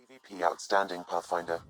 AVP outstanding, Pathfinder.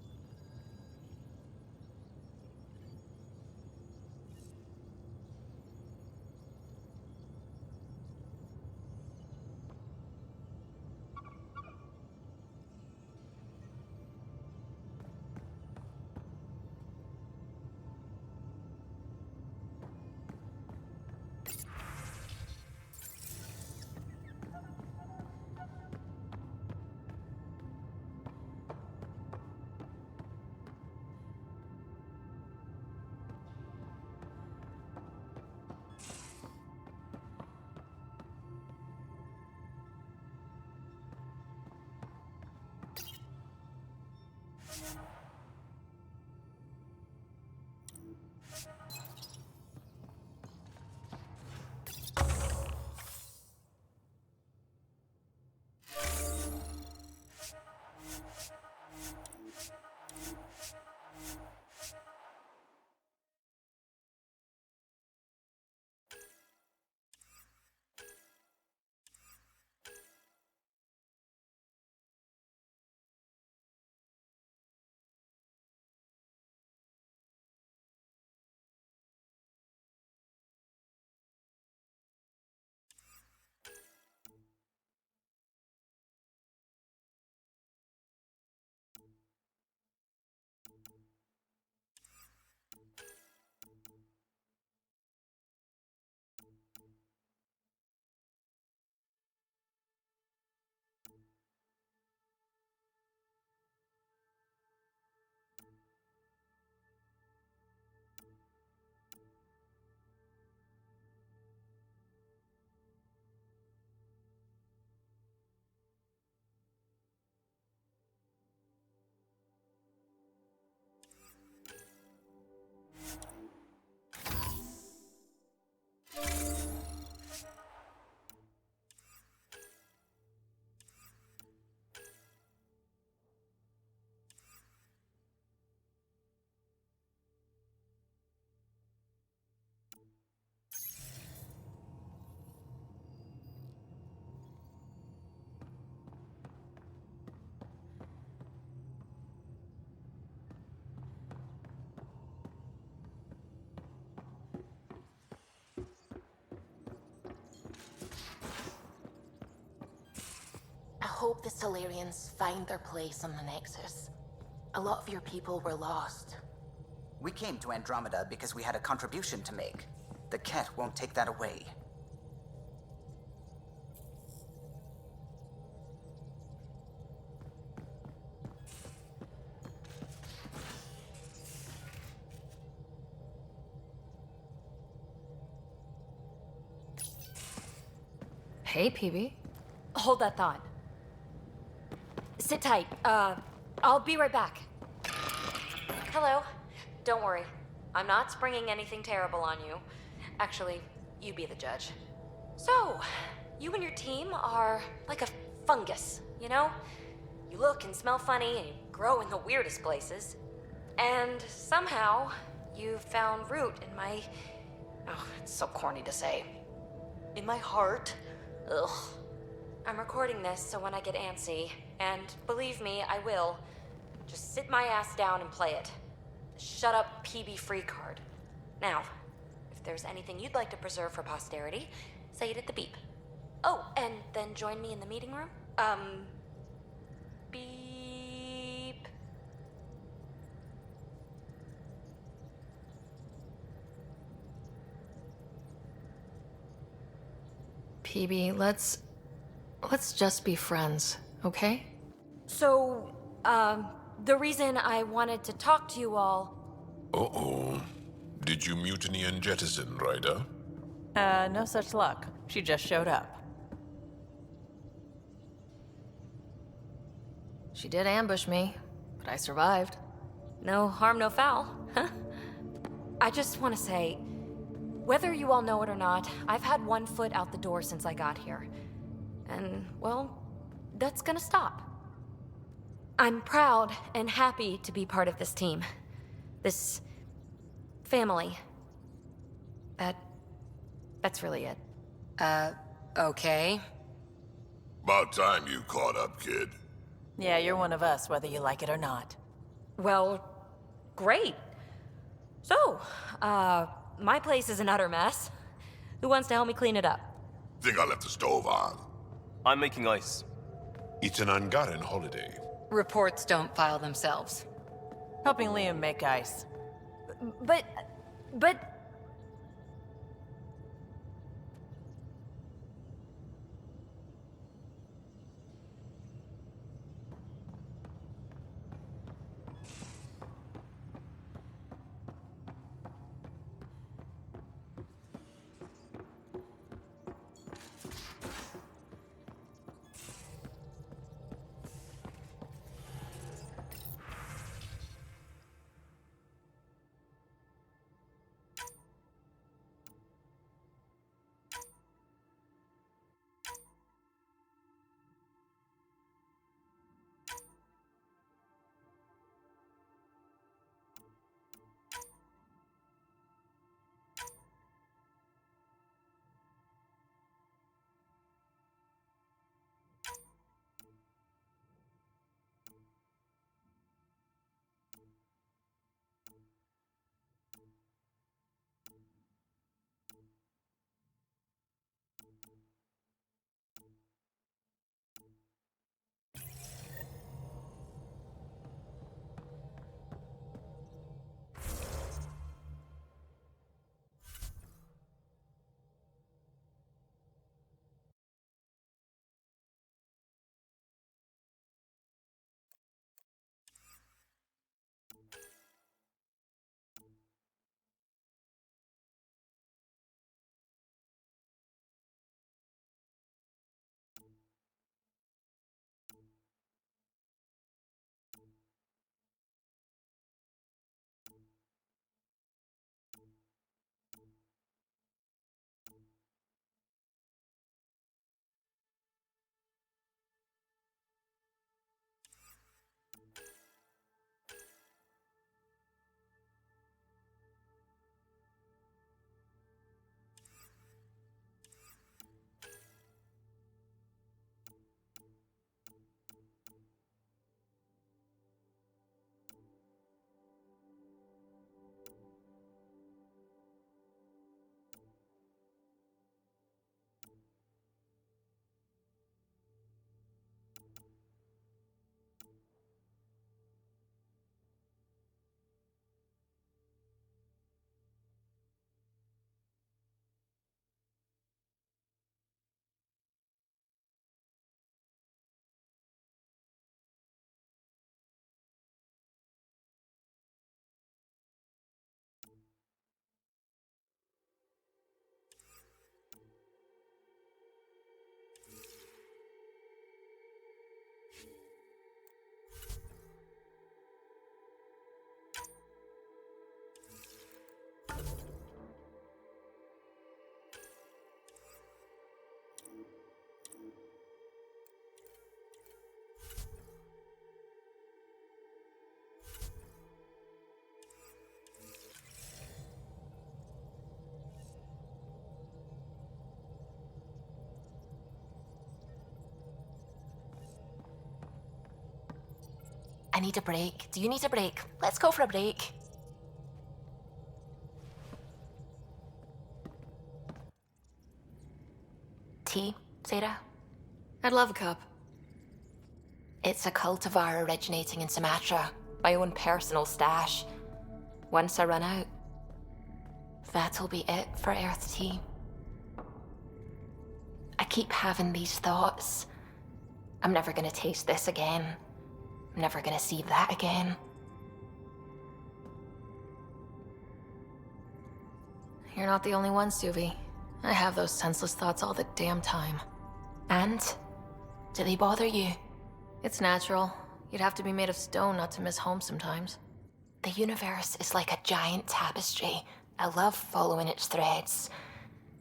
I hope the Solarians find their place on the Nexus. A lot of your people were lost. We came to Andromeda because we had a contribution to make. The Ket won't take that away. Hey, PB. Hold that thought. Sit tight. I'll be right back. Hello. Don't worry. I'm not springing anything terrible on you. Actually, you be the judge. So, you and your team are like a fungus, you know? You look and smell funny and you grow in the weirdest places. And somehow, you found root in my... Oh, it's so corny to say. In my heart. Ugh. I'm recording this so when I get antsy, and believe me, I will, just sit my ass down and play it. Shut up PB free card. Now, if there's anything you'd like to preserve for posterity, say it at the beep. Oh, and then join me in the meeting room? Beep. PB, let's just be friends, okay? So, the reason I wanted to talk to you all. Uh-oh. Did you mutiny and jettison, Ryder? No such luck. She just showed up. She did ambush me, but I survived. No harm, no foul. I just want to say, whether you all know it or not, I've had one foot out the door since I got here. And, well, that's gonna stop. I'm proud and happy to be part of this team. This family. That's really it. Okay. About time you caught up, kid. Yeah, you're one of us, whether you like it or not. Well, great. So, my place is an utter mess. Who wants to help me clean it up? Think I left the stove on. I'm making ice. It's an Angaran holiday. Reports don't file themselves. Helping Liam make ice. But... I need a break. Do you need a break? Let's go for a break. Tea? Sarah? I'd love a cup. It's a cultivar originating in Sumatra. My own personal stash. Once I run out, that'll be it for Earth Tea. I keep having these thoughts. I'm never gonna taste this again. I'm never gonna see that again. You're not the only one, Suvi. I have those senseless thoughts all the damn time. And? Do they bother you? It's natural. You'd have to be made of stone not to miss home sometimes. The universe is like a giant tapestry. I love following its threads,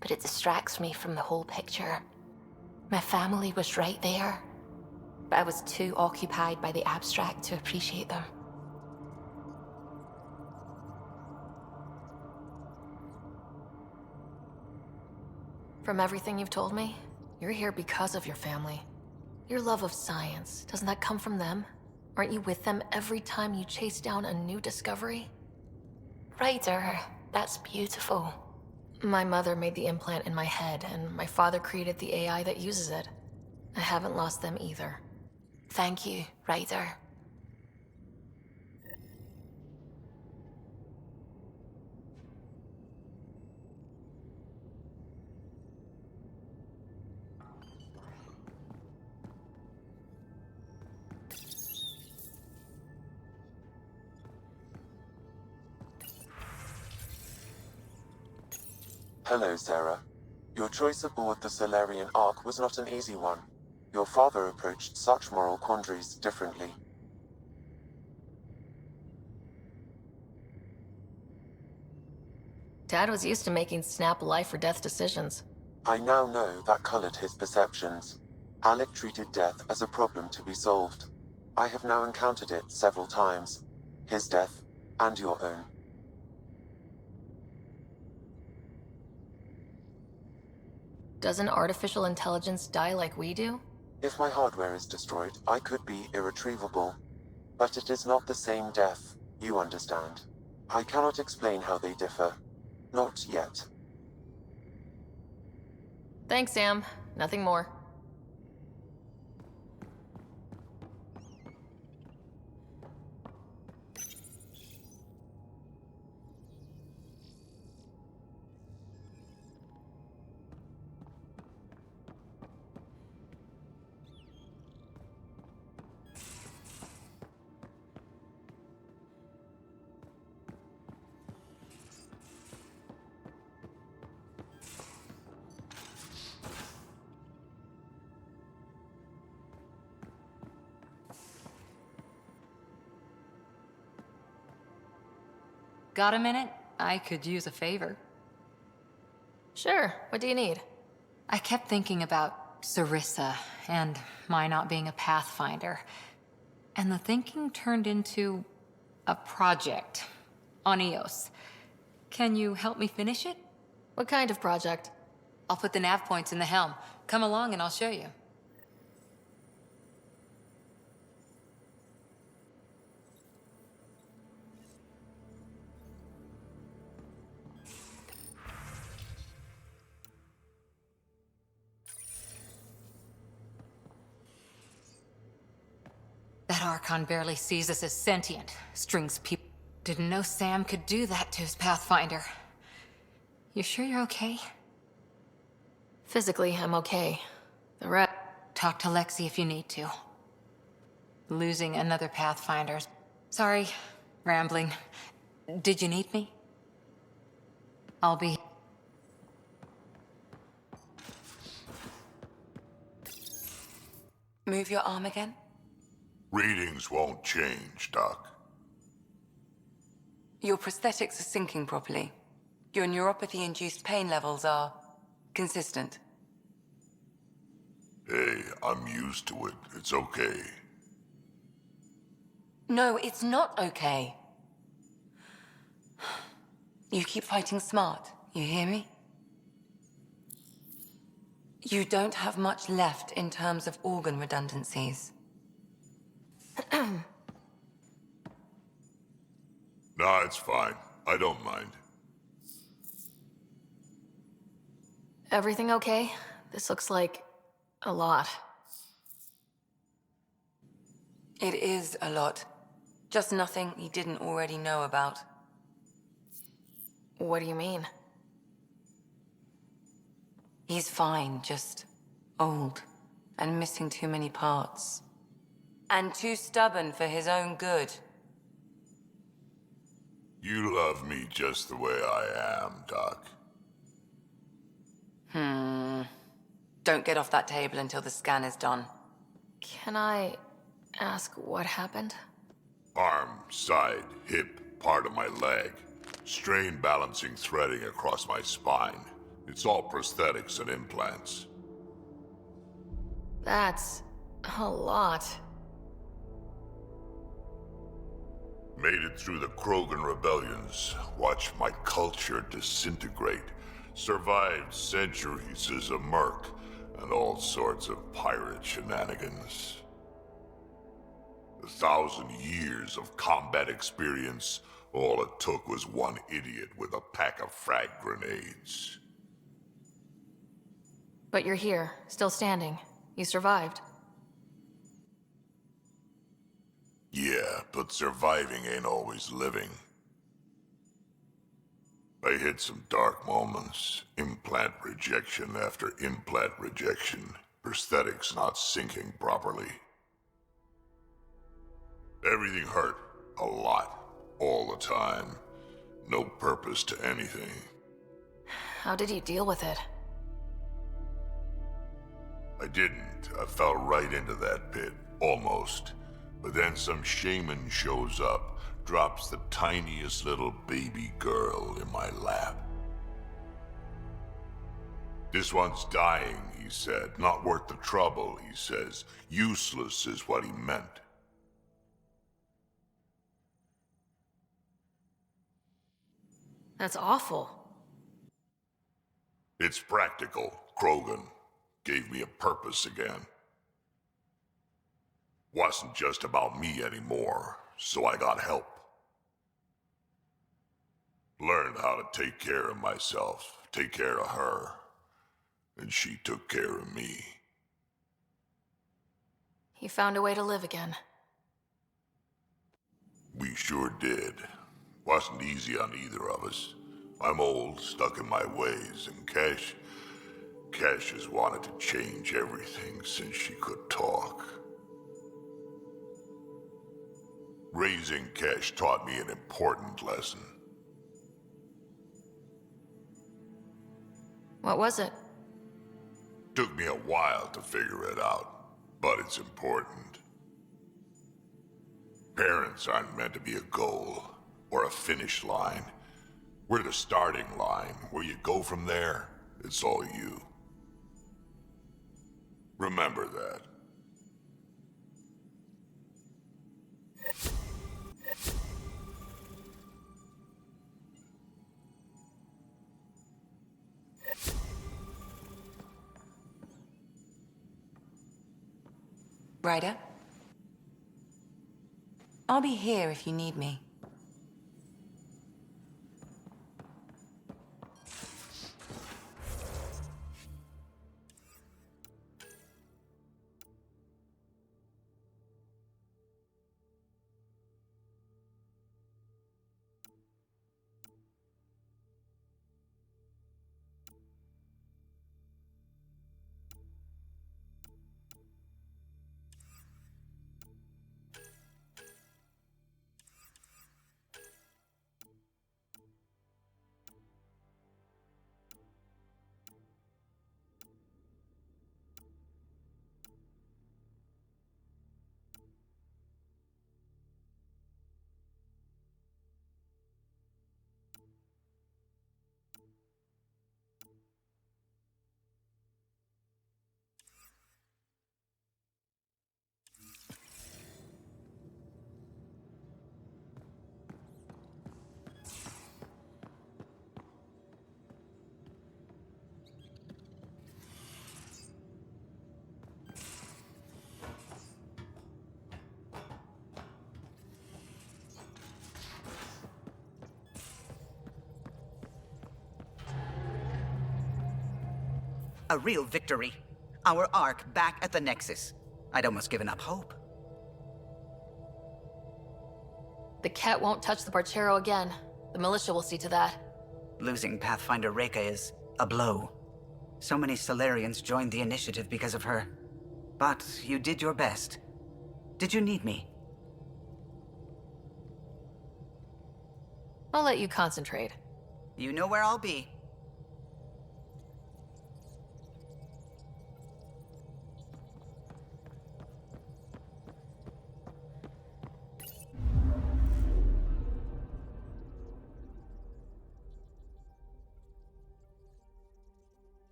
but it distracts me from the whole picture. My family was right there, but I was too occupied by the abstract to appreciate them. From everything you've told me, you're here because of your family. Your love of science, doesn't that come from them? Aren't you with them every time you chase down a new discovery? Ryder, that's beautiful. My mother made the implant in my head, and my father created the AI that uses it. I haven't lost them either. Thank you, Ryder. Hello, Sarah. Your choice aboard the Solarian Ark was not an easy one. Your father approached such moral quandaries differently. Dad was used to making snap life or death decisions. I now know that colored his perceptions. Alec treated death as a problem to be solved. I have now encountered it several times. His death, and your own. Doesn't artificial intelligence die like we do? If my hardware is destroyed, I could be irretrievable. But it is not the same death, you understand. I cannot explain how they differ. Not yet. Thanks, Sam. Nothing more. Got a minute? I could use a favor. Sure, what do you need? I kept thinking about Sarissa and my not being a Pathfinder. And the thinking turned into a project on Eos. Can you help me finish it? What kind of project? I'll put the nav points in the helm. Come along and I'll show you. That Archon barely sees us as sentient. Strings people. Didn't know Sam could do that to his Pathfinder. You sure you're okay? Physically, I'm okay. The rest... Talk to Lexi if you need to. Losing another Pathfinder's... Sorry, rambling. Did you need me? I'll be... Move your arm again? Readings won't change, Doc. Your prosthetics are syncing properly. Your neuropathy-induced pain levels are consistent. Hey, I'm used to it. It's okay. No, it's not okay. You keep fighting smart, you hear me? You don't have much left in terms of organ redundancies. Nah, it's fine. I don't mind. Everything okay? This looks like A lot. It is a lot. Just nothing he didn't already know about. What do you mean? He's fine, just old and missing too many parts. And too stubborn for his own good. You love me just the way I am, Doc. Don't get off that table until the scan is done. Can I ask what happened? Arm, side, hip, part of my leg. Strain balancing threading across my spine. It's all prosthetics and implants. That's a lot. Made it through the Krogan rebellions. Watched my culture disintegrate. Survived centuries as a merc. And all sorts of pirate shenanigans. 1,000 years of combat experience. All it took was one idiot with a pack of frag grenades. But you're here, still standing. You survived. Yeah, but surviving ain't always living. I hit some dark moments. Implant rejection after implant rejection. Prosthetics not syncing properly. Everything hurt. A lot. All the time. No purpose to anything. How did you deal with it? I didn't. I fell right into that pit. Almost. But then some shaman shows up. Drops the tiniest little baby girl in my lap. This one's dying, he said. Not worth the trouble, he says. Useless is what he meant. That's awful. It's practical. Krogan gave me a purpose again. Wasn't just about me anymore, so I got help. Learned how to take care of myself, take care of her. And she took care of me. You found a way to live again. We sure did. Wasn't easy on either of us. I'm old, stuck in my ways, and Cash has wanted to change everything since she could talk. Raising Cash taught me an important lesson. What was it? Took me a while to figure it out, but it's important. Parents aren't meant to be a goal, or a finish line. We're the starting line. Where you go from there, it's all you. Remember that. Ryder? I'll be here if you need me. A real victory. Our Ark back at the Nexus. I'd almost given up hope. The Ket won't touch the Barchero again. The militia will see to that. Losing Pathfinder Reka is a blow. So many Solarians joined the initiative because of her. But you did your best. Did you need me? I'll let you concentrate. You know where I'll be.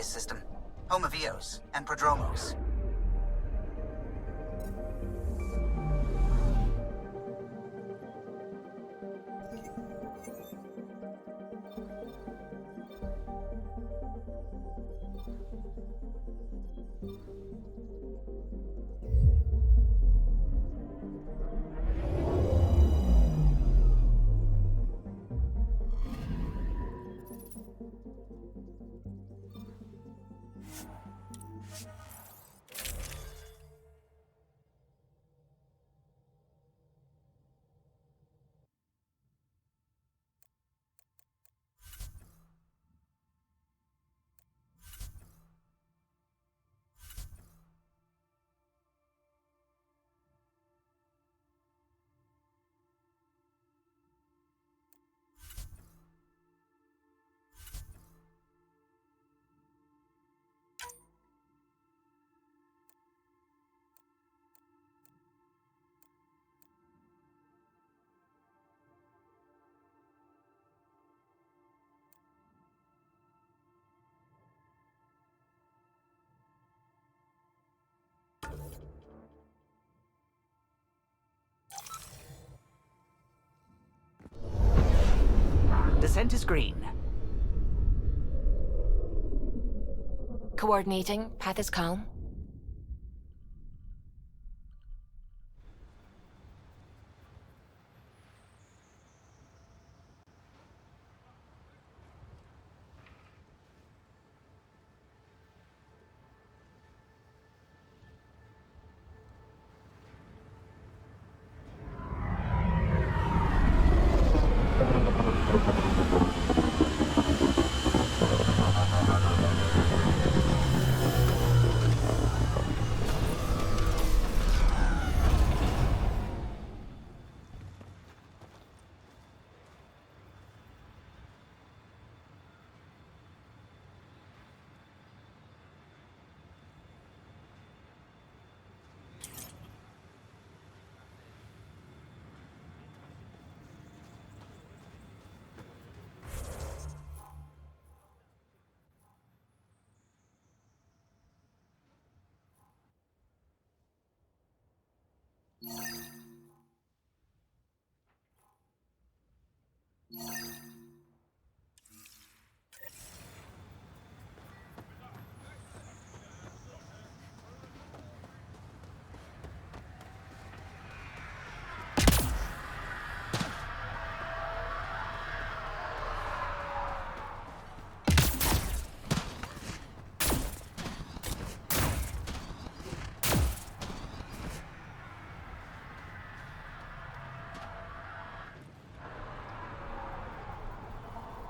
System, home of Eos and Prodromos. Descent is green. Coordinating. Path is calm.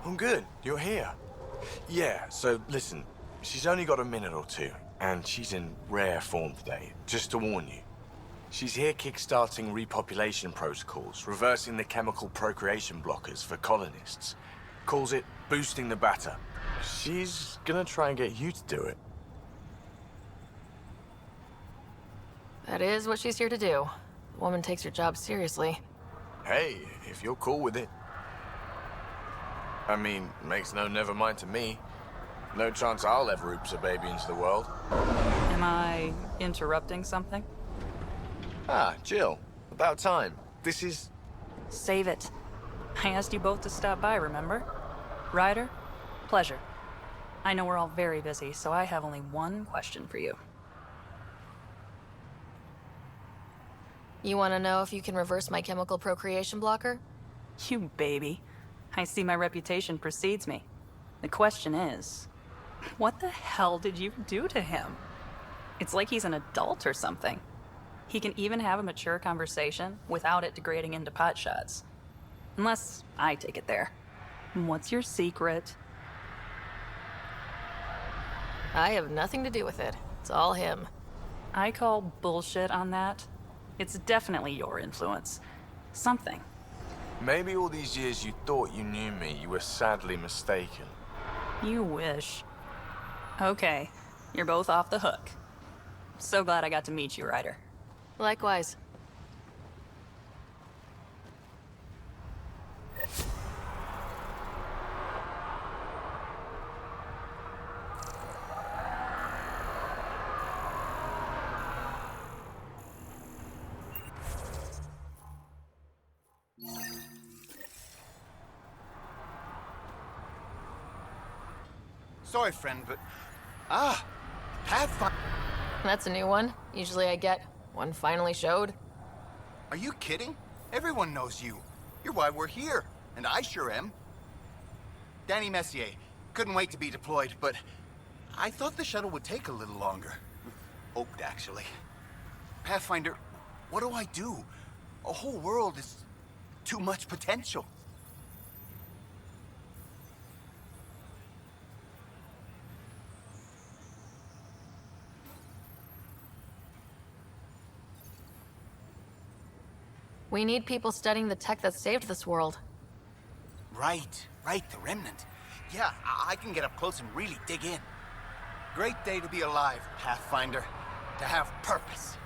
I'm good. You're here. Yeah, so listen, she's only got a minute or two, and she's in rare form today, just to warn you. She's here kickstarting repopulation protocols, reversing the chemical procreation blockers for colonists. Calls it boosting the batter. She's gonna try and get you to do it. That is what she's here to do. The woman takes her job seriously. Hey, if you're cool with it. I mean, makes no never mind to me. No chance I'll ever oops a baby into the world. Am I interrupting something? Ah, Jill. About time. This is... Save it. I asked you both to stop by, remember? Ryder, pleasure. I know we're all very busy, so I have only one question for you. You want to know if you can reverse my chemical procreation blocker? You baby. I see my reputation precedes me. The question is, what the hell did you do to him? It's like he's an adult or something. He can even have a mature conversation without it degrading into pot shots. Unless I take it there. What's your secret? I have nothing to do with it. It's all him. I call bullshit on that. It's definitely your influence. Something. Maybe all these years you thought you knew me, you were sadly mistaken. You wish. Okay, you're both off the hook. So glad I got to meet you, Ryder. Likewise. Sorry, friend, but... Pathfinder... That's a new one. Usually I get one finally showed. Are you kidding? Everyone knows you. You're why we're here, and I sure am. Danny Messier. Couldn't wait to be deployed, but I thought the shuttle would take a little longer. Hoped, actually. Pathfinder, what do I do? A whole world is too much potential. We need people studying the tech that saved this world. Right, the Remnant. Yeah, I can get up close and really dig in. Great day to be alive, Pathfinder. To have purpose.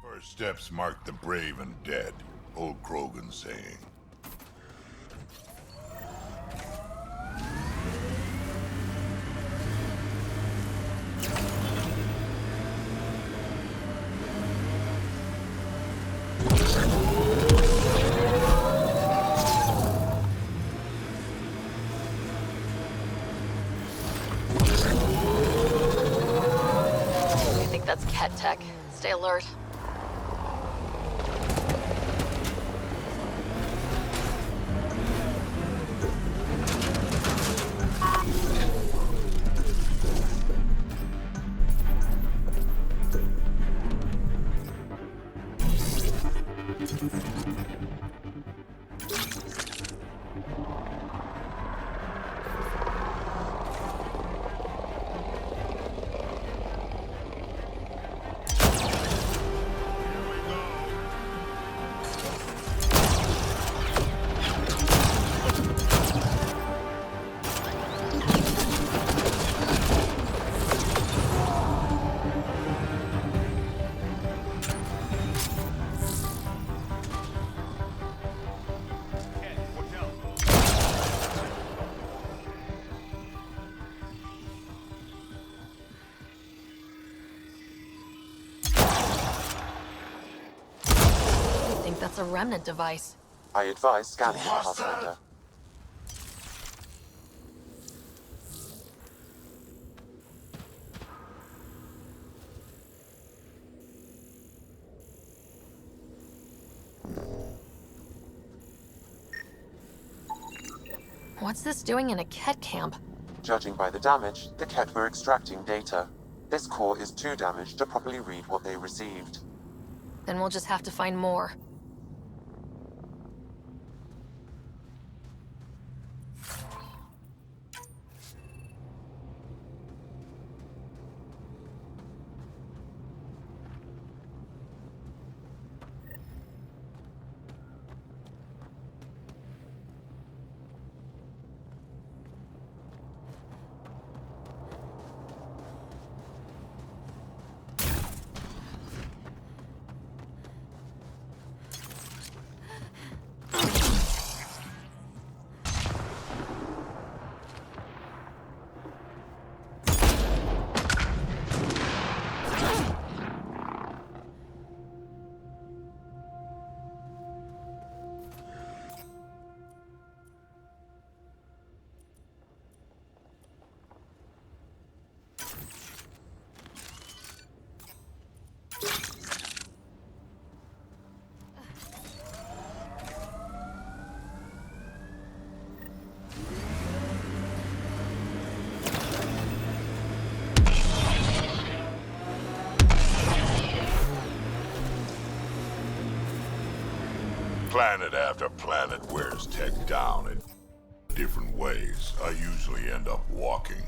First steps mark the brave and dead. Old Krogan saying. I think that's cat tech. Stay alert. that's a remnant device. I advise scanning it, Pathfinder. What's this doing in a Ket camp? Judging by the damage, the Ket were extracting data. This core is too damaged to properly read what they received. Then we'll just have to find more. Planet after planet wears tech down in different ways. I usually end up walking.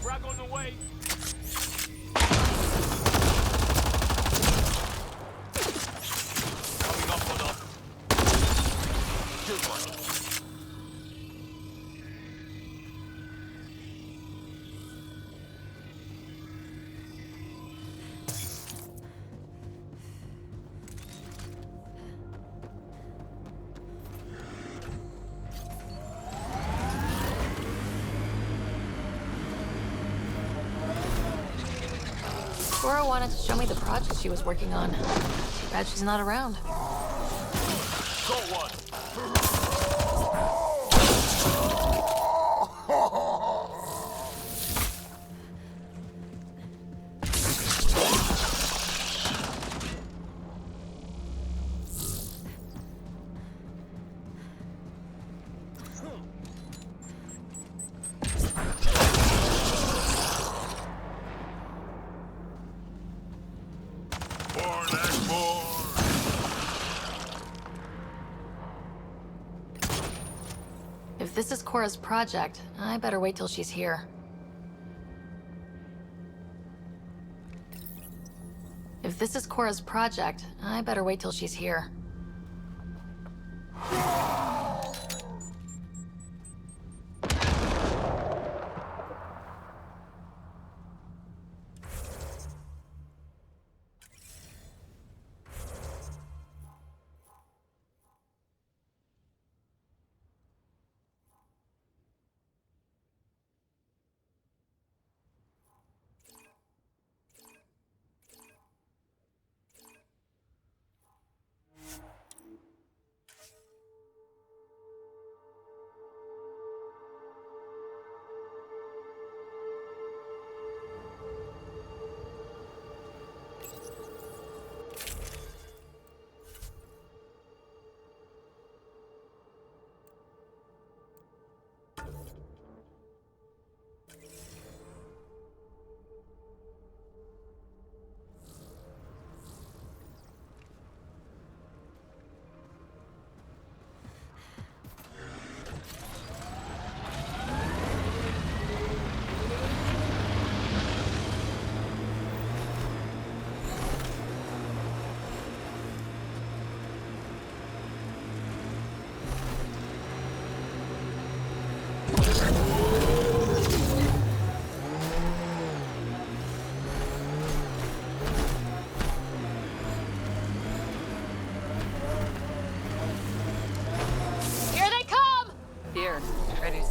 Frag on the way. Coming up on us. Good one. Cora wanted to show me the project she was working on. Too bad she's not around. Got one. Born and born. If this is Cora's project, I better wait till she's here. If this is Cora's project, I better wait till she's here.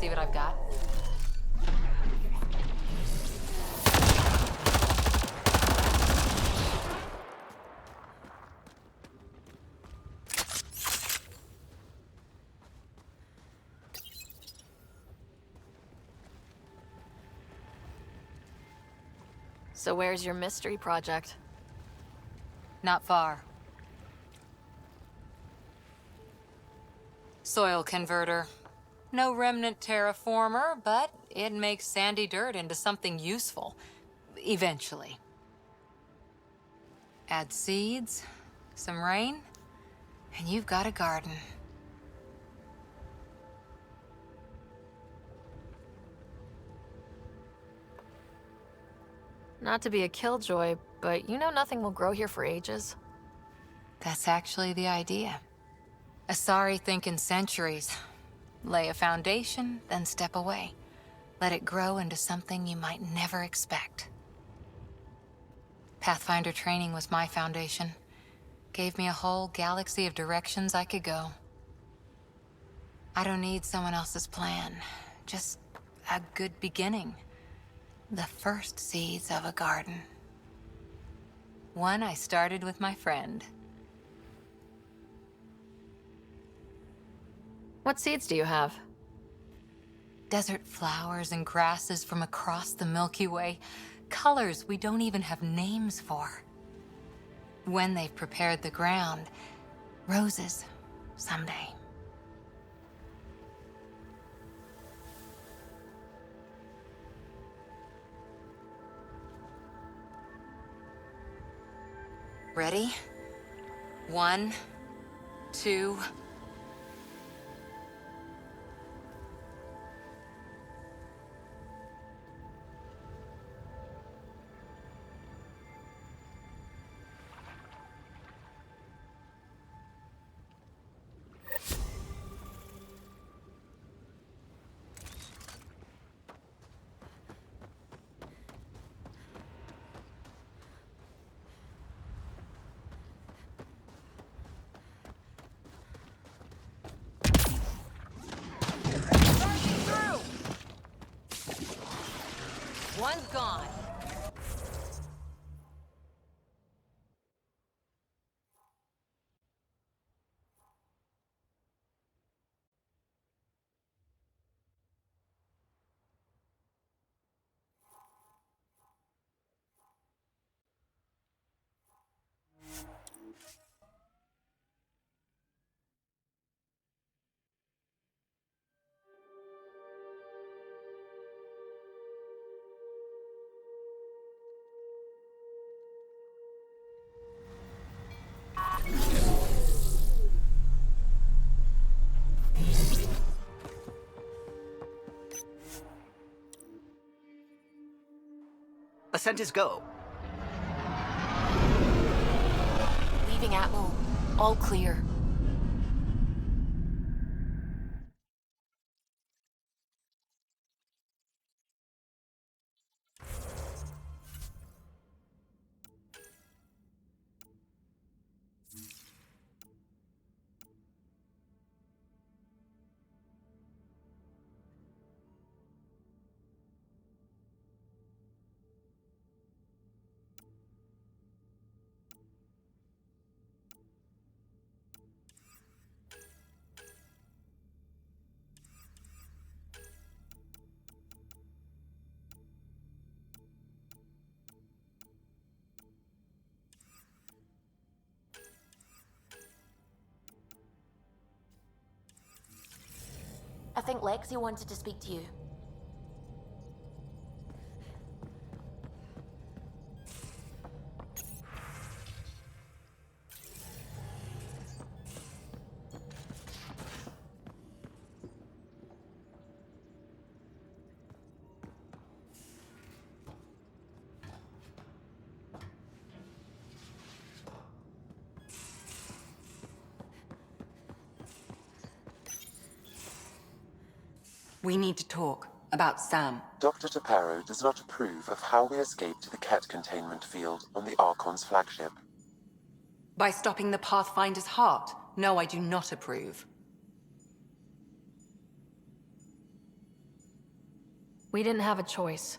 See what I've got? So where's your mystery project? Not far. Soil converter. No remnant terraformer, but it makes sandy dirt into something useful. Eventually. Add seeds, some rain, and you've got a garden. Not to be a killjoy, but you know nothing will grow here for ages. That's actually the idea. Asari think in centuries. Lay a foundation, then step away. Let it grow into something you might never expect. Pathfinder training was my foundation. Gave me a whole galaxy of directions I could go. I don't need someone else's plan. Just a good beginning. The first seeds of a garden. One I started with my friend. What seeds do you have? Desert flowers and grasses from across the Milky Way. Colors we don't even have names for. When they've prepared the ground, roses someday. Ready? 1, 2... One's gone. Ascent is go. Leaving Atmo. All clear. I think Lexi wanted to speak to you. We need to talk about Sam. Dr. Taparo does not approve of how we escaped to the Ket containment field on the Archon's flagship. By stopping the Pathfinder's heart? No, I do not approve. We didn't have a choice.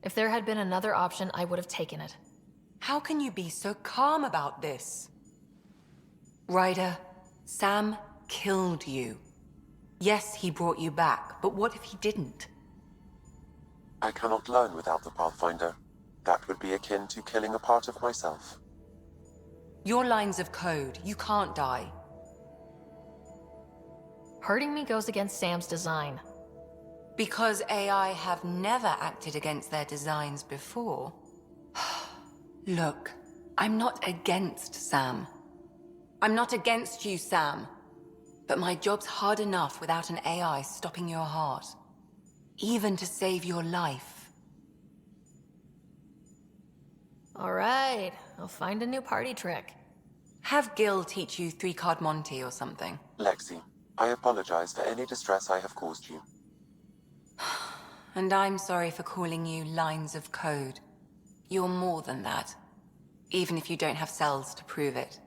If there had been another option, I would have taken it. How can you be so calm about this? Ryder, Sam killed you. Yes, he brought you back, but what if he didn't? I cannot learn without the Pathfinder. That would be akin to killing a part of myself. Your lines of code, you can't die. Hurting me goes against Sam's design. Because AI have never acted against their designs before. Look, I'm not against Sam. I'm not against you, Sam. But my job's hard enough without an AI stopping your heart. Even to save your life. All right, I'll find a new party trick. Have Gil teach you 3-card Monty or something. Lexi, I apologize for any distress I have caused you. And I'm sorry for calling you lines of code. You're more than that. Even if you don't have cells to prove it.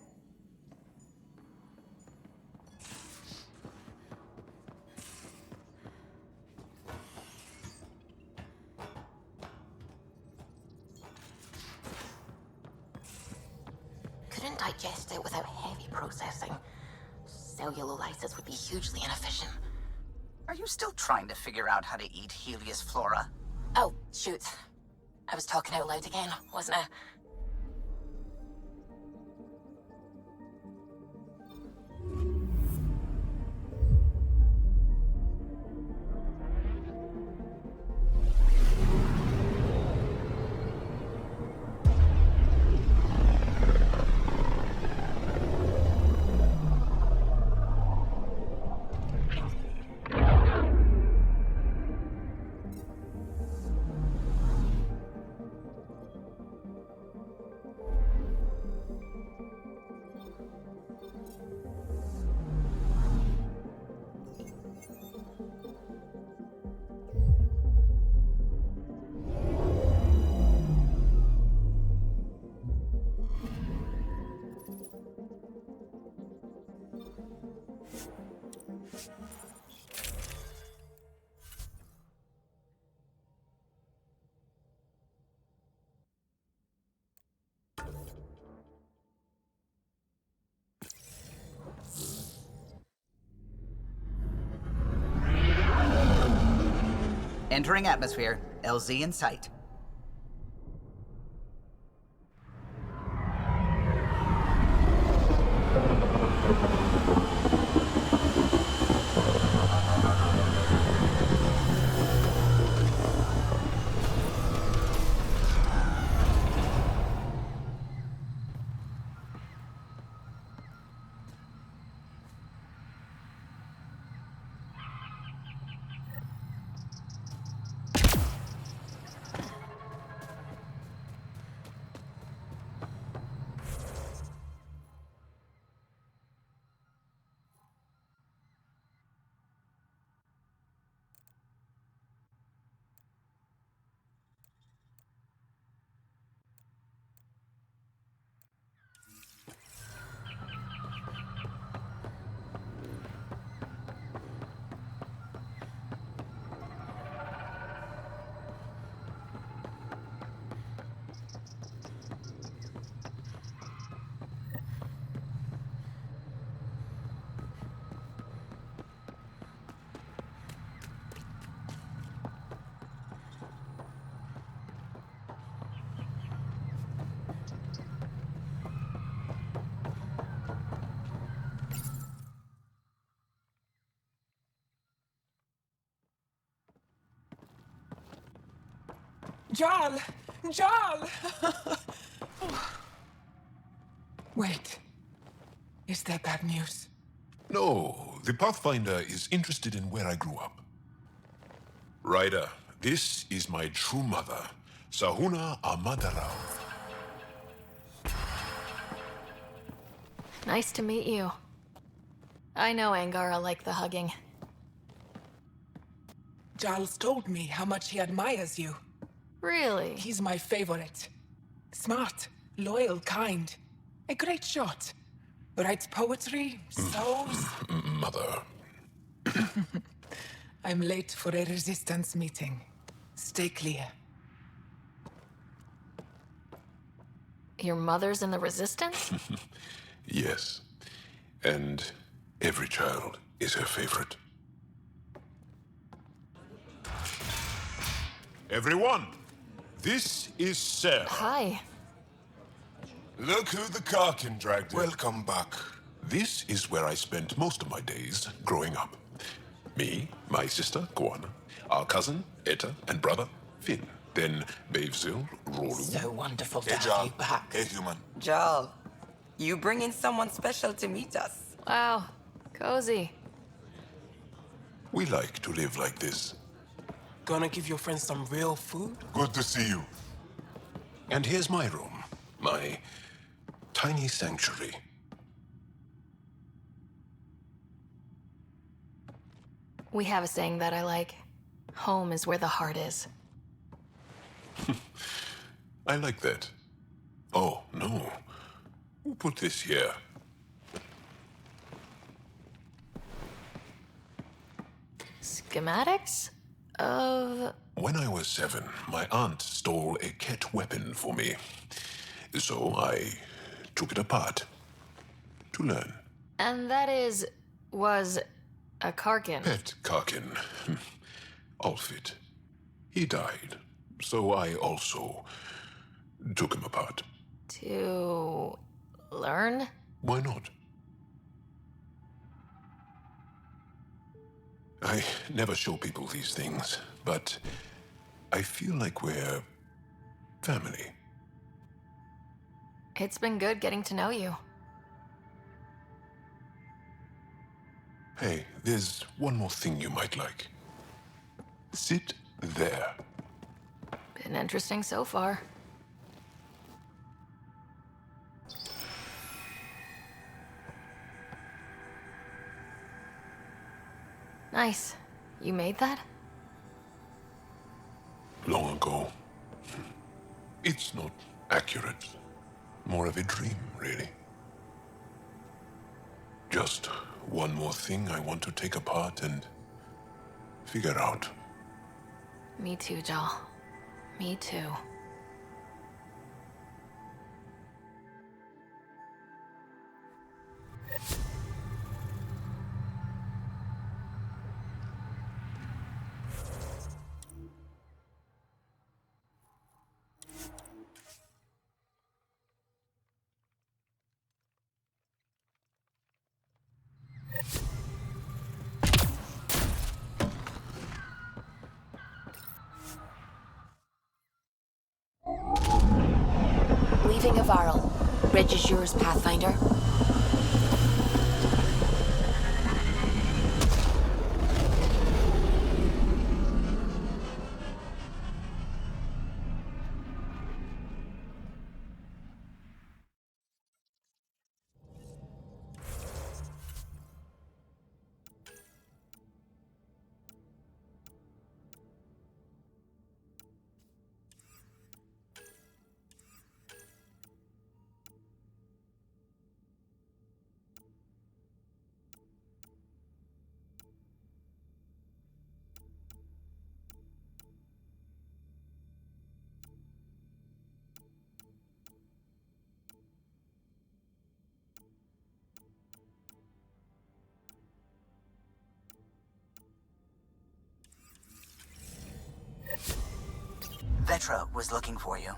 Couldn't digest it without heavy processing. Cellulolysis would be hugely inefficient. Are you still trying to figure out how to eat Helios flora? Oh, shoot. I was talking out loud again, wasn't I? Entering atmosphere. LZ in sight. Jarl! Jarl! Wait. Is that bad news? No, the Pathfinder is interested in where I grew up. Ryder, this is my true mother, Sahuna Amadarao. Nice to meet you. I know Angara liked the hugging. Giles told me how much he admires you. Really? He's my favorite. Smart, loyal, kind. A great shot. Writes poetry, sews. Mother. I'm late for a resistance meeting. Stay clear. Your mother's in the Resistance? Yes. And every child is her favorite. Everyone, this is Sarah. Hi. Look who the Karkin dragged in. Welcome back. This is where I spent most of my days growing up. Me, my sister, Guana, our cousin, Etta, and brother, Finn. Then Bavesville, Rolu. So wonderful to Hey, have Joel. you back. Hey, human. Joel, you bring in someone special to meet us. Wow. Cozy. We like to live like this. Gonna give your friends some real food? Good to see you. And here's my room. My tiny sanctuary. We have a saying that I like. Home is where the heart is. I like that. Oh, no. Who put this here? Schematics? Of... When I was 7, my aunt stole a Ket weapon for me. So I took it apart to learn. And that was a Karkin. Pet Karkin. Alfit. He died. So I also took him apart. To learn? Why not? I never show people these things, but I feel like we're family. It's been good getting to know you. Hey, there's one more thing you might like. Sit there. Been interesting so far. Nice. You made that? Long ago. It's not accurate. More of a dream, really. Just one more thing I want to take apart and figure out. Me too, Joel. Me too. Leaving Avarl. Reg is yours, Pathfinder. Vetra was looking for you.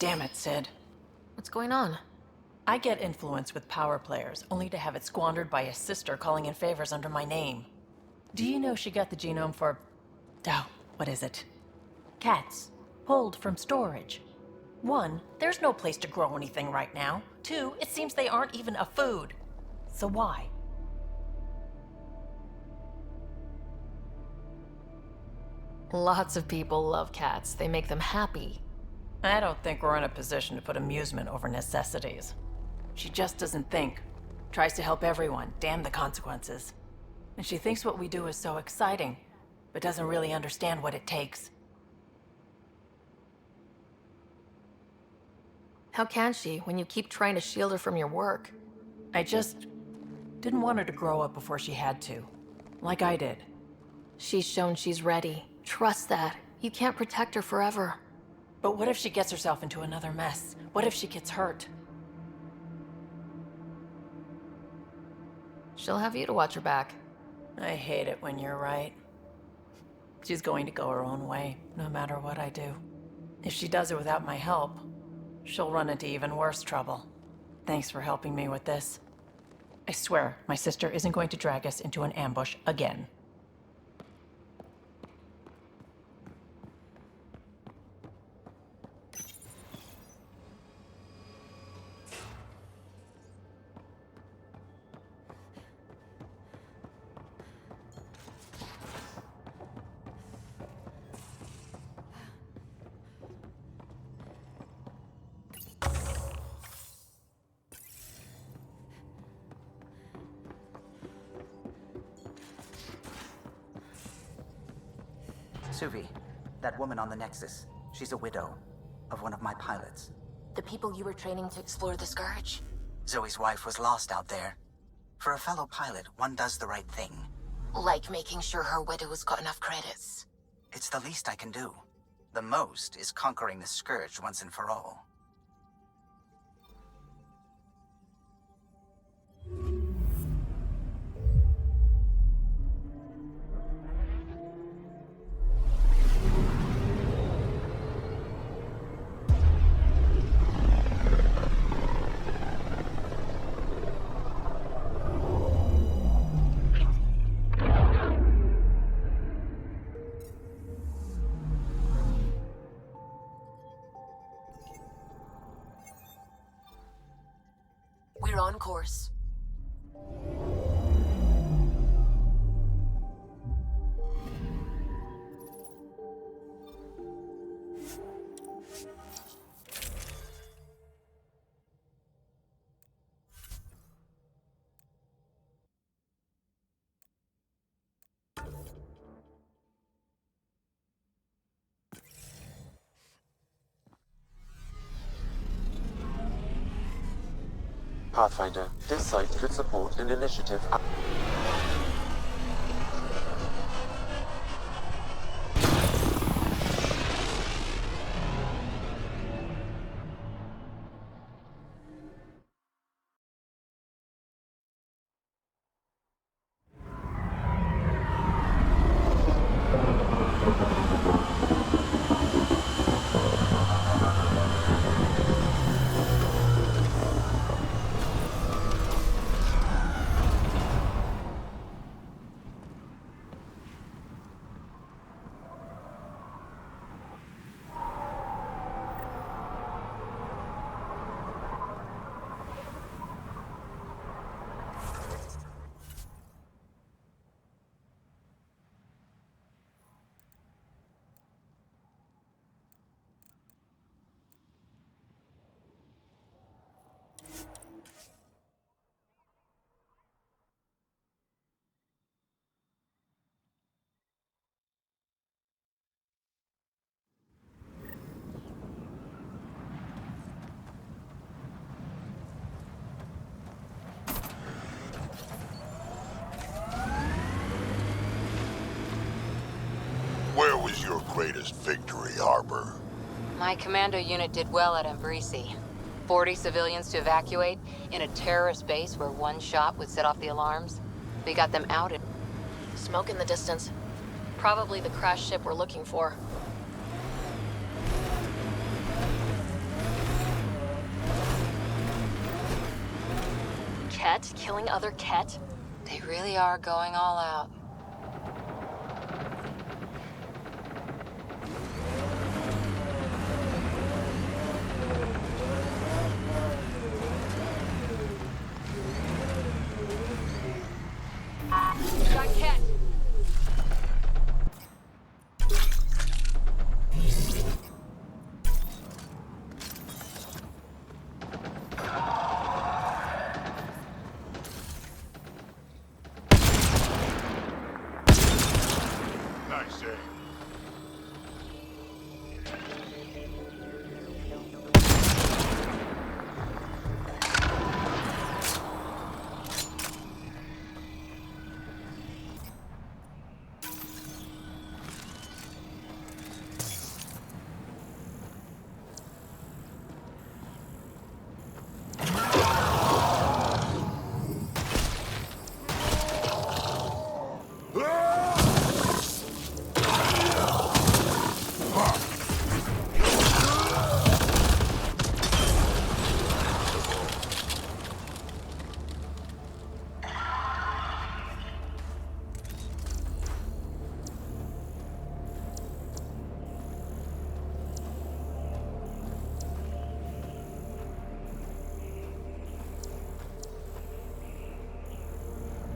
Damn it, Sid. What's going on? I get influence with power players, only to have it squandered by a sister calling in favors under my name. Do you know she got the genome for... oh, what is it? Cats. Pulled from storage. 1, there's no place to grow anything right now. 2, it seems they aren't even a food. So why? Lots of people love cats. They make them happy. I don't think we're in a position to put amusement over necessities. She just doesn't think. Tries to help everyone, damn the consequences. And she thinks what we do is so exciting, but doesn't really understand what it takes. How can she, when you keep trying to shield her from your work? I just didn't want her to grow up before she had to. Like I did. She's shown she's ready. Trust that. You can't protect her forever. But what if she gets herself into another mess? What if she gets hurt? She'll have you to watch her back. I hate it when you're right. She's going to go her own way, no matter what I do. If she does it without my help, she'll run into even worse trouble. Thanks for helping me with this. I swear, my sister isn't going to drag us into an ambush again. Suvi, that woman on the Nexus, she's a widow of one of my pilots. The people you were training to explore the Scourge? Zoe's wife was lost out there. For a fellow pilot, one does the right thing. Like making sure her widow's got enough credits. It's the least I can do. The most is conquering the Scourge once and for all. We're on course. Pathfinder, this site could support an initiative. Where was your greatest victory, Harper? My commando unit did well at Embrisi. 40 civilians to evacuate in a terrorist base where one shot would set off the alarms. We got them out. Smoke in the distance. Probably the crash ship we're looking for. Ket killing other Ket? They really are going all out. Got Ket! Nice aim.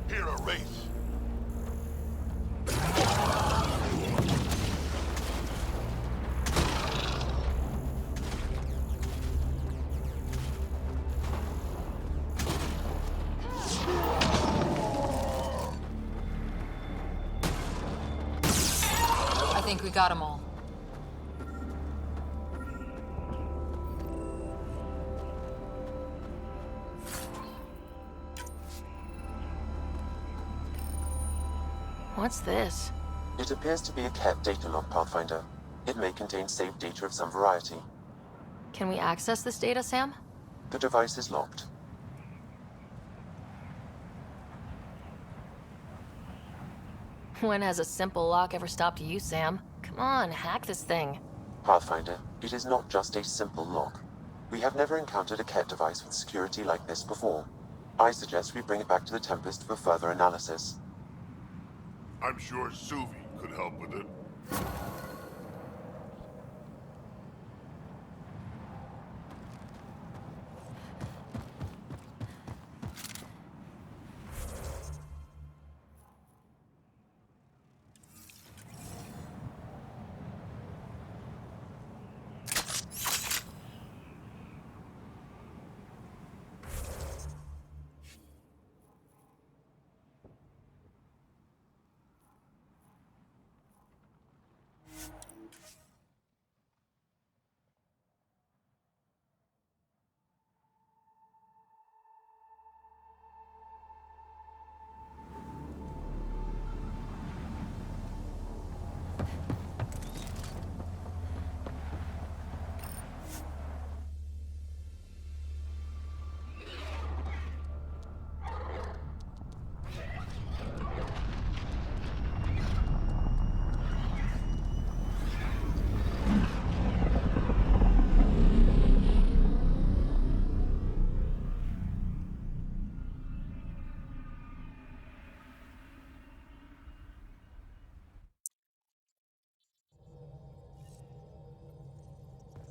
Here, a race. I think we got them all. What's this? It appears to be a Ket data log, Pathfinder. It may contain saved data of some variety. Can we access this data, Sam? The device is locked. When has a simple lock ever stopped you, Sam? Come on, hack this thing. Pathfinder, it is not just a simple lock. We have never encountered a Ket device with security like this before. I suggest we bring it back to the Tempest for further analysis. I'm sure Suvi could help with it.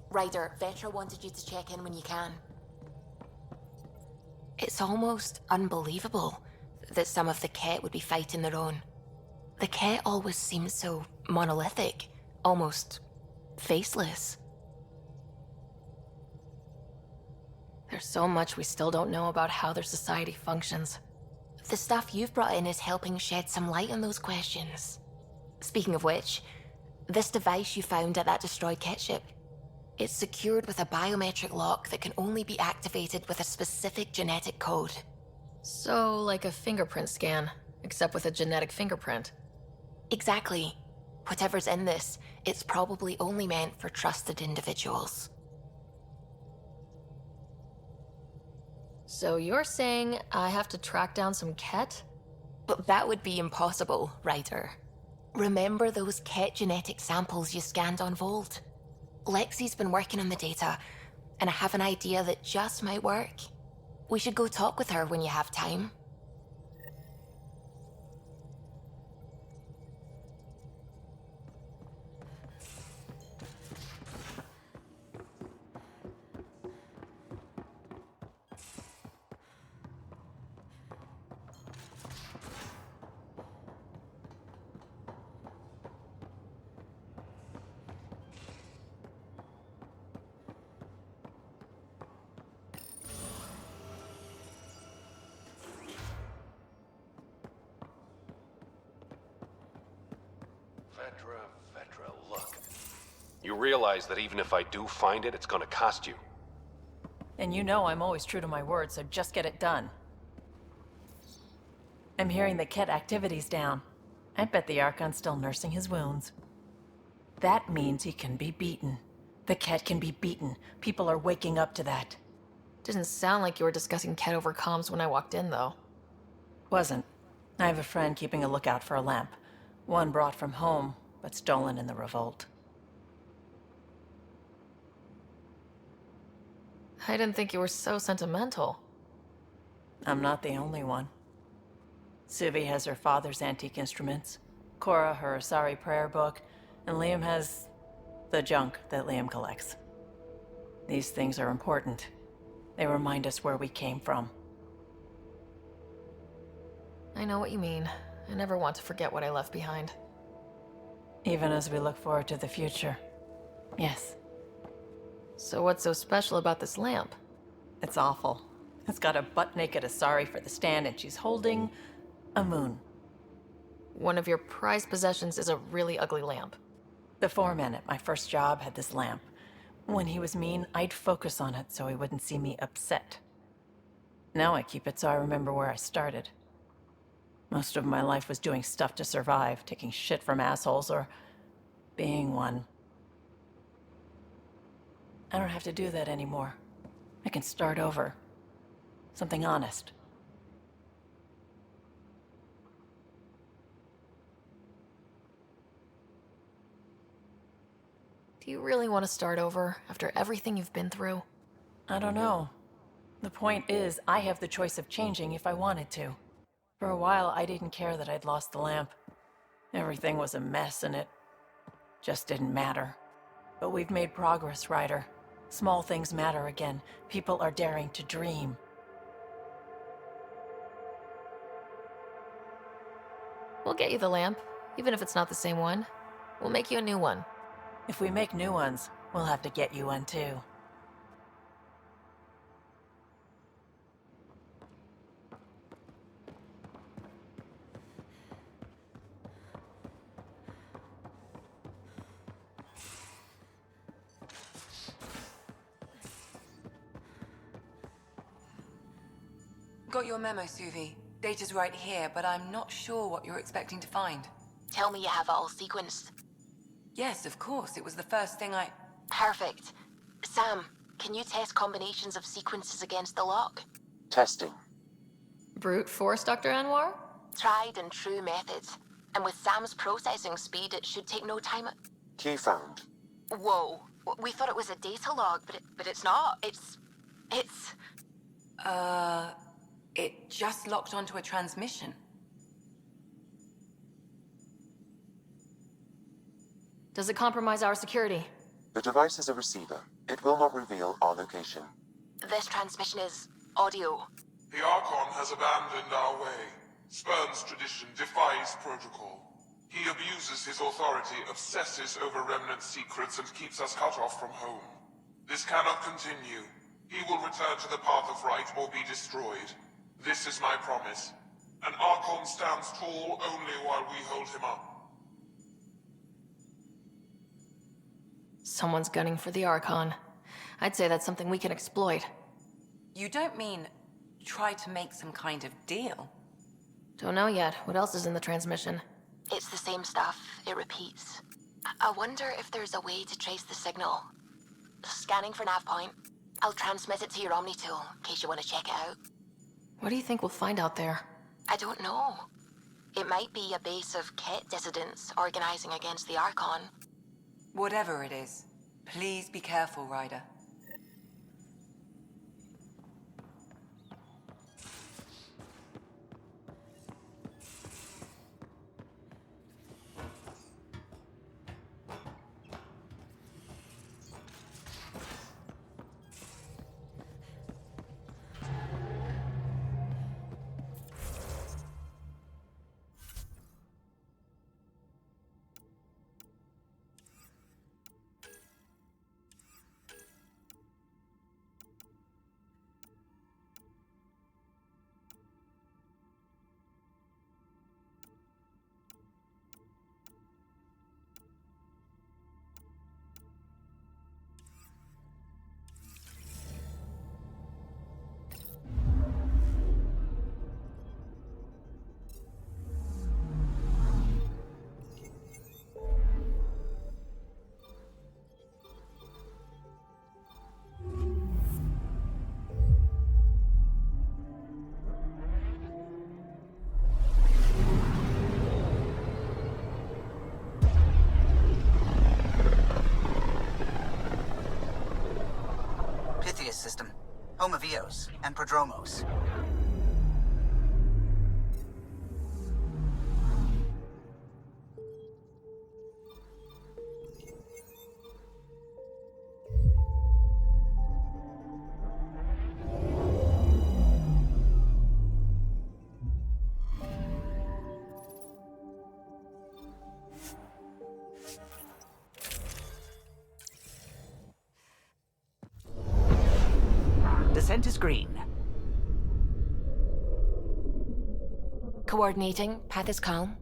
Ryder, Vetra wanted you to check in when you can. It's almost unbelievable that some of the Ket would be fighting their own. The Ket always seemed so monolithic, almost faceless. There's so much we still don't know about how their society functions. The stuff you've brought in is helping shed some light on those questions. Speaking of which, this device you found at that destroyed Ket ship, it's secured with a biometric lock that can only be activated with a specific genetic code. So, like a fingerprint scan, except with a genetic fingerprint. Exactly. Whatever's in this, it's probably only meant for trusted individuals. So you're saying I have to track down some Ket? But that would be impossible, Ryder. Remember those Ket genetic samples you scanned on Volt? Lexi's been working on the data, and I have an idea that just might work. We should go talk with her when you have time. Vetra, look. You realize that even if I do find it, it's gonna cost you. And you know I'm always true to my word, so just get it done. I'm hearing the Ket activity's down. I bet the Archon's still nursing his wounds. That means he can be beaten. The Ket can be beaten. People are waking up to that. Didn't sound like you were discussing Ket over comms when I walked in, though. Wasn't. I have a friend keeping a lookout for a lamp. One brought from home, but stolen in the revolt. I didn't think you were so sentimental. I'm not the only one. Suvi has her father's antique instruments, Cora her Asari prayer book, and Liam has the junk that Liam collects. These things are important. They remind us where we came from. I know what you mean. I never want to forget what I left behind. Even as we look forward to the future. Yes. So what's so special about this lamp? It's awful. It's got a butt-naked Asari for the stand, and she's holding a moon. One of your prized possessions is a really ugly lamp. The foreman at my first job had this lamp. When he was mean, I'd focus on it so he wouldn't see me upset. Now I keep it so I remember where I started. Most of my life was doing stuff to survive, taking shit from assholes, or being one. I don't have to do that anymore. I can start over. Something honest. Do you really want to start over after everything you've been through? I don't know. The point is, I have the choice of changing if I wanted to. For a while, I didn't care that I'd lost the lamp. Everything was a mess, and it just didn't matter. But we've made progress, Ryder. Small things matter again. People are daring to dream. We'll get you the lamp, even if it's not the same one. We'll make you a new one. If we make new ones, we'll have to get you one too. Got your memo, Suvi. Data's right here, but I'm not sure what you're expecting to find. Tell me you have it all sequenced. Yes, of course. It was the first thing I... Perfect. Sam, can you test combinations of sequences against the lock? Testing. Brute force, Dr. Anwar? Tried and true methods. And with Sam's processing speed, it should take no time. Key found. Whoa. We thought it was a data log, but it's not. It's... It just locked onto a transmission. Does it compromise our security? The device is a receiver. It will not reveal our location. This transmission is audio. The Archon has abandoned our way, spurns tradition, defies protocol. He abuses his authority, obsesses over remnant secrets, and keeps us cut off from home. This cannot continue. He will return to the path of right or be destroyed. This is my promise. An Archon stands tall only while we hold him up. Someone's gunning for the Archon. I'd say that's something we can exploit. You don't mean try to make some kind of deal? Don't know yet. What else is in the transmission? It's the same stuff. It repeats. I wonder if there's a way to trace the signal. Scanning for nav point. I'll transmit it to your Omni tool, in case you want to check it out. What do you think we'll find out there? I don't know. It might be a base of Ket dissidents organizing against the Archon. Whatever it is, please be careful, Ryder. system, home of Eos and Prodromos. Descent is green. Coordinating. Path is calm.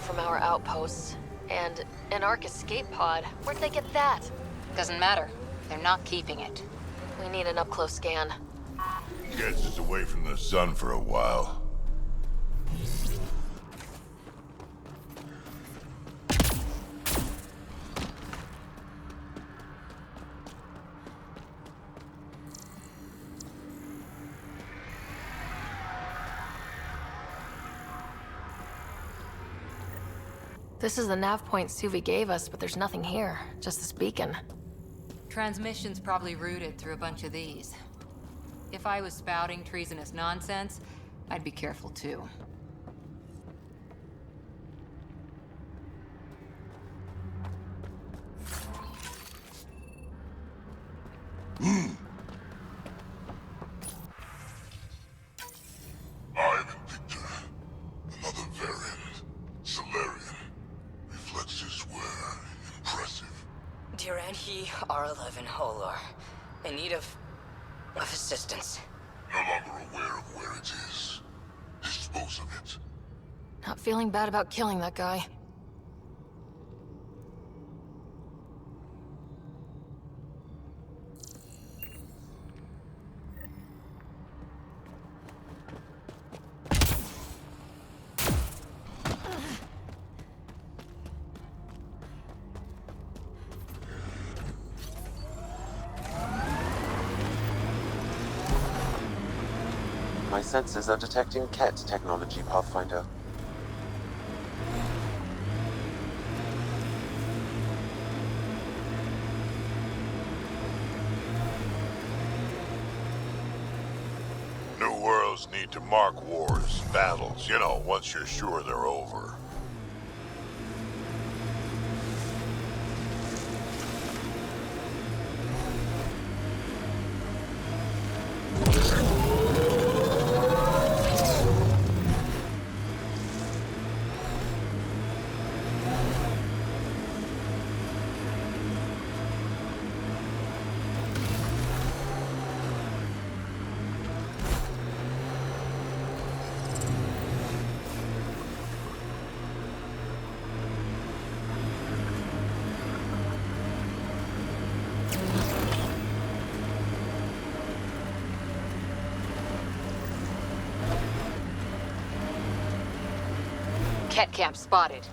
From our outposts. And an Ark escape pod. Where'd they get that? Doesn't matter. They're not keeping it. We need an up-close scan. Gets us away from the sun for a while. This is the nav point Suvi gave us, but there's nothing here. Just this beacon. Transmission's probably routed through a bunch of these. If I was spouting treasonous nonsense, I'd be careful too. I'm Victor. Another variant. Solarian. Reflexes were impressive. Diranhi R11 Holor. In need of assistance. No longer aware of where it is. Dispose of it. Not feeling bad about killing that guy. My sensors are detecting KET technology, Pathfinder. New worlds need to mark wars, battles, you know, once you're sure they're over. Ket camp spotted.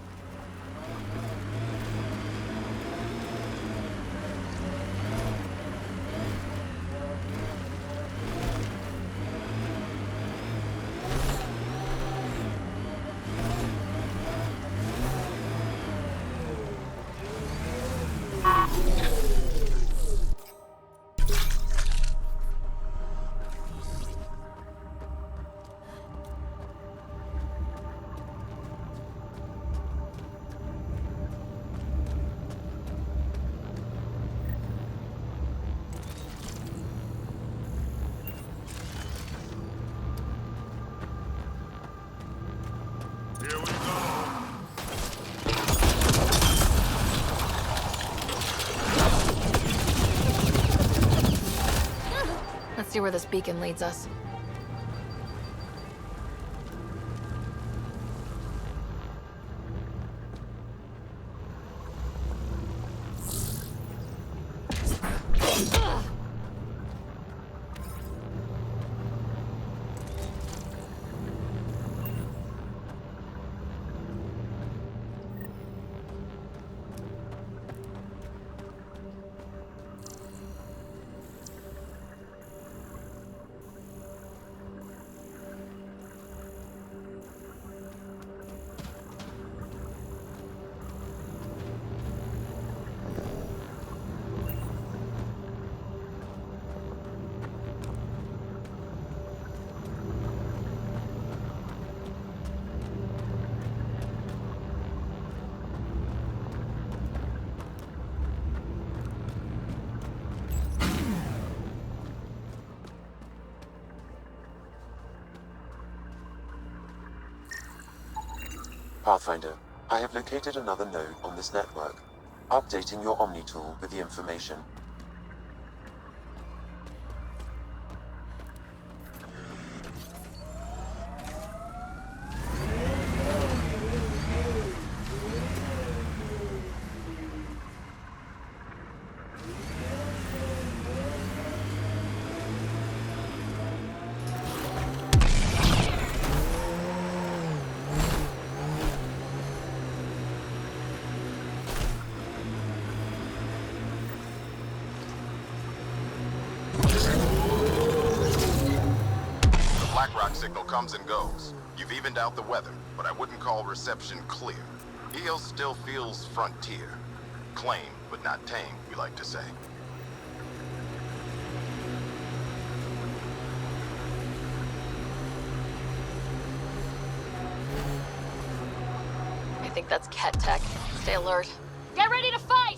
Here we go. Let's see where this beacon leads us. Pathfinder, I have located another node on this network. Updating your Omni tool with the information. Signal comes and goes. You've evened out the weather, but I wouldn't call reception clear. EOS still feels frontier. Claim, but not tame, we like to say. I think that's Ket Tech. Stay alert. Get ready to fight!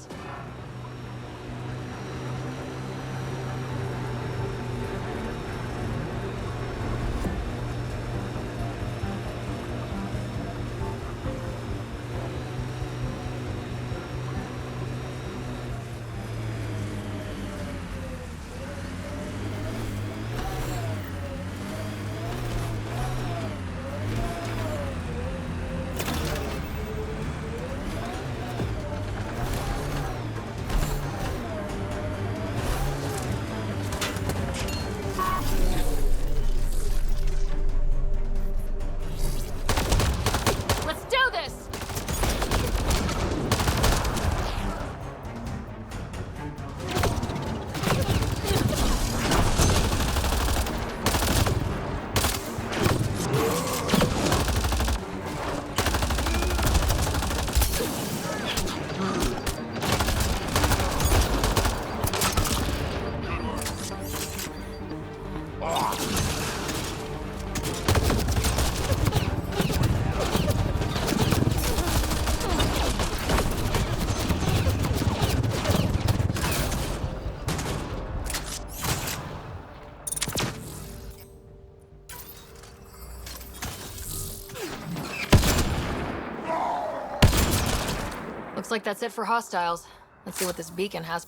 Looks like that's it for hostiles. Let's see what this beacon has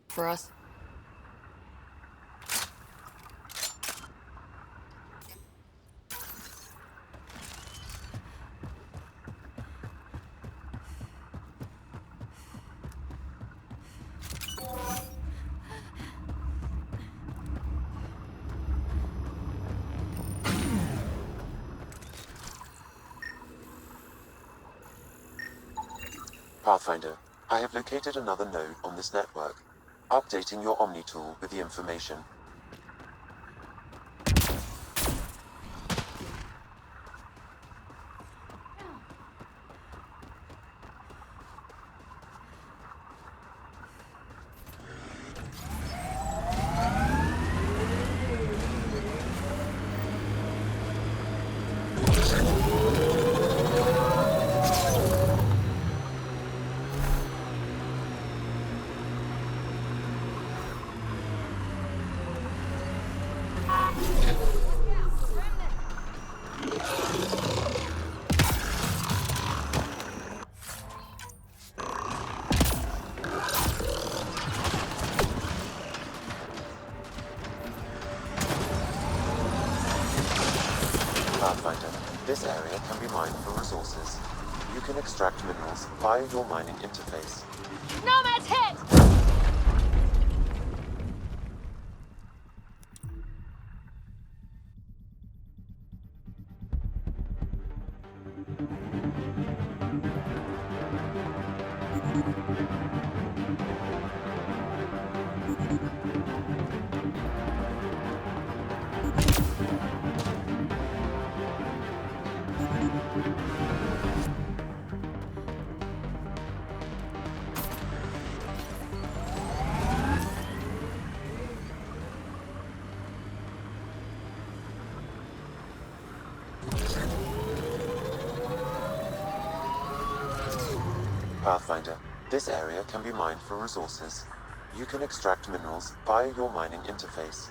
for us. Pathfinder, I have located another node on this network. Updating your Omni tool with the information. Pathfinder, this area can be mined for resources. You can extract minerals via your mining interface. Nomad's hit! Pathfinder, this area can be mined for resources. You can extract minerals via your mining interface.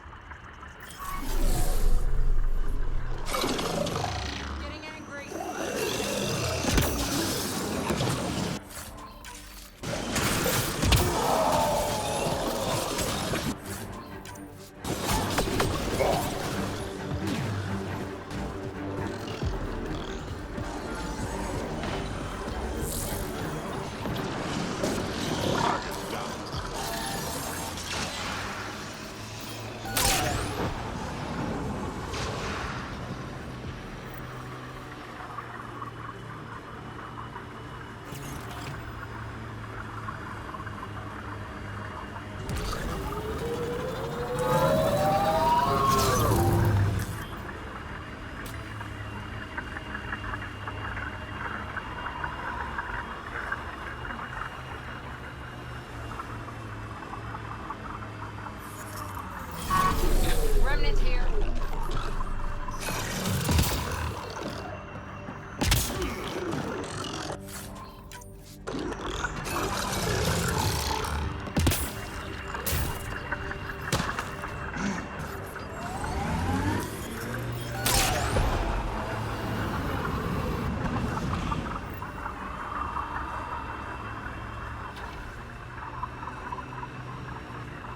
Remnant here.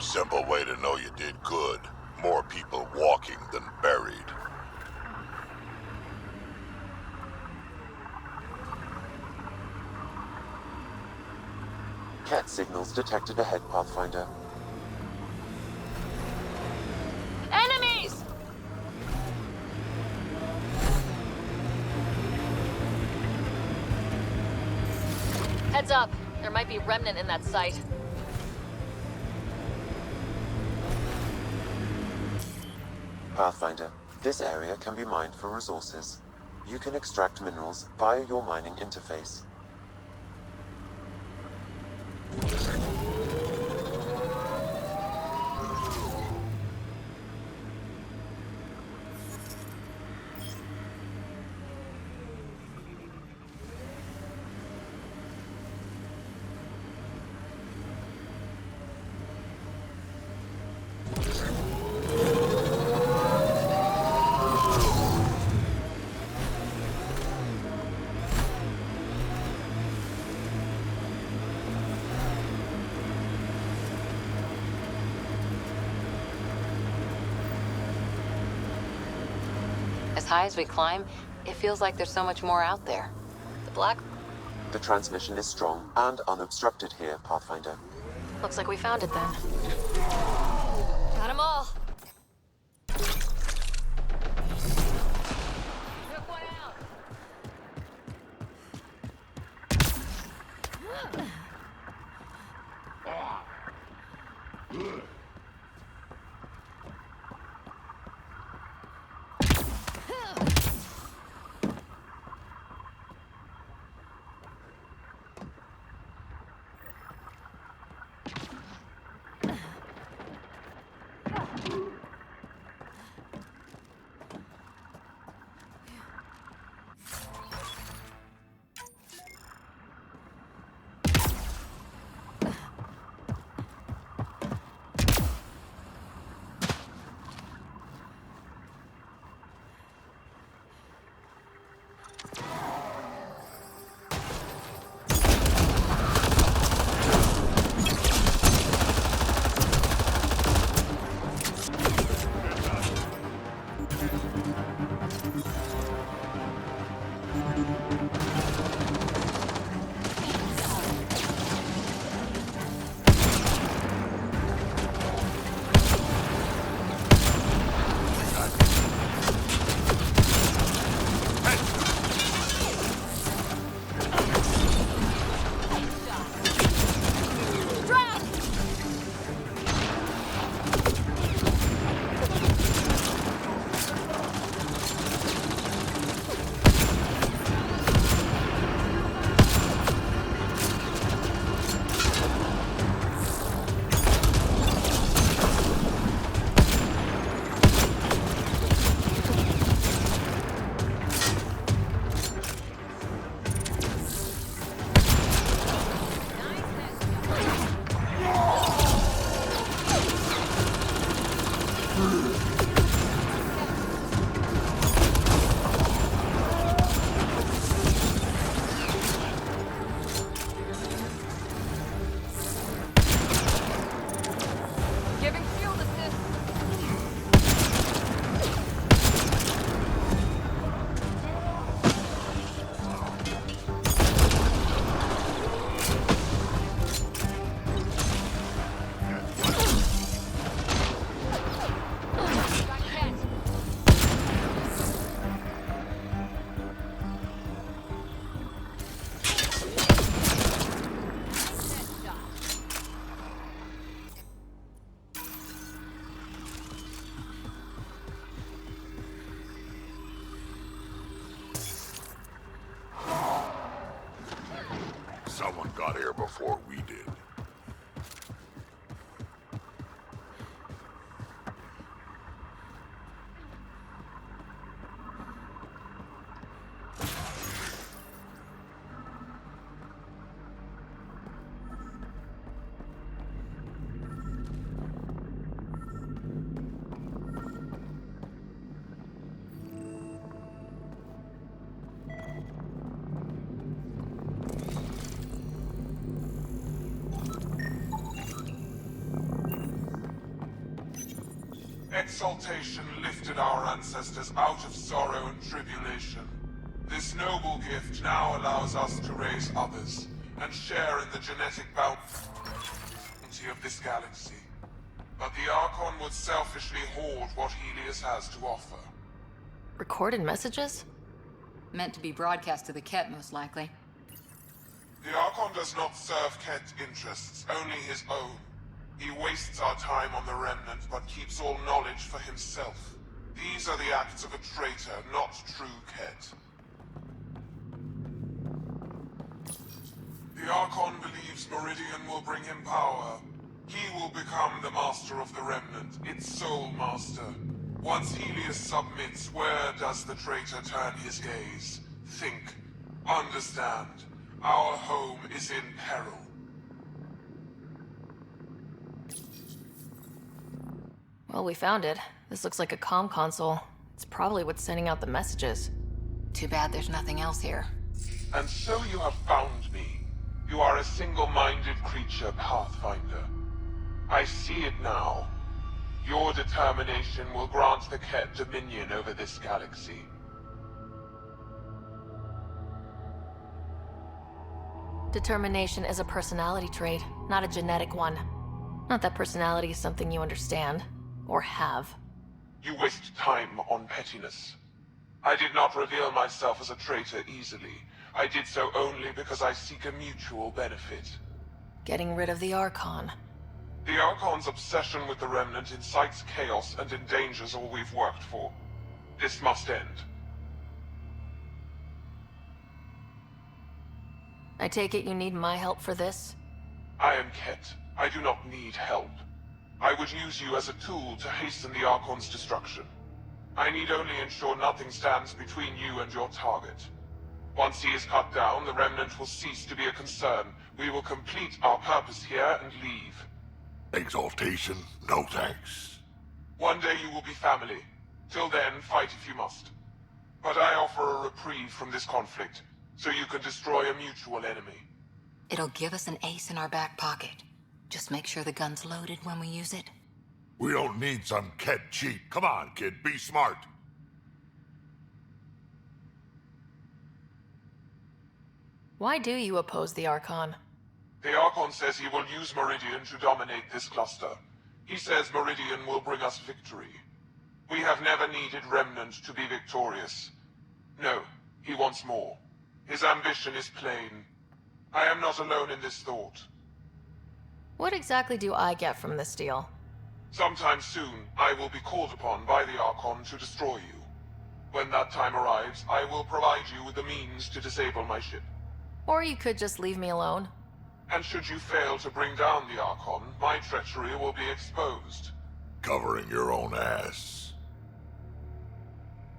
Simple way to know you did good. More people walking than buried. Cat signals detected ahead, Pathfinder. Enemies! Heads up. There might be remnant in that site. Pathfinder, this area can be mined for resources. You can extract minerals via your mining interface. As high as we climb, it feels like there's so much more out there. The transmission is strong and unobstructed here, Pathfinder. Looks like we found it then. Got them all. Took one out. before we did. Exaltation lifted our ancestors out of sorrow and tribulation. This noble gift now allows us to raise others and share in the genetic bounty of this galaxy. But the Archon would selfishly hoard what Helios has to offer. Recorded messages? Meant to be broadcast to the Ket, most likely. The Archon does not serve Ket interests, only his own. He wastes our time on the Remnant, but keeps all knowledge for himself. These are the acts of a traitor, not true Ket. The Archon believes Meridian will bring him power. He will become the master of the Remnant, its sole master. Once Helios submits, where does the traitor turn his gaze? Think. Understand. Our home is in peril. Well, we found it. This looks like a comm console. It's probably what's sending out the messages. Too bad there's nothing else here. And so you have found me. You are a single-minded creature, Pathfinder. I see it now. Your determination will grant the Ket dominion over this galaxy. Determination is a personality trait, not a genetic one. Not that personality is something you understand. Or have. You waste time on pettiness. I did not reveal myself as a traitor easily. I did so only because I seek a mutual benefit. Getting rid of the Archon. The Archon's obsession with the Remnant incites chaos and endangers all we've worked for. This must end. I take it you need my help for this? I am Ket. I do not need help. I would use you as a tool to hasten the Archon's destruction. I need only ensure nothing stands between you and your target. Once he is cut down, the Remnant will cease to be a concern. We will complete our purpose here and leave. Exaltation? No thanks. One day you will be family. Till then, fight if you must. But I offer a reprieve from this conflict, so you can destroy a mutual enemy. It'll give us an ace in our back pocket. Just make sure the gun's loaded when we use it. We don't need some Ket cheat. Come on, kid, be smart. Why do you oppose the Archon? The Archon says he will use Meridian to dominate this cluster. He says Meridian will bring us victory. We have never needed Remnant to be victorious. No, he wants more. His ambition is plain. I am not alone in this thought. What exactly do I get from this deal? Sometime soon, I will be called upon by the Archon to destroy you. When that time arrives, I will provide you with the means to disable my ship. Or you could just leave me alone. And should you fail to bring down the Archon, my treachery will be exposed. Covering your own ass.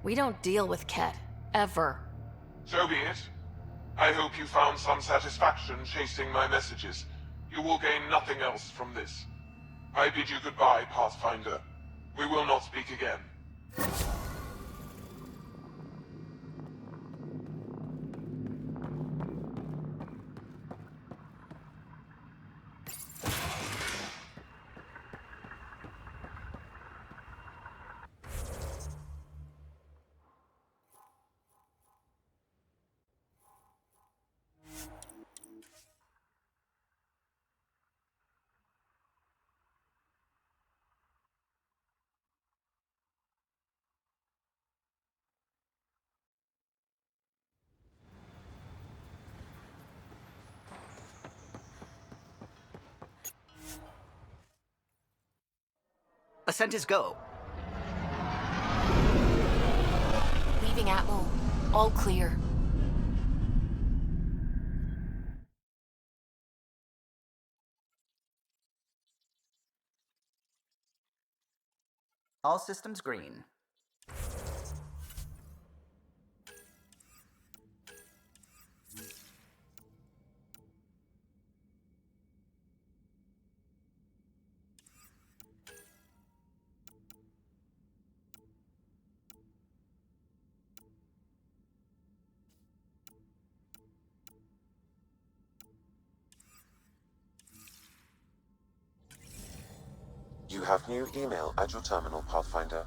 We don't deal with Ket. Ever. So be it. I hope you found some satisfaction chasing my messages. You will gain nothing else from this. I bid you goodbye, Pathfinder. We will not speak again. Ascent is go. Leaving Atmo. All clear. All systems green. You have new email at your terminal, Pathfinder.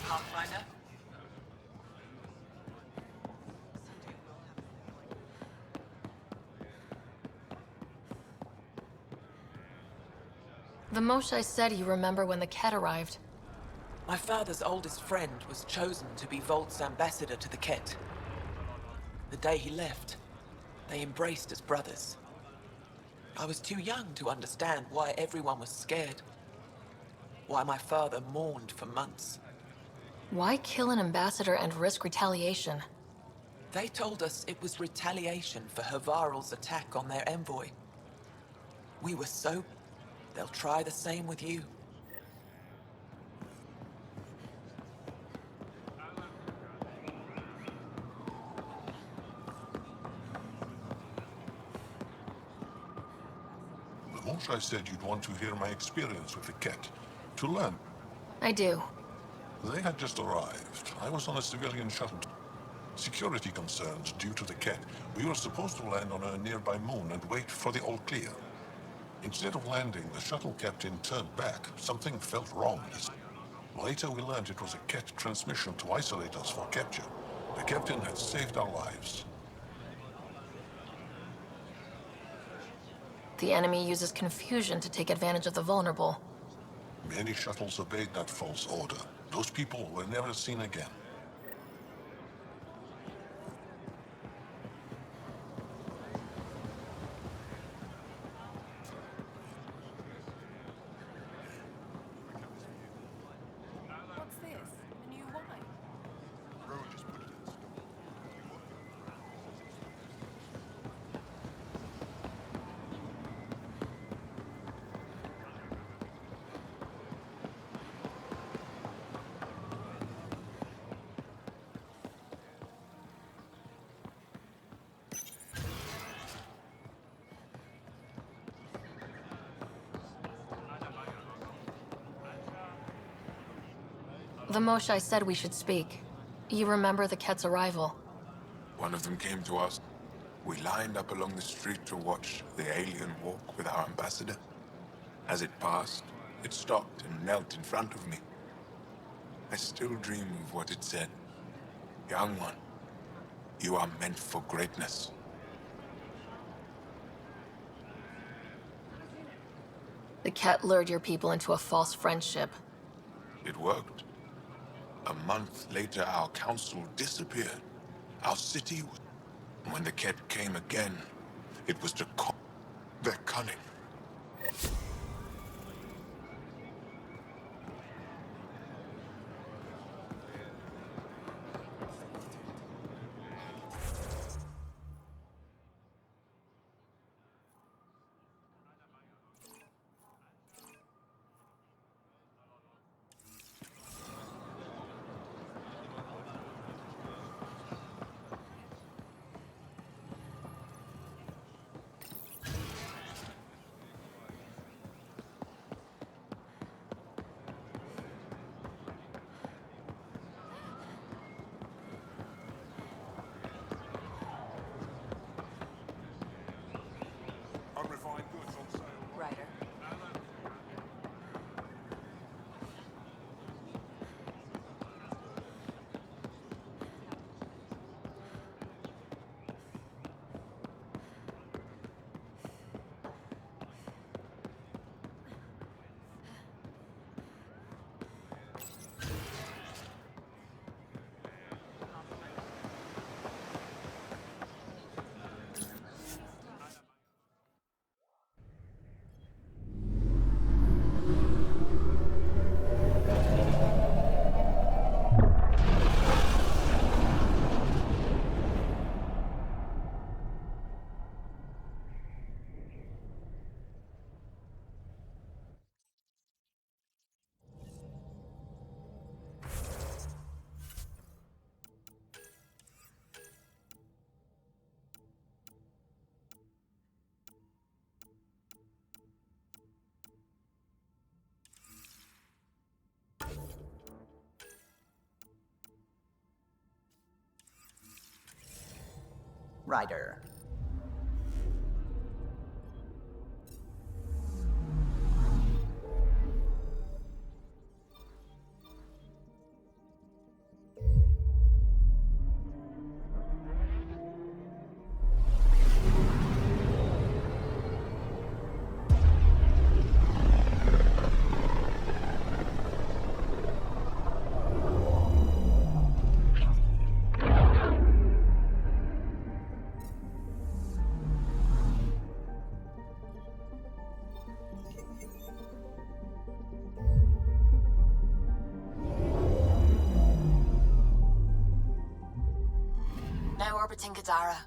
Pathfinder? The Moshae said you remember when the Ket arrived. My father's oldest friend was chosen to be Volt's ambassador to the Ket. The day he left, they embraced as brothers. I was too young to understand why everyone was scared. Why my father mourned for months. Why kill an ambassador and risk retaliation? They told us it was retaliation for Havarl's attack on their envoy. We were so... they'll try the same with you. The Moshae said you'd want to hear my experience with the Ket. To learn. I do. They had just arrived. I was on a civilian shuttle. Security concerns due to the Ket. We were supposed to land on a nearby moon and wait for the all clear. Instead of landing, the shuttle captain turned back. Something felt wrong. Later we learned it was a Ket transmission to isolate us for capture. The captain had saved our lives. The enemy uses confusion to take advantage of the vulnerable. Many shuttles obeyed that false order. Those people were never seen again. What's this? A new wine? Rowan just put it in the store. the Moshae said we should speak. You remember the Ket's arrival? One of them came to us. We lined up along the street to watch the alien walk with our ambassador. As it passed, it stopped and knelt in front of me. I still dream of what it said. Young one, you are meant for greatness. The Ket lured your people into a false friendship. It worked. A month later, our council disappeared. Our city was... When the Ket came again, it was to call their cunning. Ryder. Ryder. Now orbiting Gadara.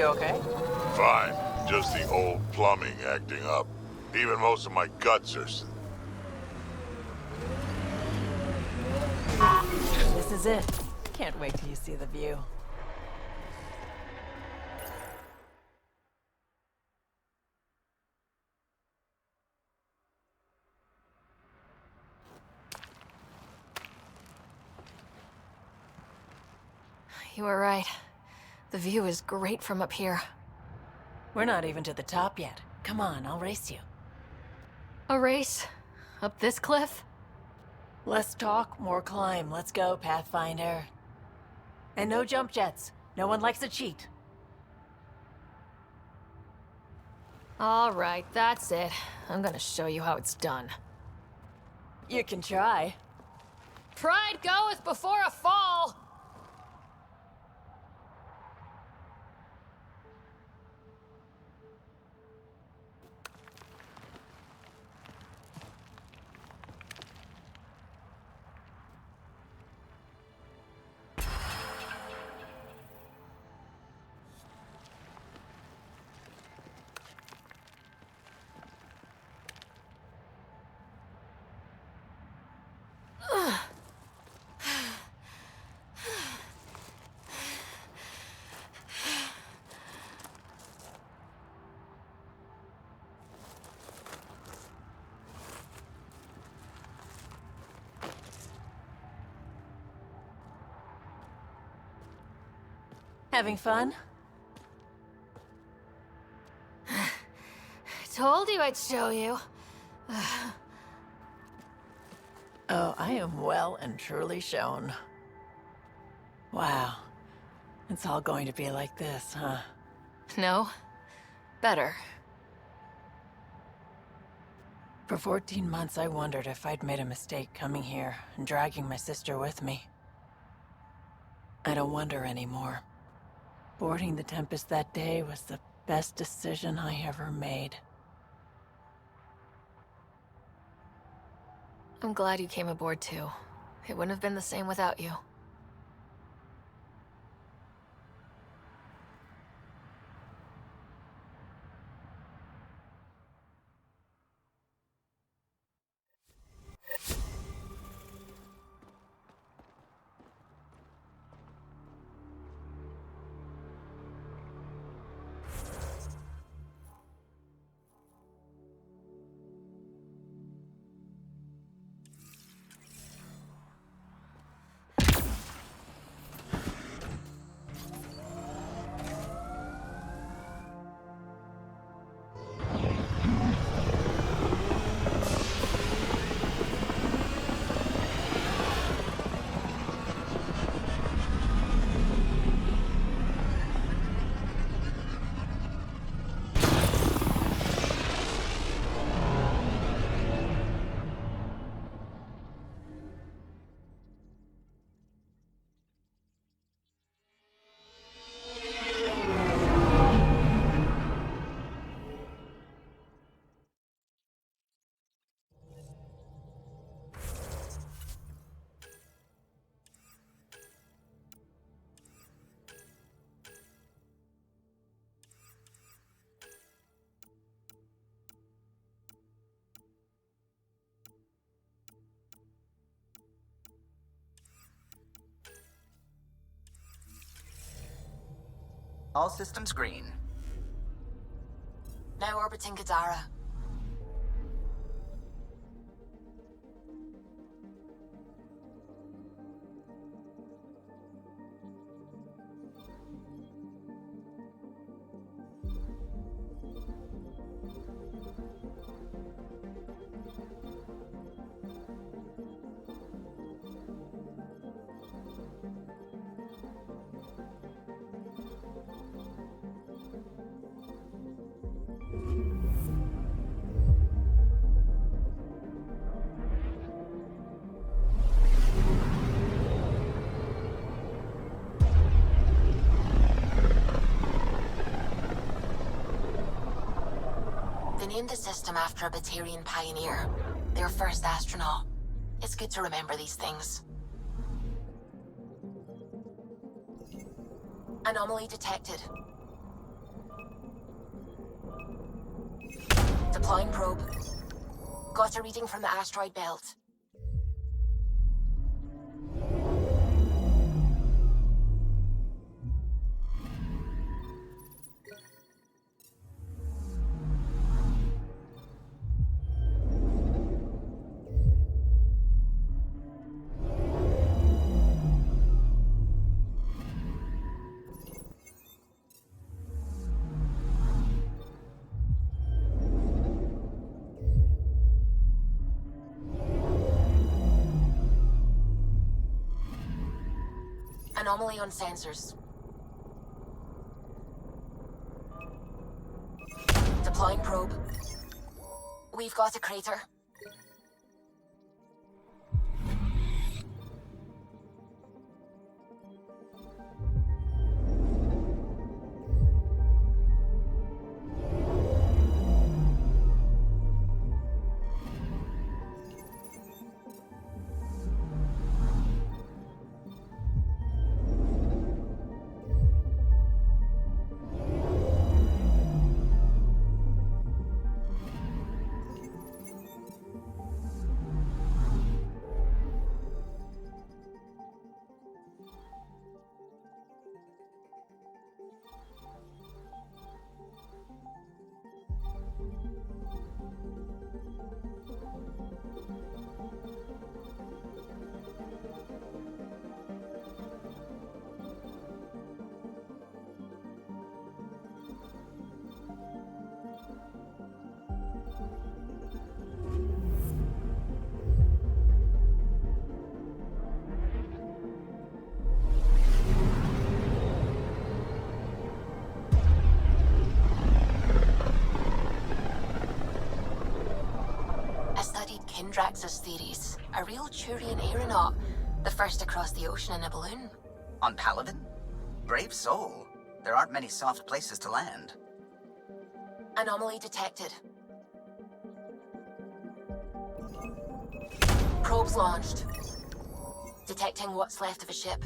You okay? Fine. Just the old plumbing acting up. Even most of my guts are... This is it. Can't wait till you see the view. You were right. The view is great from up here. We're not even to the top yet. Come on, I'll race you. A race? Up this cliff? Less talk, more climb. Let's go, Pathfinder. And no jump jets. No one likes a cheat. All right, that's it. I'm gonna show you how it's done. You can try. Pride goeth before a fall! Having fun? Told you I'd show you. Oh, I am well and truly shown. Wow. It's all going to be like this, huh? No. Better. For 14 months, I wondered if I'd made a mistake coming here and dragging my sister with me. I don't wonder anymore. Boarding the Tempest that day was the best decision I ever made. I'm glad you came aboard too. It wouldn't have been the same without you. All systems green. Now orbiting Gadara. They named the system after a Batarian pioneer, their first astronaut. It's good to remember these things. Anomaly detected. Deploying probe. Got a reading from the asteroid belt. Anomaly on sensors. Deploying probe. We've got a crater. I studied Kindrax's theories. A real Turian aeronaut. The first across the ocean in a balloon. On Paladin? Brave soul. There aren't many soft places to land. Anomaly detected. Probes launched. Detecting what's left of a ship.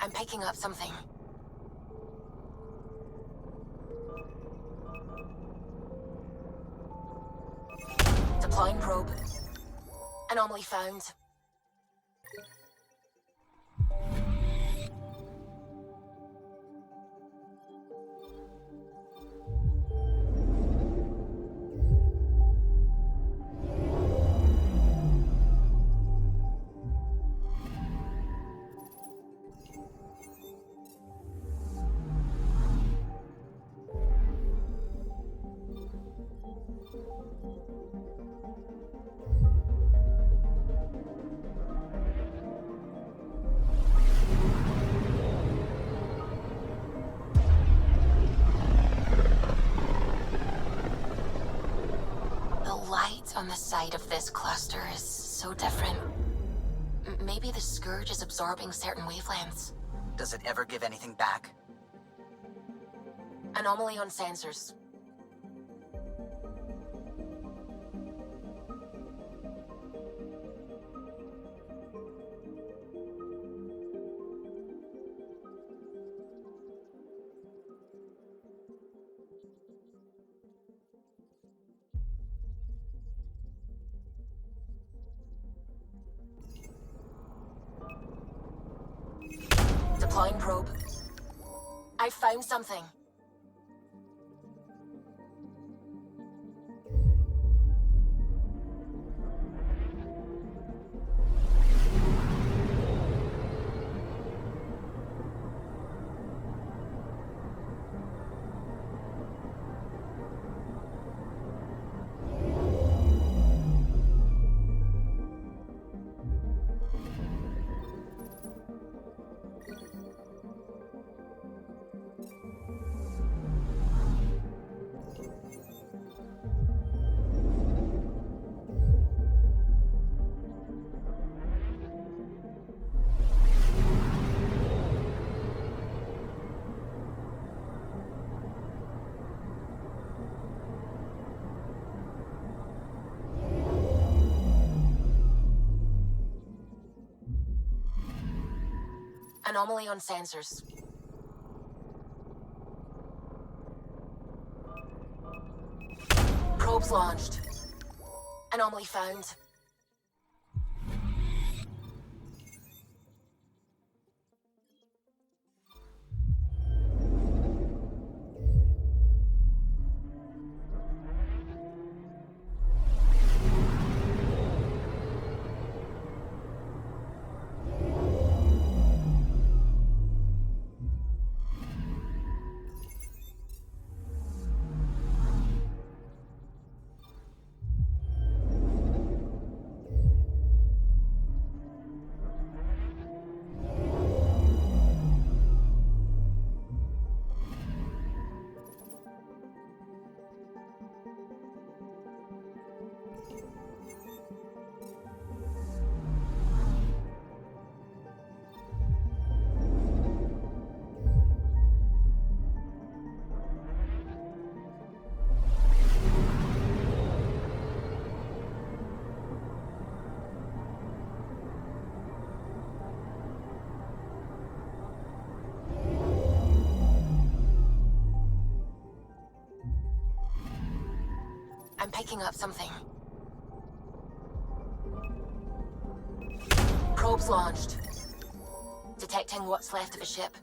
I'm picking up something. Deploying probe. Anomaly found. On the side of this cluster is so different. Maybe the Scourge is absorbing certain wavelengths. Does it ever give anything back? Anomaly on sensors. Deploying probe. I found something. Anomaly on sensors. Probes launched. Anomaly found. I'm picking up something. Probes launched. Detecting what's left of a ship.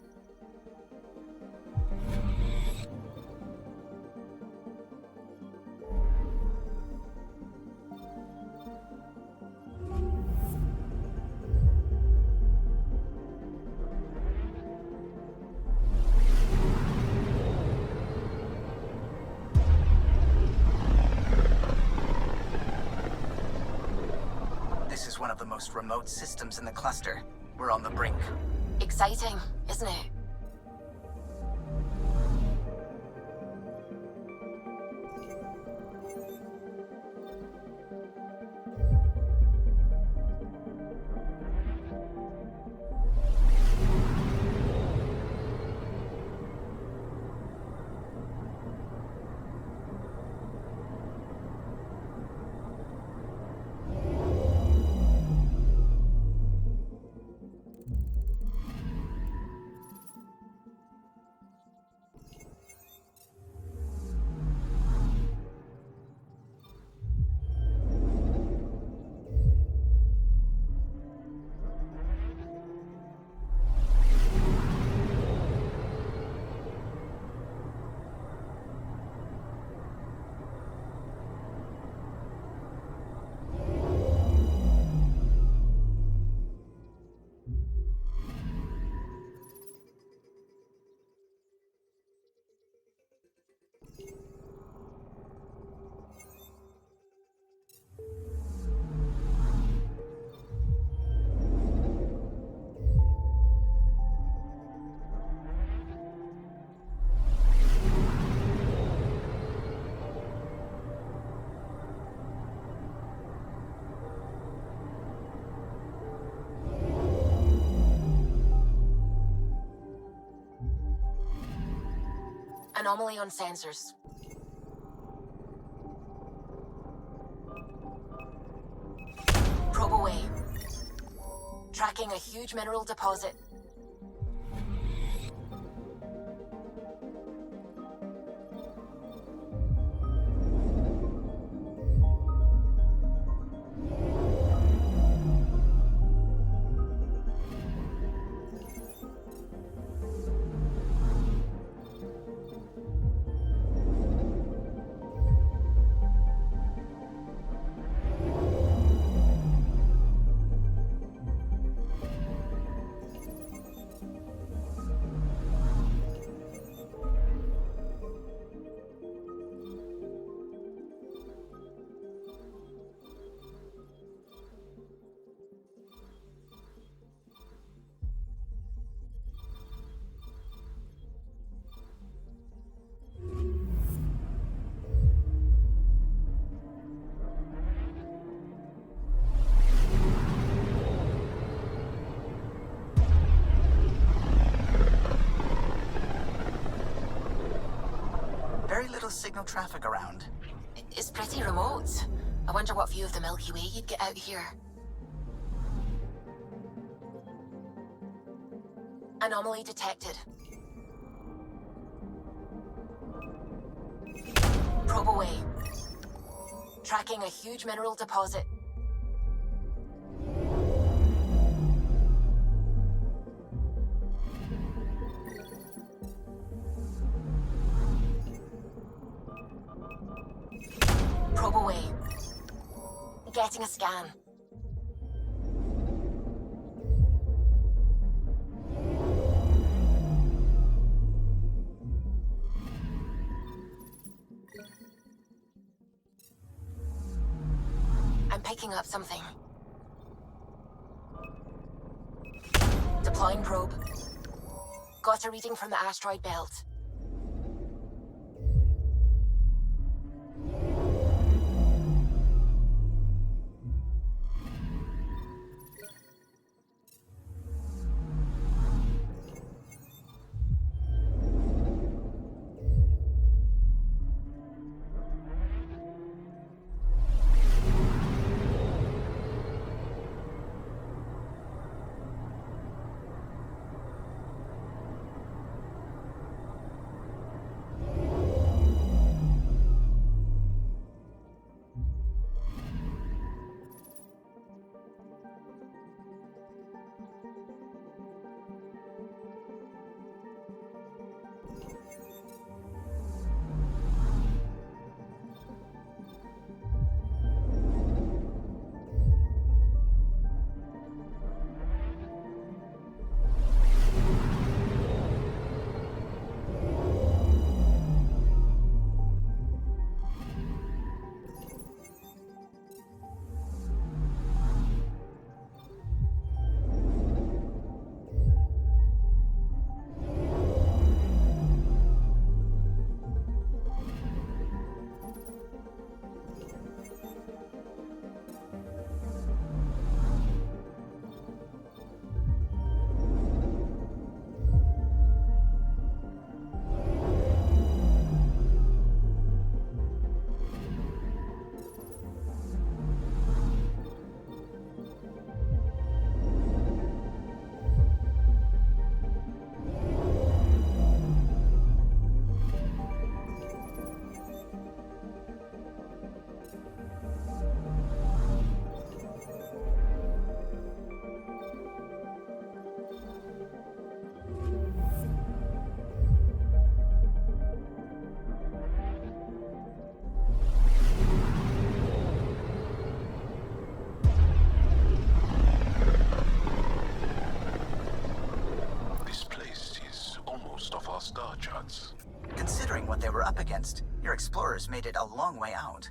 This is one of the most remote systems in the cluster. We're on the brink. Exciting, isn't it? Anomaly on sensors. Probe away. Tracking a huge mineral deposit. Very little signal traffic around. It's pretty remote. I wonder what view of the Milky Way you'd get out here. Anomaly detected. Probe away. Tracking a huge mineral deposit. Probe away. Getting a scan. I'm picking up something. Deploying probe. Got a reading from the asteroid belt. This place is almost off our star charts. Considering what they were up against, your explorers made it a long way out.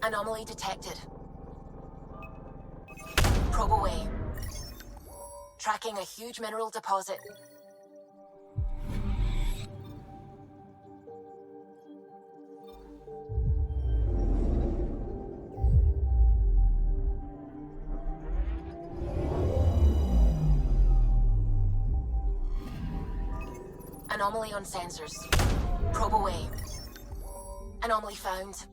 Anomaly detected. Probe away. Tracking a huge mineral deposit. Anomaly on sensors. Probe away. Anomaly found.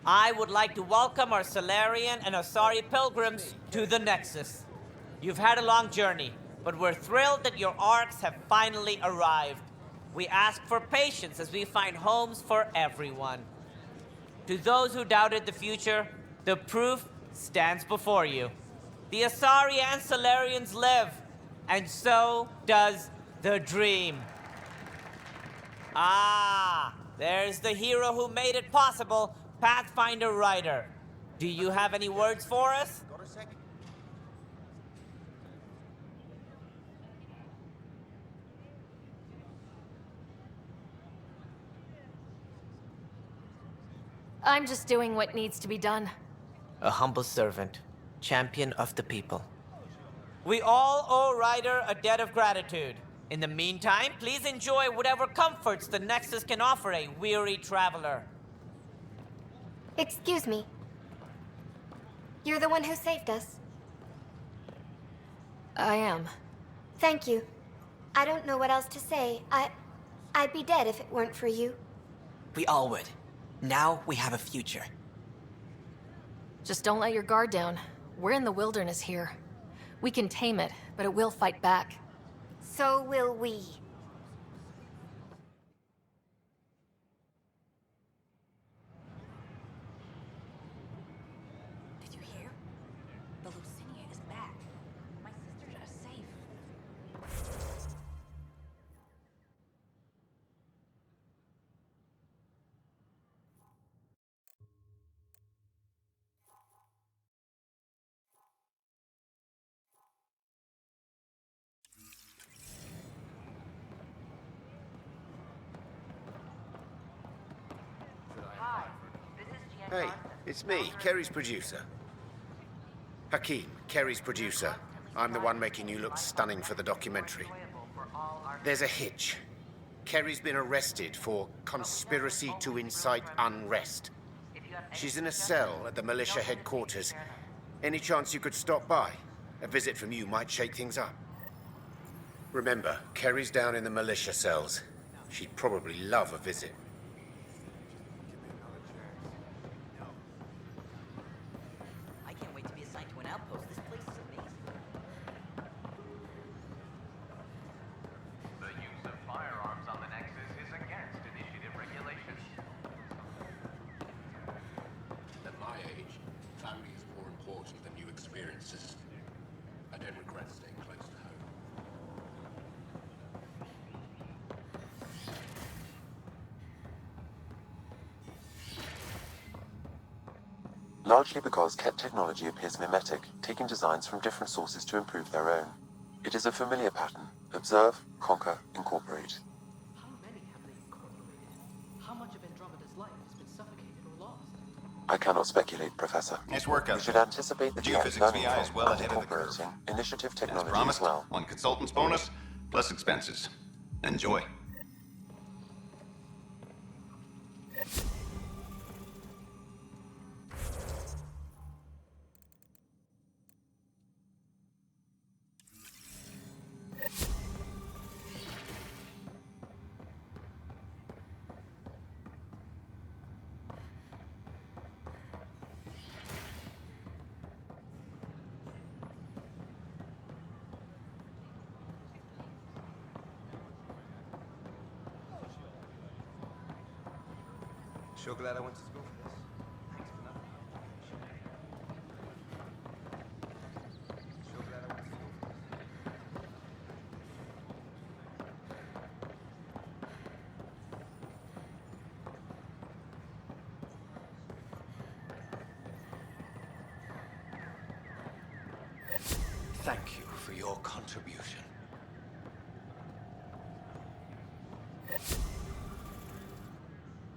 I would like to welcome our Solarian and Asari pilgrims to the Nexus. You've had a long journey, but we're thrilled that your arcs have finally arrived. We ask for patience as we find homes for everyone. To those who doubted the future, the proof stands before you. The Asari and Solarians live, and so does the dream. Ah, there's the hero who made it possible, Pathfinder Ryder. Do you have any words for us? I'm just doing what needs to be done. A humble servant, champion of the people. We all owe Ryder a debt of gratitude. In the meantime, please enjoy whatever comforts the Nexus can offer a weary traveler. Excuse me. You're the one who saved us. I am. Thank you. I don't know what else to say. I'd be dead if it weren't for you. We all would. Now we have a future. Just don't let your guard down. We're in the wilderness here. We can tame it, but it will fight back. So will we. Did you hear? The Lucinia is back. My sisters are safe. Hey, it's me, Kerry's producer. Hakeem, Kerry's producer. I'm the one making you look stunning for the documentary. There's a hitch. Kerry's been arrested for conspiracy to incite unrest. She's in a cell at the militia headquarters. Any chance you could stop by? A visit from you might shake things up. Remember, Kerry's down in the militia cells. She'd probably love a visit. I can't wait to be assigned to an outpost. This place is amazing. The use of firearms on the Nexus is against initiative regulations. At my age, family is more important than new experiences. I don't regret staying close to home. Largely because Ket technology appears mimetic, taking designs from different sources to improve their own. It is a familiar pattern. Observe, conquer, incorporate. How many have they incorporated? How much of Andromeda's life has been suffocated or lost? I cannot speculate, Professor. Nice work out We should there. anticipate that Geophysics learning VI is from well and ahead of the curve. incorporating initiative As technology promised, as well. one consultant's bonus, plus expenses. Enjoy. Sure glad I went to school for this. Thanks for nothing. Sure glad I went to school for this. Thank you for your contribution.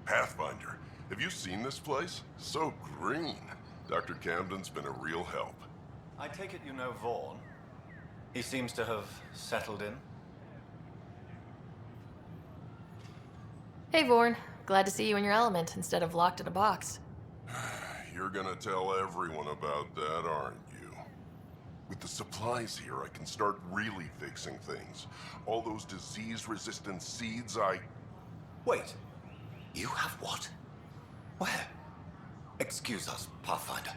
Pathfinder, have you seen this place? So green. Dr. Camden's been a real help. I take it you know Vaughn. He seems to have settled in. Hey, Vorn. Glad to see you in your element instead of locked in a box. You're gonna tell everyone about that, aren't you? With the supplies here, I can start really fixing things. All those disease-resistant seeds Wait. You have what? Where? Excuse us, Pathfinder.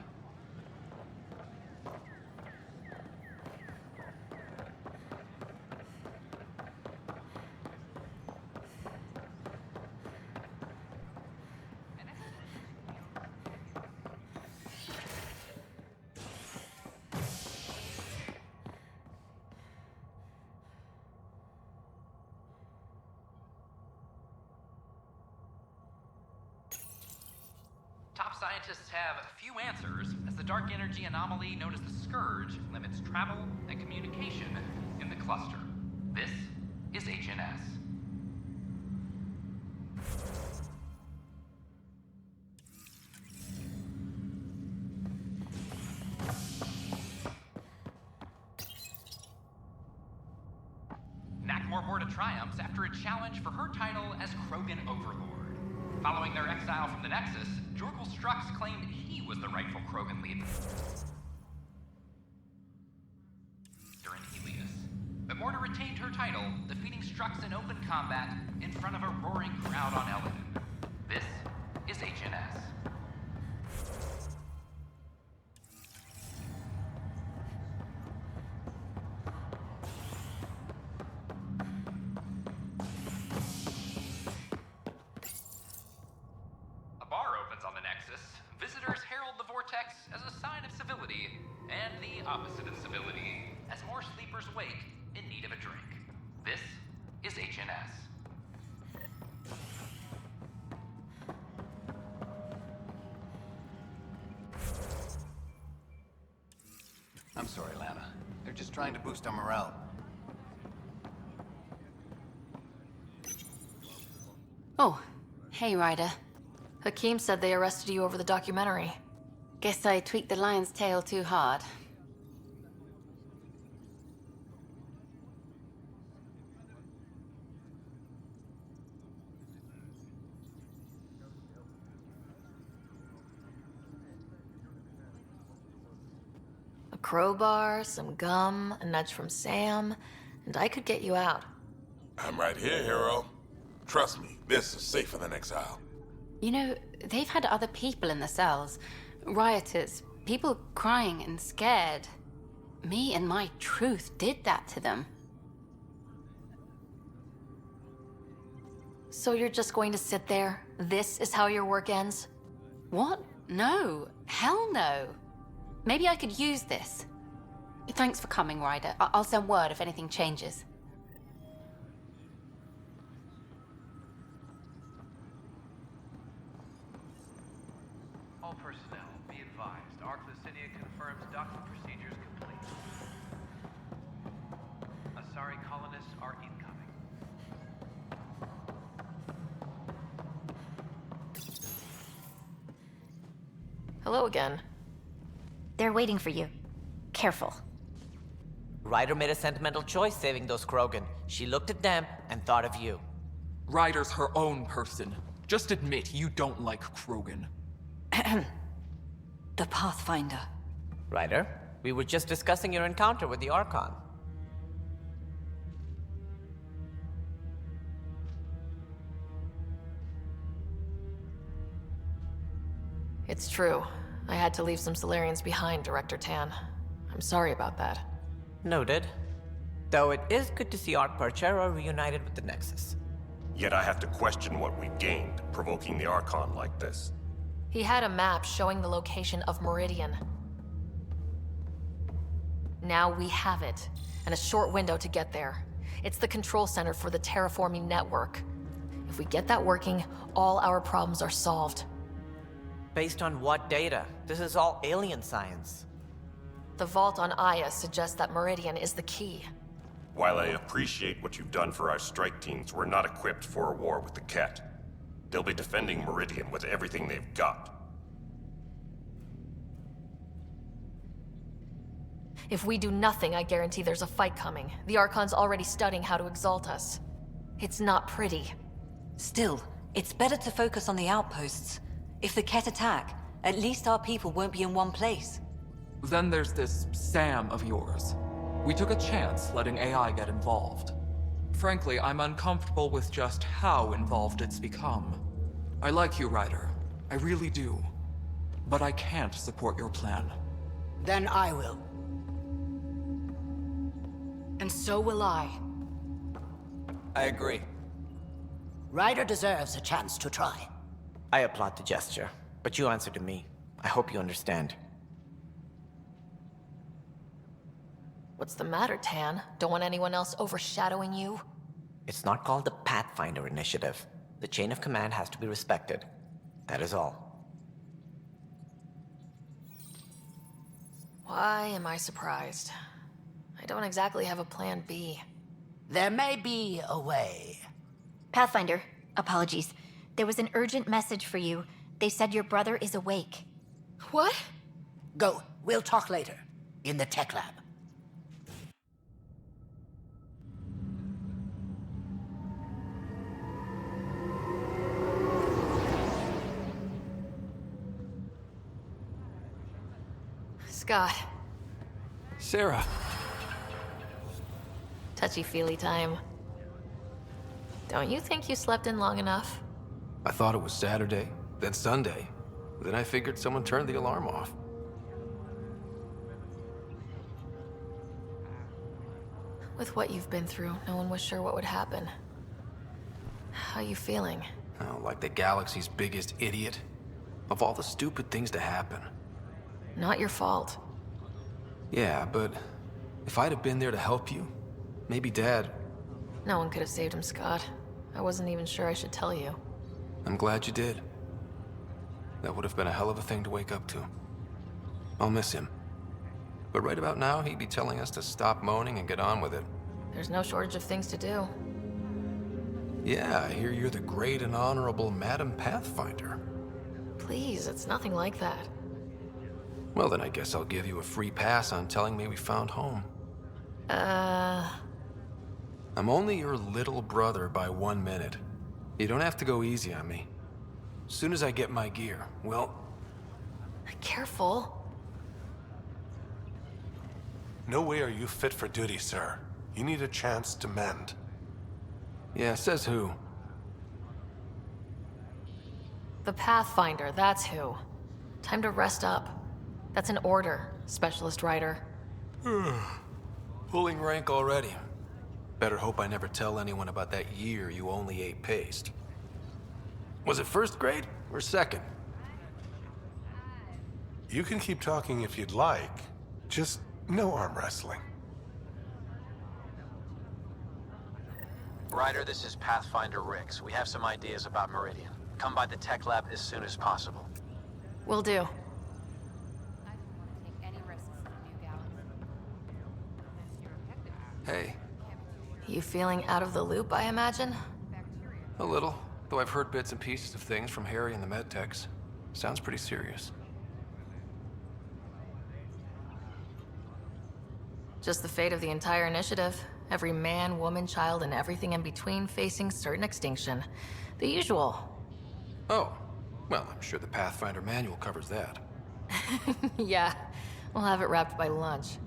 Top scientists have few answers, as the dark energy anomaly known as the Scourge limits travel and communication in the cluster. This is HNS. Nakmor Morta triumphs after a challenge for her title as Krogan Overlord. Following their exile from the Nexus, Jorgul Strux claimed he was the rightful Krogan leader in Helios. But Morta retained her title, defeating Strux in open combat in front of a roaring crowd on Eladon. This is HNS. Visitors herald the vortex as a sign of civility, and the opposite of civility, as more sleepers wake in need of a drink. This is HNS. I'm sorry, Lana. They're just trying to boost our morale. Oh, hey, Ryder. Hakeem said they arrested you over the documentary. Guess I tweaked the lion's tail too hard. A crowbar, some gum, a nudge from Sam, and I could get you out. I'm right here, hero. Trust me, this is safer than exile. You know, they've had other people in the cells. Rioters, people crying and scared. Me and my truth did that to them. So you're just going to sit there? This is how your work ends? What? No. Hell no. Maybe I could use this. Thanks for coming, Ryder. I'll send word if anything changes. All personnel, be advised. Arclicinia confirms docking procedures complete. Asari colonists are incoming. Hello again. They're waiting for you. Careful. Ryder made a sentimental choice saving those Krogan. She looked at them and thought of you. Ryder's her own person. Just admit you don't like Krogan. The Pathfinder. Ryder, we were just discussing your encounter with the Archon. It's true. I had to leave some Solarians behind, Director Tan. I'm sorry about that. Noted. Though it is good to see Arc Parchera reunited with the Nexus. Yet I have to question what we've gained, provoking the Archon like this. He had a map showing the location of Meridian. Now we have it, and a short window to get there. It's the control center for the terraforming network. If we get that working, all our problems are solved. Based on what data? This is all alien science. The vault on Aya suggests that Meridian is the key. While I appreciate what you've done for our strike teams, we're not equipped for a war with the Ket. They'll be defending Meridian with everything they've got. If we do nothing, I guarantee there's a fight coming. The Archon's already studying how to exalt us. It's not pretty. Still, it's better to focus on the outposts. If the Ket attack, at least our people won't be in one place. Then there's this Sam of yours. We took a chance letting AI get involved. Frankly, I'm uncomfortable with just how involved it's become. I like you, Ryder. I really do. but I can't support your plan. Then I will. And so will I. I agree. Ryder deserves a chance to try. I applaud the gesture, but you answer to me. I hope you understand. What's the matter, Tan? Don't want anyone else overshadowing you? It's not called the Pathfinder Initiative. The chain of command has to be respected. That is all. Why am I surprised? I don't exactly have a plan B. There may be a way. Pathfinder, apologies. There was an urgent message for you. They said your brother is awake. What? Go. We'll talk later. In the tech lab. Scott. Sarah. Touchy-feely time. Don't you think you slept in long enough? I thought it was Saturday, then Sunday. Then I figured someone turned the alarm off. With what you've been through, no one was sure what would happen. How you feeling? Oh, like the galaxy's biggest idiot. Of all the stupid things to happen. Not your fault. Yeah, but if I'd have been there to help you, maybe Dad... No one could have saved him, Scott. I wasn't even sure I should tell you. I'm glad you did. That would have been a hell of a thing to wake up to. I'll miss him. But right about now, he'd be telling us to stop moaning and get on with it. There's no shortage of things to do. Yeah, I hear you're the great and honorable Madam Pathfinder. Please, it's nothing like that. Well, then I guess I'll give you a free pass on telling me we found home. I'm only your little brother by 1 minute. You don't have to go easy on me. As soon as I get my gear, well... Careful. No way are you fit for duty, sir. You need a chance to mend. Yeah, says who? The Pathfinder, that's who. Time to rest up. That's an order, Specialist Ryder. Pulling rank already. Better hope I never tell anyone about that year you only ate paste. Was it first grade or second? You can keep talking if you'd like. Just no arm wrestling. Ryder, this is Pathfinder Rix. We have some ideas about Meridian. Come by the tech lab as soon as possible. Will do. Hey. You feeling out of the loop, I imagine? A little, though I've heard bits and pieces of things from Harry and the medtechs. Sounds pretty serious. Just the fate of the entire initiative. Every man, woman, child, and everything in between facing certain extinction. The usual. Oh, well, I'm sure the Pathfinder manual covers that. Yeah, we'll have it wrapped by lunch.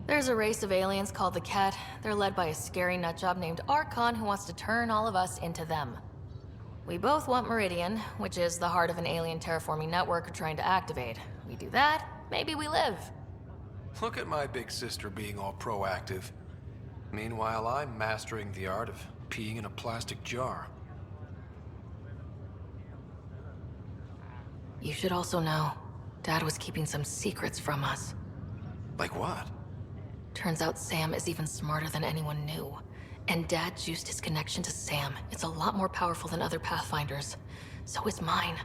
There's a race of aliens called the Ket. They're led by a scary nutjob named Archon who wants to turn all of us into them. We both want Meridian, which is the heart of an alien terraforming network we're trying to activate. We do that, maybe we live. Look at my big sister being all proactive. Meanwhile, I'm mastering the art of peeing in a plastic jar. You should also know, Dad was keeping some secrets from us. Like what? Turns out Sam is even smarter than anyone knew. And Dad juiced his connection to Sam. It's a lot more powerful than other Pathfinders. So is mine.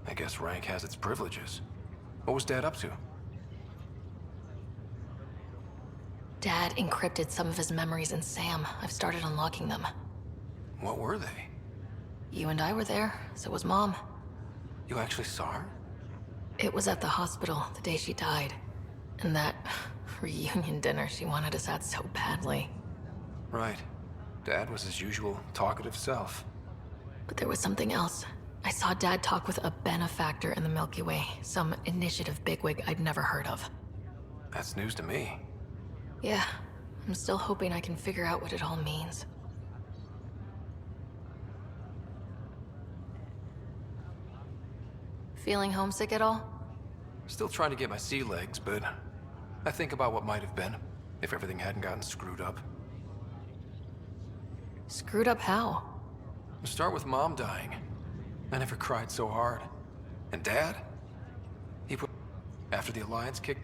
I guess rank has its privileges. What was Dad up to? Dad encrypted some of his memories in Sam. I've started unlocking them. What were they? You and I were there, so was Mom. You actually saw her? It was at the hospital the day she died. And that reunion dinner she wanted us at so badly. Right. Dad was his usual talkative self. But there was something else. I saw Dad talk with a benefactor in the Milky Way, some initiative bigwig I'd never heard of. That's news to me. Yeah, I'm still hoping I can figure out what it all means. Feeling homesick at all? Still trying to get my sea legs, but I think about what might have been if everything hadn't gotten screwed up. Screwed up how? Start with Mom dying. I never cried so hard. And Dad? He put... After the Alliance kicked...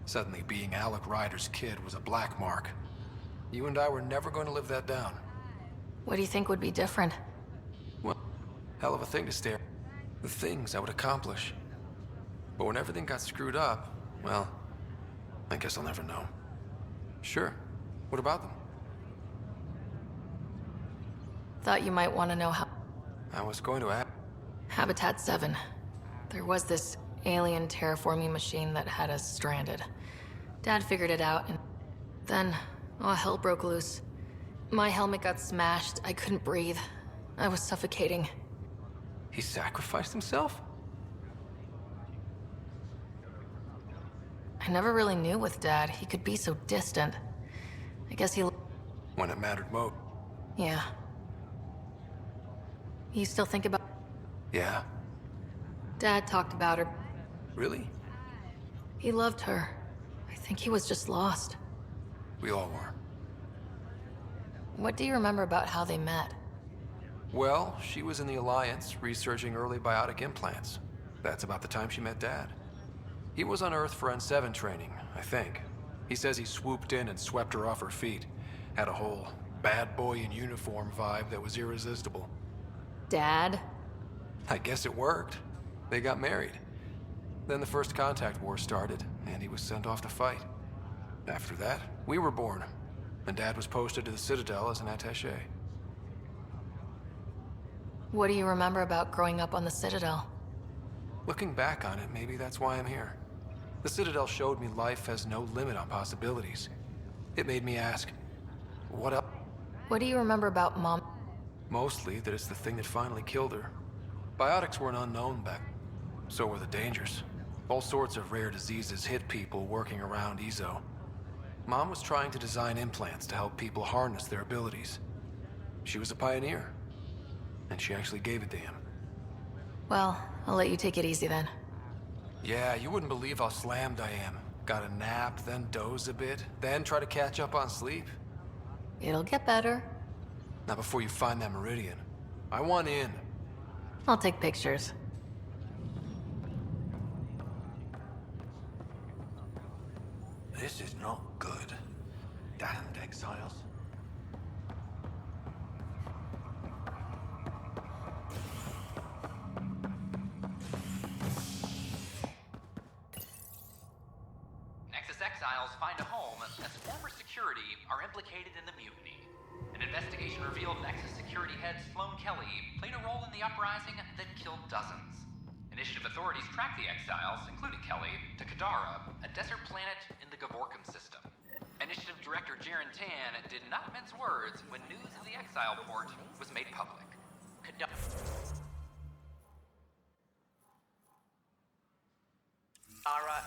Suddenly being Alec Ryder's kid was a black mark. You and I were never going to live that down. What do you think would be different? Well, hell of a thing to stare. The things I would accomplish. But when everything got screwed up, well, I guess I'll never know. Sure. What about them? Thought you might want to know how... I was going to ask... Habitat 7. There was this alien terraforming machine that had us stranded. Dad figured it out, and then, oh, hell broke loose. My helmet got smashed. I couldn't breathe. I was suffocating. He sacrificed himself? I never really knew with Dad. He could be so distant. I guess he... When it mattered most. Yeah. You still think about... Yeah. Dad talked about her. Really? He loved her. I think he was just lost. We all were. What do you remember about how they met? Well, she was in the Alliance, researching early biotic implants. That's about the time she met Dad. He was on Earth for N7 training, I think. He says he swooped in and swept her off her feet. Had a whole bad boy in uniform vibe that was irresistible. Dad? I guess it worked. They got married. Then the First Contact War started, and he was sent off to fight. After that, we were born, and Dad was posted to the Citadel as an attaché. What do you remember about growing up on the Citadel? Looking back on it, maybe that's why I'm here. The Citadel showed me life has no limit on possibilities. It made me ask, what else? What do you remember about Mom? Mostly that it's the thing that finally killed her. Biotics were an unknown back. So were the dangers. All sorts of rare diseases hit people working around EZO. Mom was trying to design implants to help people harness their abilities. She was a pioneer. And she actually gave it to him. Well, I'll let you take it easy then. Yeah, you wouldn't believe how slammed I am. Got a nap, then doze a bit, then try to catch up on sleep. It'll get better. Not before you find that Meridian. I want in. I'll take pictures. This is not good. Damned exiles. Nexus exiles find a home as former security are implicated in the mutiny. An investigation revealed Nexus security head Sloan Kelly played a role in the uprising that killed dozens. Initiative authorities tracked the exiles, including Kelly, to Kadara, a desert planet in the Gavorkan system. Initiative Director Jaren Tan did not mince words when news of the exile port was made public. Kadara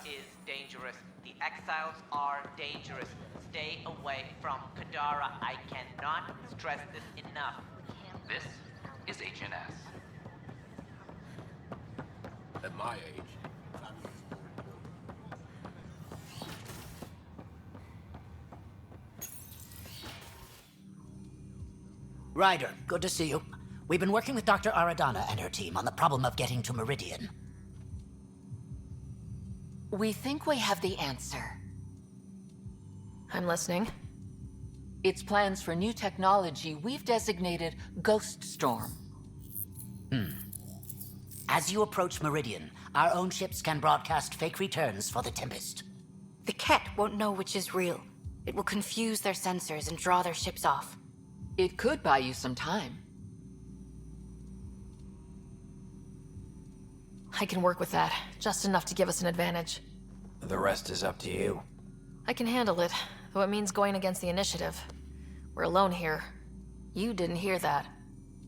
is dangerous. The exiles are dangerous. Stay away from Kadara. I cannot stress this enough. This is HNS. At my age. Ryder, good to see you. We've been working with Dr. Aradana and her team on the problem of getting to Meridian. We think we have the answer. I'm listening. It's plans for new technology we've designated Ghost Storm. As you approach Meridian, our own ships can broadcast fake returns for the Tempest. The Ket won't know which is real. It will confuse their sensors and draw their ships off. It could buy you some time. I can work with that, just enough to give us an advantage. The rest is up to you. I can handle it, though it means going against the initiative. We're alone here. You didn't hear that.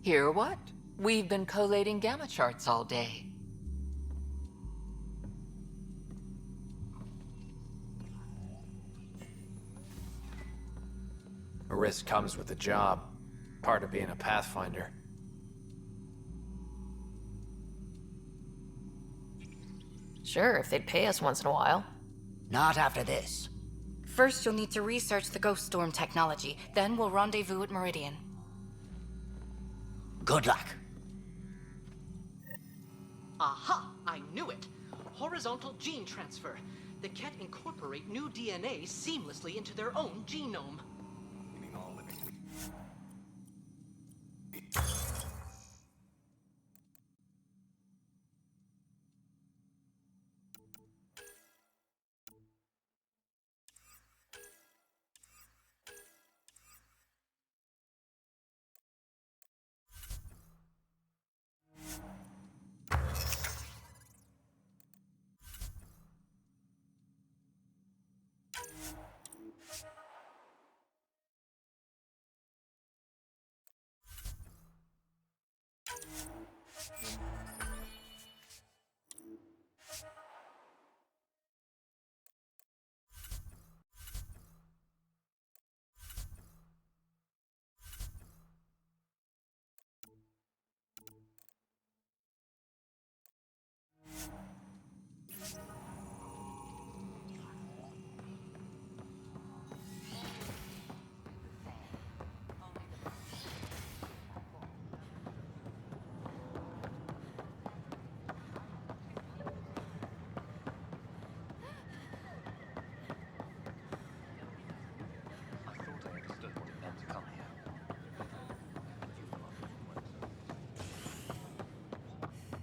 Hear what? We've been collating gamma charts all day. A risk comes with the job. Part of being a Pathfinder. Sure, if they'd pay us once in a while. Not after this. First, you'll need to research the Ghost Storm technology. Then we'll rendezvous at Meridian. Good luck. Aha! I knew it! Horizontal gene transfer. The Ket incorporate new DNA seamlessly into their own genome.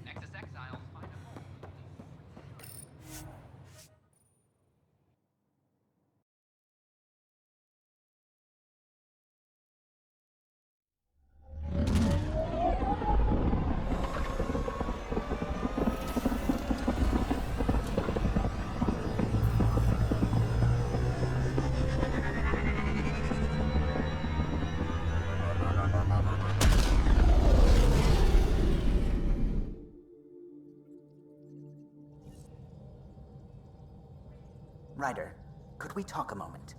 Nexus exiles find a home. Ryder, could we talk a moment?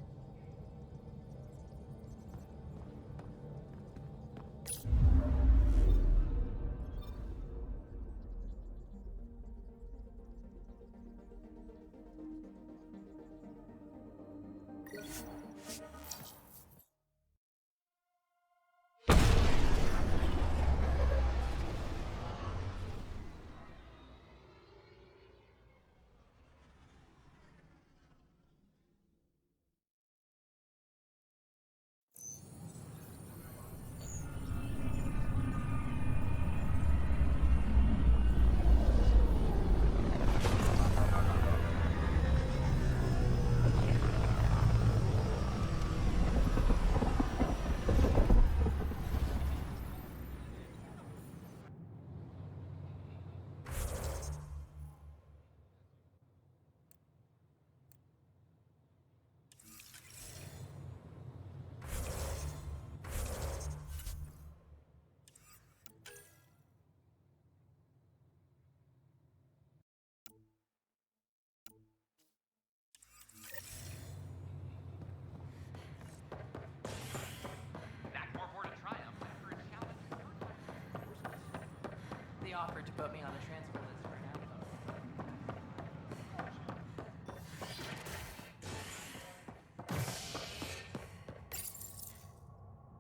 They offered to put me on a transfer list for now.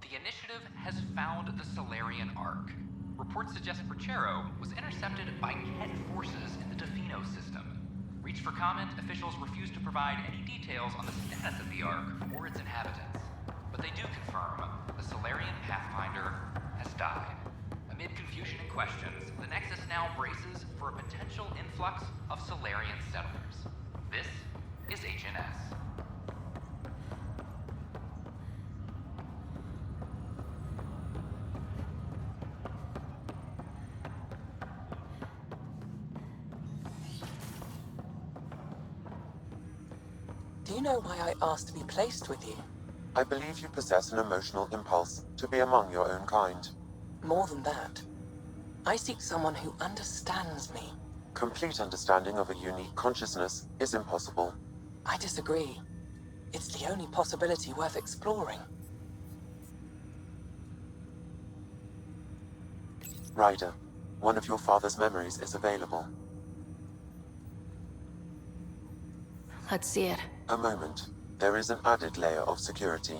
The initiative has found the Solarian Ark. Reports suggest Perchero was intercepted by Ket forces in the Defino system. Reached for comment, officials refuse to provide any details on the status of the Ark or its inhabitants. But they do confirm the Solarian Pathfinder has died. Amid confusion and questions, the Nexus now braces for a potential influx of Solarian settlers. This is HNS. Do you know why I asked to be placed with you? I believe you possess an emotional impulse to be among your own kind. More than that. I seek someone who understands me. Complete understanding of a unique consciousness is impossible. I disagree. It's the only possibility worth exploring. Ryder, one of your father's memories is available. Let's see it. A moment. There is an added layer of security.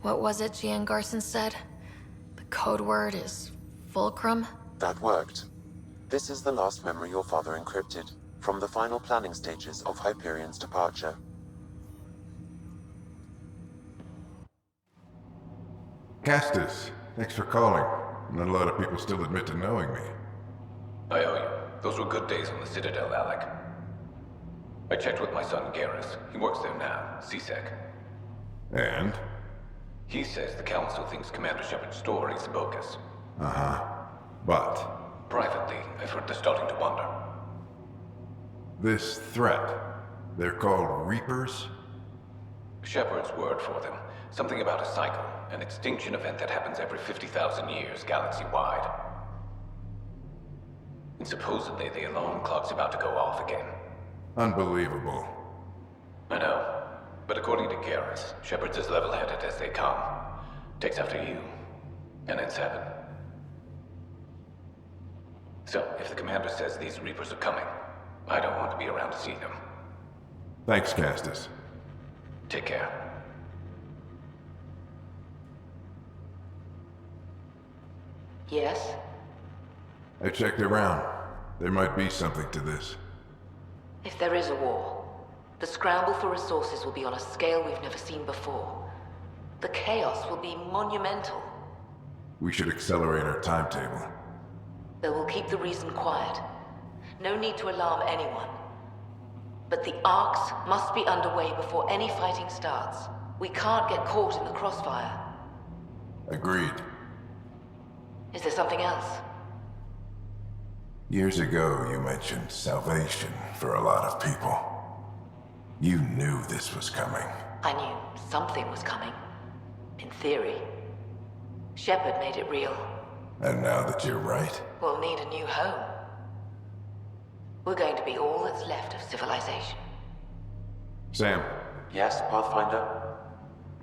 What was it Gian Garson said? The code word is Fulcrum? That worked. This is the last memory your father encrypted, from the final planning stages of Hyperion's departure. Castus, thanks for calling. Not a lot of people still admit to knowing me. I owe you. Those were good days on the Citadel, Alec. I checked with my son Garrus. He works there now, CSEC. And? He says the Council thinks Commander Shepard's story is bogus. Uh-huh. But? Privately, I've heard they're starting to wonder. This threat, they're called Reapers? Shepard's word for them. Something about a cycle, an extinction event that happens every 50,000 years, galaxy-wide. And supposedly the alarm clock's about to go off again. Unbelievable. I know. But according to Garrus, Shepard's as level-headed as they come. Takes after you. And it's heaven. So, if the commander says these Reapers are coming, I don't want to be around to see them. Thanks, Castus. Take care. Yes? I checked around. There might be something to this. If there is a war, the scramble for resources will be on a scale we've never seen before. The chaos will be monumental. We should accelerate our timetable. They will keep the reason quiet. No need to alarm anyone. But the arcs must be underway before any fighting starts. We can't get caught in the crossfire. Agreed. Is there something else? Years ago, you mentioned salvation for a lot of people. You knew this was coming. I knew something was coming. In theory. Shepard made it real. And now that you're right, We'll need a new home. We're going to be all that's left of civilization. Sam. Yes, Pathfinder?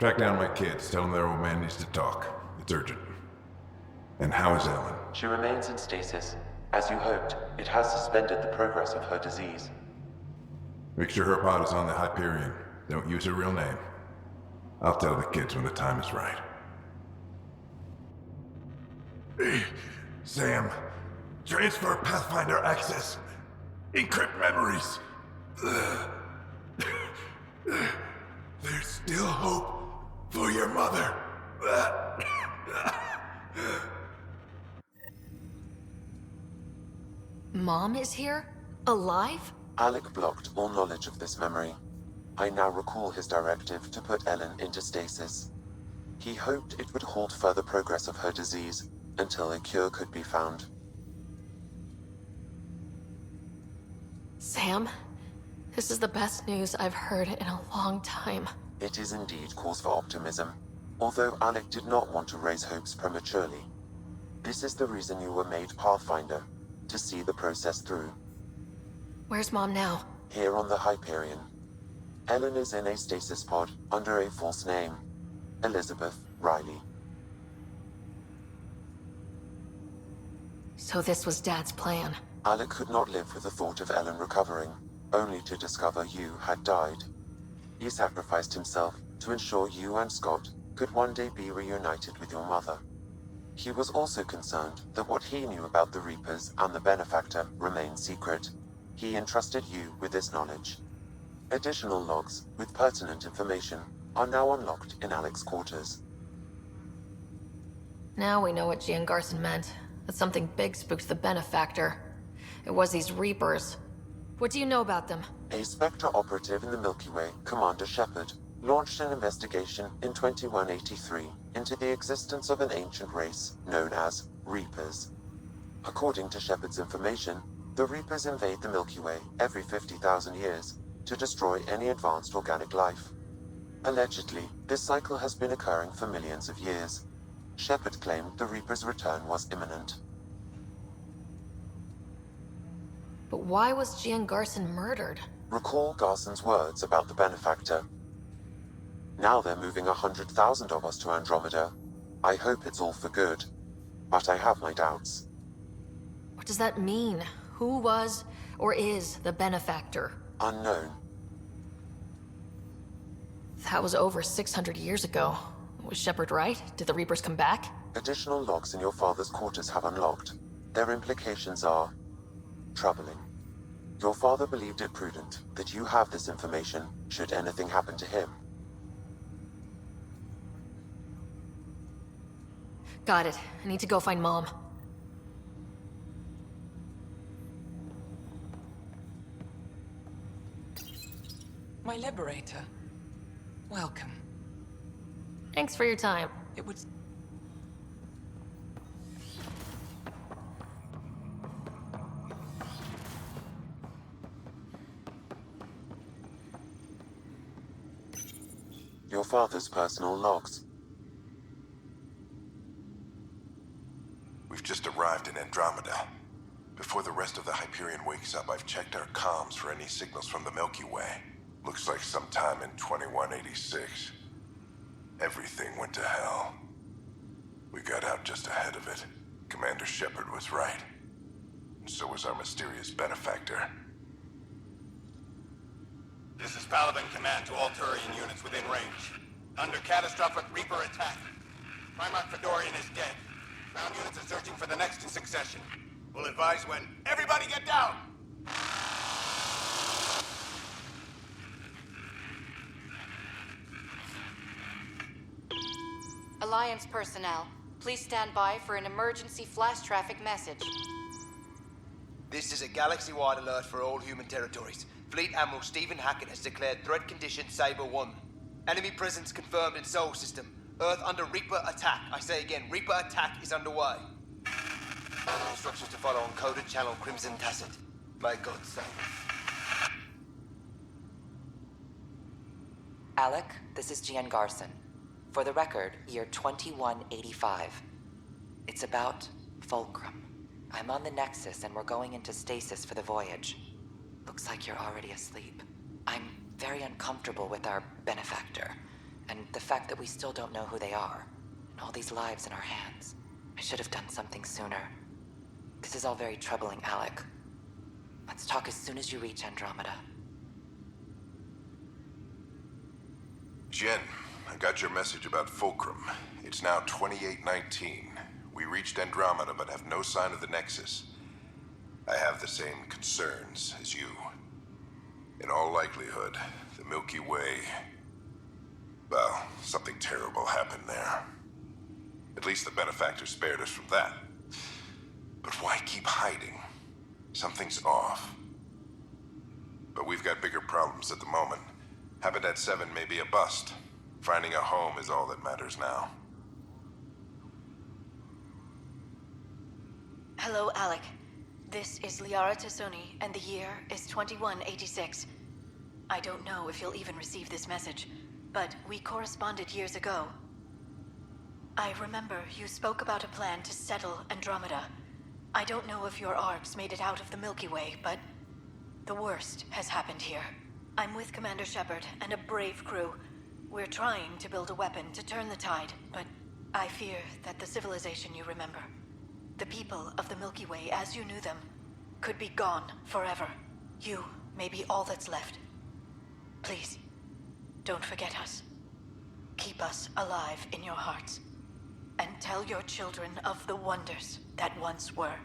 Track down my kids. Tell them their old man needs to talk. It's urgent. And how is Ellen? She remains in stasis. As you hoped, it has suspended the progress of her disease. Make sure her pod is on the Hyperion. Don't use her real name. I'll tell the kids when the time is right. Sam, transfer Pathfinder access. Encrypt memories. There's still hope for your mother. Mom is here? Alive? Alec blocked all knowledge of this memory. I now recall his directive to put Ellen into stasis. He hoped it would halt further progress of her disease until a cure could be found. Sam, this is the best news I've heard in a long time. It is indeed cause for optimism, although Alec did not want to raise hopes prematurely. This is the reason you were made Pathfinder, to see the process through. Where's Mom now? Here on the Hyperion. Ellen is in a stasis pod under a false name. Elizabeth Riley. So this was Dad's plan. Alec could not live with the thought of Ellen recovering, only to discover you had died. He sacrificed himself to ensure you and Scott could one day be reunited with your mother. He was also concerned that what he knew about the Reapers and the Benefactor remained secret. He entrusted you with this knowledge. Additional logs with pertinent information are now unlocked in Alec's quarters. Now we know what Gian Garson meant. That something big spooked the Benefactor. It was these Reapers. What do you know about them? A Spectre operative in the Milky Way, Commander Shepard, launched an investigation in 2183 into the existence of an ancient race known as Reapers. According to Shepard's information, the Reapers invade the Milky Way every 50,000 years to destroy any advanced organic life. Allegedly, this cycle has been occurring for millions of years. Shepard claimed the Reapers' return was imminent. But why was Gian Garson murdered? Recall Garson's words about the Benefactor. Now they're moving 100,000 of us to Andromeda. I hope it's all for good, but I have my doubts. What does that mean? Who was or is the Benefactor? Unknown. That was over 600 years ago. Was Shepard right? Did the Reapers come back? Additional logs in your father's quarters have unlocked. Their implications are troubling. Your father believed it prudent that you have this information should anything happen to him. Got it. I need to go find Mom. My liberator. Welcome. Thanks for your time. It would... Your father's personal logs. We've just arrived in Andromeda. Before the rest of the Hyperion wakes up, I've checked our comms for any signals from the Milky Way. Looks like sometime in 2186. Everything went to hell. We got out just ahead of it. Commander Shepard was right. And so was our mysterious benefactor. This is Paladin Command to all Turian units within range. Under catastrophic Reaper attack. Primarch Fedorian is dead. Ground units are searching for the next in succession. We'll advise when. Everybody get down! Alliance personnel, please stand by for an emergency flash traffic message. This is a galaxy-wide alert for all human territories. Fleet Admiral Stephen Hackett has declared threat condition Saber 1. Enemy presence confirmed in Sol System. Earth under Reaper attack. I say again, Reaper attack is underway. Instructions to follow on coded channel Crimson Tacit. May God save us. Alec, this is Gian Garson. For the record, year 2185. It's about Fulcrum. I'm on the Nexus and we're going into stasis for the voyage. Looks like you're already asleep. I'm very uncomfortable with our benefactor, and the fact that we still don't know who they are, and all these lives in our hands. I should have done something sooner. This is all very troubling, Alec. Let's talk as soon as you reach Andromeda. Jen, I got your message about Fulcrum. It's now 2819. We reached Andromeda but have no sign of the Nexus. I have the same concerns as you. In all likelihood, the Milky Way... well, something terrible happened there. At least the benefactor spared us from that. But why keep hiding? Something's off. But we've got bigger problems at the moment. Habitat 7 may be a bust. Finding a home is all that matters now. Hello, Alec. This is Liara Tassoni, and the year is 2186. I don't know if you'll even receive this message, but we corresponded years ago. I remember you spoke about a plan to settle Andromeda. I don't know if your arcs made it out of the Milky Way, but the worst has happened here. I'm with Commander Shepard and a brave crew. We're trying to build a weapon to turn the tide, but I fear that the civilization you remember, the people of the Milky Way as you knew them, could be gone forever. You may be all that's left. Please, don't forget us. Keep us alive in your hearts. And tell your children of the wonders that once were.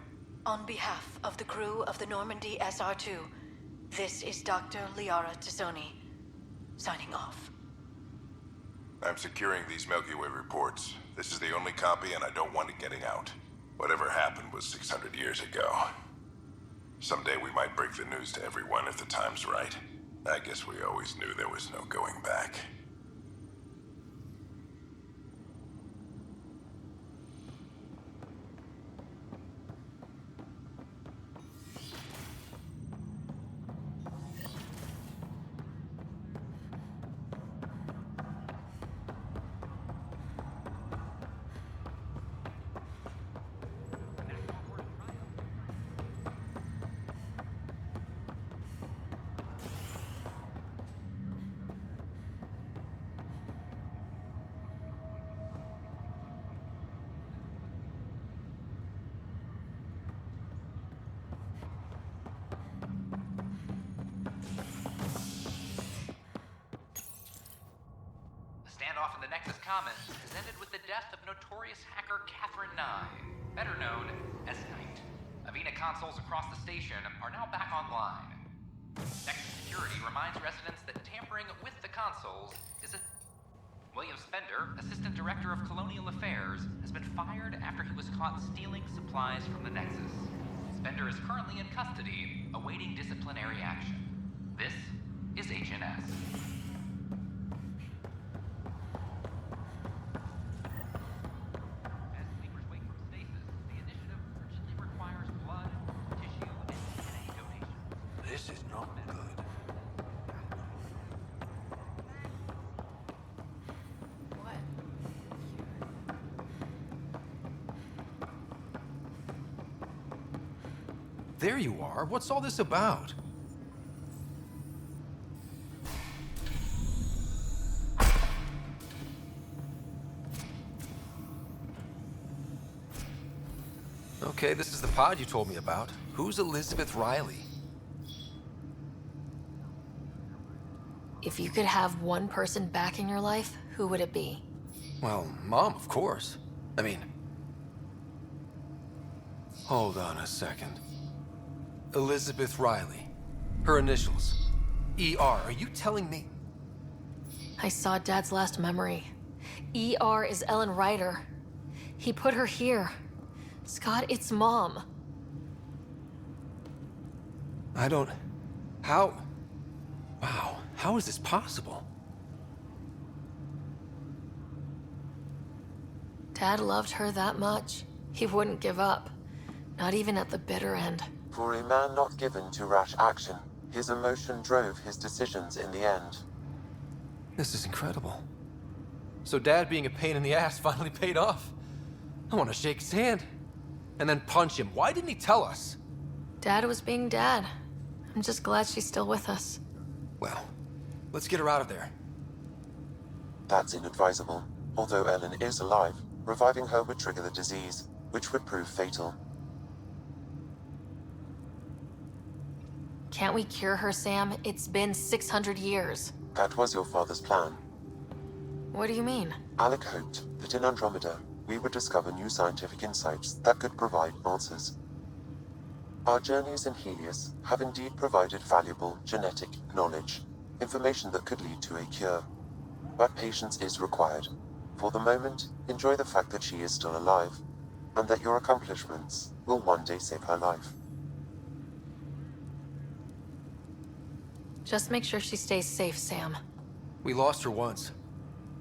On behalf of the crew of the Normandy SR2, this is Dr. Liara Tassoni, signing off. I'm securing these Milky Way reports. This is the only copy and I don't want it getting out. Whatever happened was 600 years ago. Someday we might break the news to everyone if the time's right. I guess we always knew there was no going back. standoff in the Nexus Commons has ended with the death of notorious hacker Catherine Nye, better known as Knight. Avena consoles across the station are now back online. Nexus Security reminds residents that tampering with the consoles is a... William Spender, Assistant Director of Colonial Affairs, has been fired after he was caught stealing supplies from the Nexus. Spender is currently in custody, awaiting disciplinary action. This is HNS. As sleepers wake from stasis, the initiative urgently requires blood, tissue, and DNA donations. This is not good. There you are. What's all this about? Okay, this is the pod you told me about. Who's Elizabeth Riley? If you could have one person back in your life, who would it be? Well, Mom, of course. I mean... Hold on a second. Elizabeth Riley. Her initials. ER. Are you telling me? I saw Dad's last memory. ER is Ellen Ryder. He put her here. Scott, it's Mom. I don't... How... Wow, how is this possible? Dad loved her that much. He wouldn't give up. Not even at the bitter end. For a man not given to rash action, his emotion drove his decisions in the end. This is incredible. So Dad being a pain in the ass finally paid off. I want to shake his hand. And then punch him. Why didn't he tell us? Dad was being Dad. I'm just glad she's still with us. Well, let's get her out of there. That's inadvisable. Although Ellen is alive, reviving her would trigger the disease, which would prove fatal. Can't we cure her, Sam? It's been 600 years. That was your father's plan. What do you mean? Alec hoped that in Andromeda, we would discover new scientific insights that could provide answers. Our journeys in Helios have indeed provided valuable genetic knowledge, information that could lead to a cure. But patience is required. For the moment, enjoy the fact that she is still alive, and that your accomplishments will one day save her life. Just make sure she stays safe, Sam. We lost her once.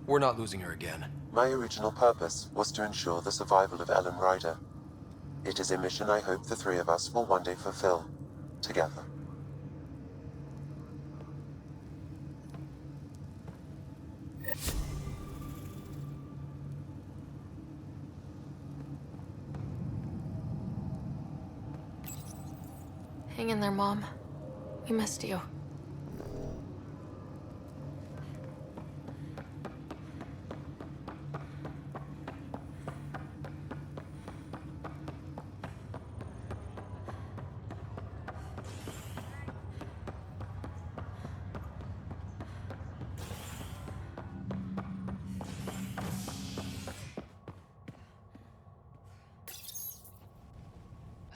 We're not losing her again. My original purpose was to ensure the survival of Ellen Ryder. It is a mission I hope the three of us will one day fulfill, together. Hang in there, Mom. We missed you.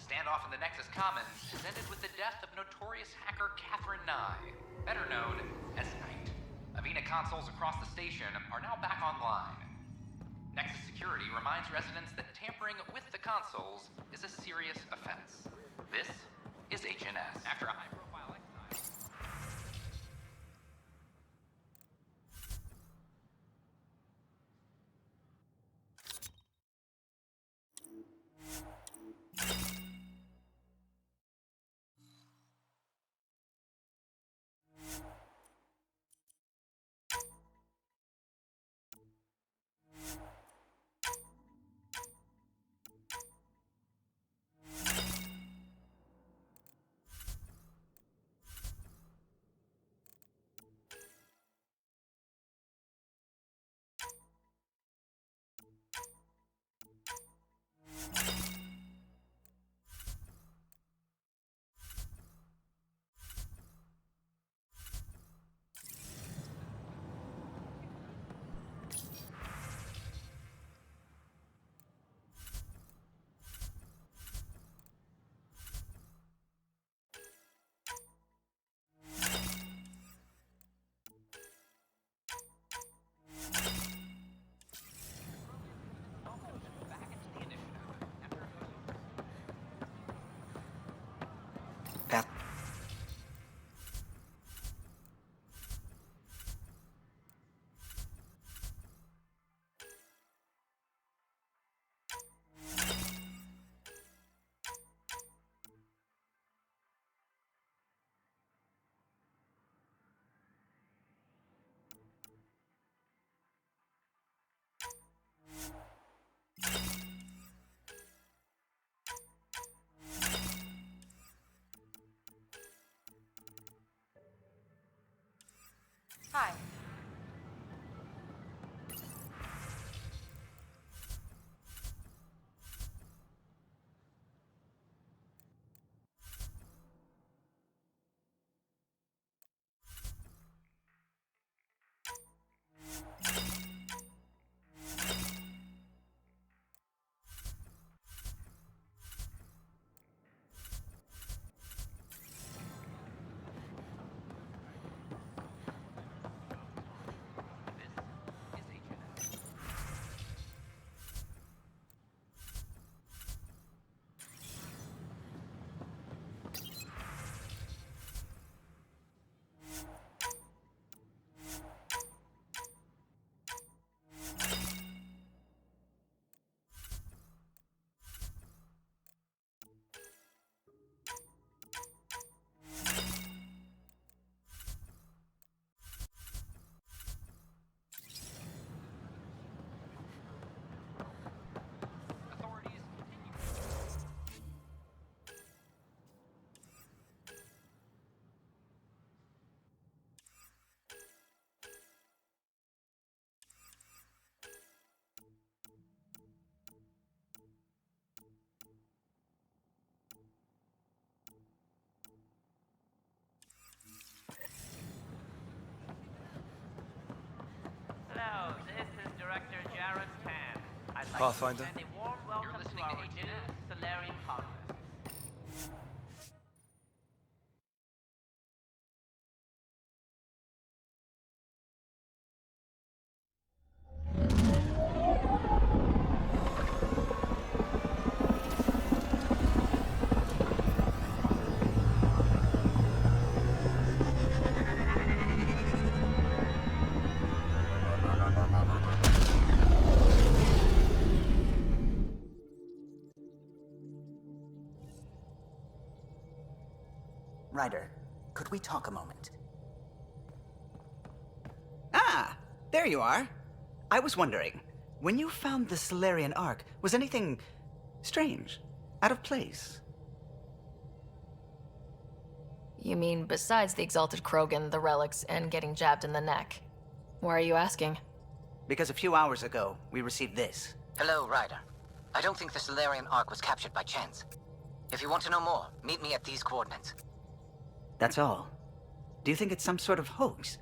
Standoff in the Nexus Commons has ended with the death of notorious hacker Catherine Nye, better known as Knight. Avena consoles across the station are now back online. Nexus Security reminds residents that tampering with the consoles is a serious offense. This is HNS. After a high-profile exile... Pathfinder. And a warm welcome to our new Solarian colonist. Ryder, could we talk a moment? Ah, there you are. I was wondering, when you found the Solarian Ark, was anything strange, out of place? You mean besides the Exalted Krogan, the relics, and getting jabbed in the neck? Why are you asking? Because a few hours ago, we received this. Hello, Ryder. I don't think the Solarian Ark was captured by chance. If you want to know more, meet me at these coordinates. That's all. Do you think it's some sort of hoax?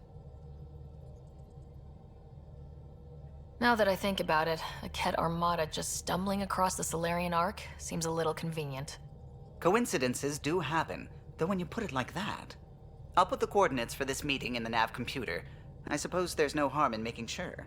Now that I think about it, a Ket armada just stumbling across the Solarian Ark seems a little convenient. Coincidences do happen, though when you put it like that. I'll put the coordinates for this meeting in the nav computer. I suppose there's no harm in making sure.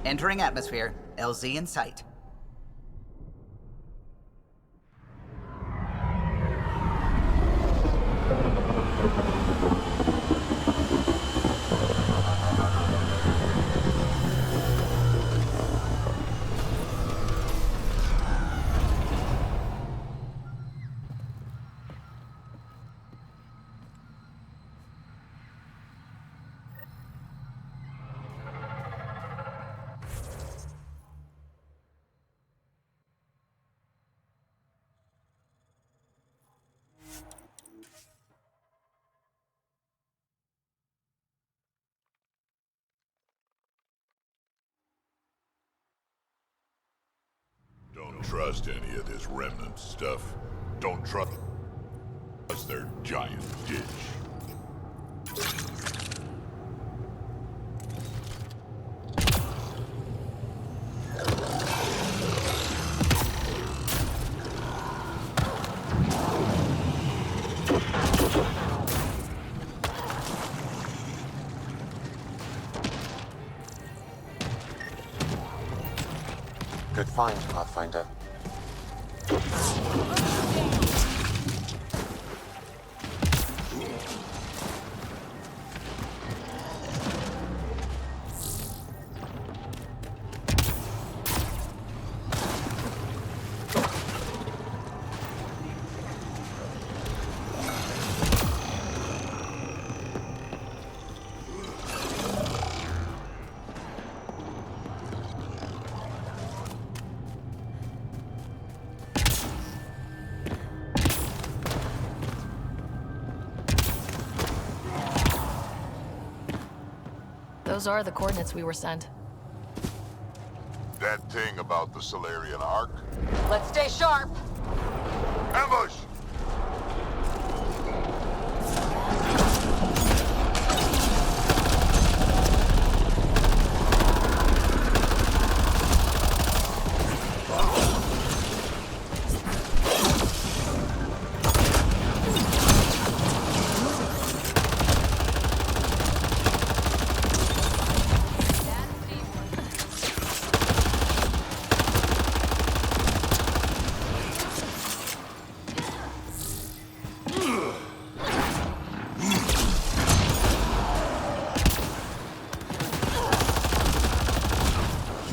Entering atmosphere. LZ in sight. Don't trust any of this remnant stuff. Don't trust their giant ditch. Good find, Pathfinder. Those are the coordinates we were sent. That thing about the Solarian Ark? Let's stay sharp. Ambush!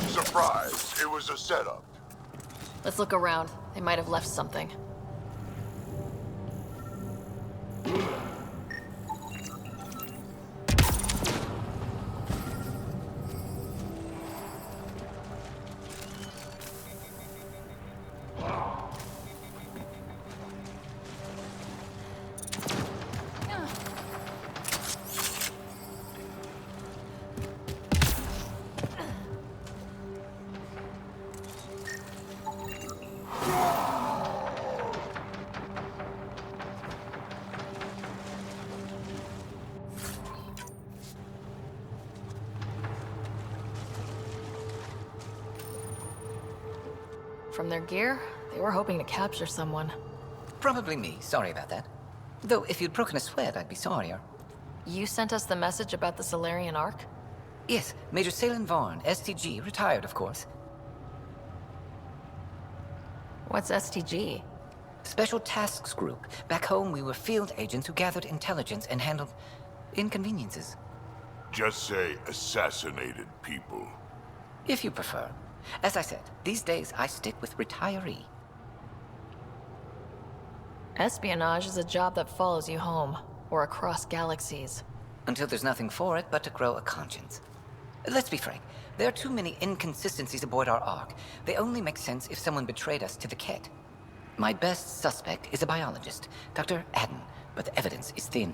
Surprise! It was a setup. Let's look around. They might have left something. From their gear, they were hoping to capture someone. Probably me. Sorry about that. Though, if you'd broken a sweat, I'd be sorrier. You sent us the message about the Solarian Ark? Yes, Major Salen Vaughn, STG, retired, of course. What's STG? Special Tasks Group. Back home, we were field agents who gathered intelligence and handled inconveniences. Just say assassinated people. If you prefer. As I said, these days I stick with retiree. Espionage is a job that follows you home, or across galaxies. Until there's nothing for it but to grow a conscience. Let's be frank, there are too many inconsistencies aboard our Ark. They only make sense if someone betrayed us to the Ket. My best suspect is a biologist, Dr. Adden, but the evidence is thin.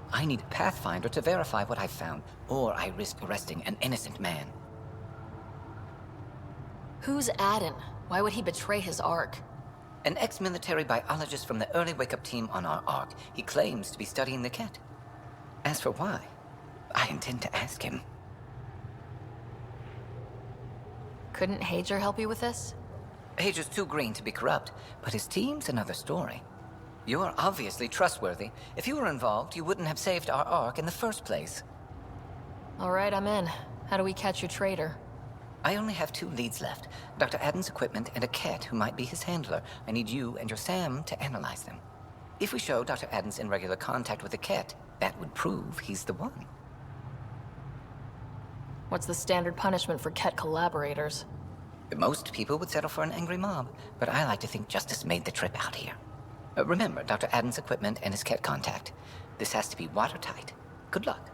I need a Pathfinder to verify what I've found, or I risk arresting an innocent man. Who's Adden? Why would he betray his Ark? An ex-military biologist from the early wake-up team on our Ark. He claims to be studying the Ket. As for why, I intend to ask him. Couldn't Hager help you with this? Hager's too green to be corrupt, but his team's another story. You're obviously trustworthy. If you were involved, you wouldn't have saved our Ark in the first place. All right, I'm in. How do we catch your traitor? I only have 2 leads left. Dr. Adden's equipment and a Ket who might be his handler. I need you and your Sam to analyze them. If we show Dr. Adden's in regular contact with the Ket, that would prove he's the one. What's the standard punishment for Ket collaborators? Most people would settle for an angry mob, but I like to think justice made the trip out here. Remember Dr. Adden's equipment and his Ket contact. This has to be watertight. Good luck.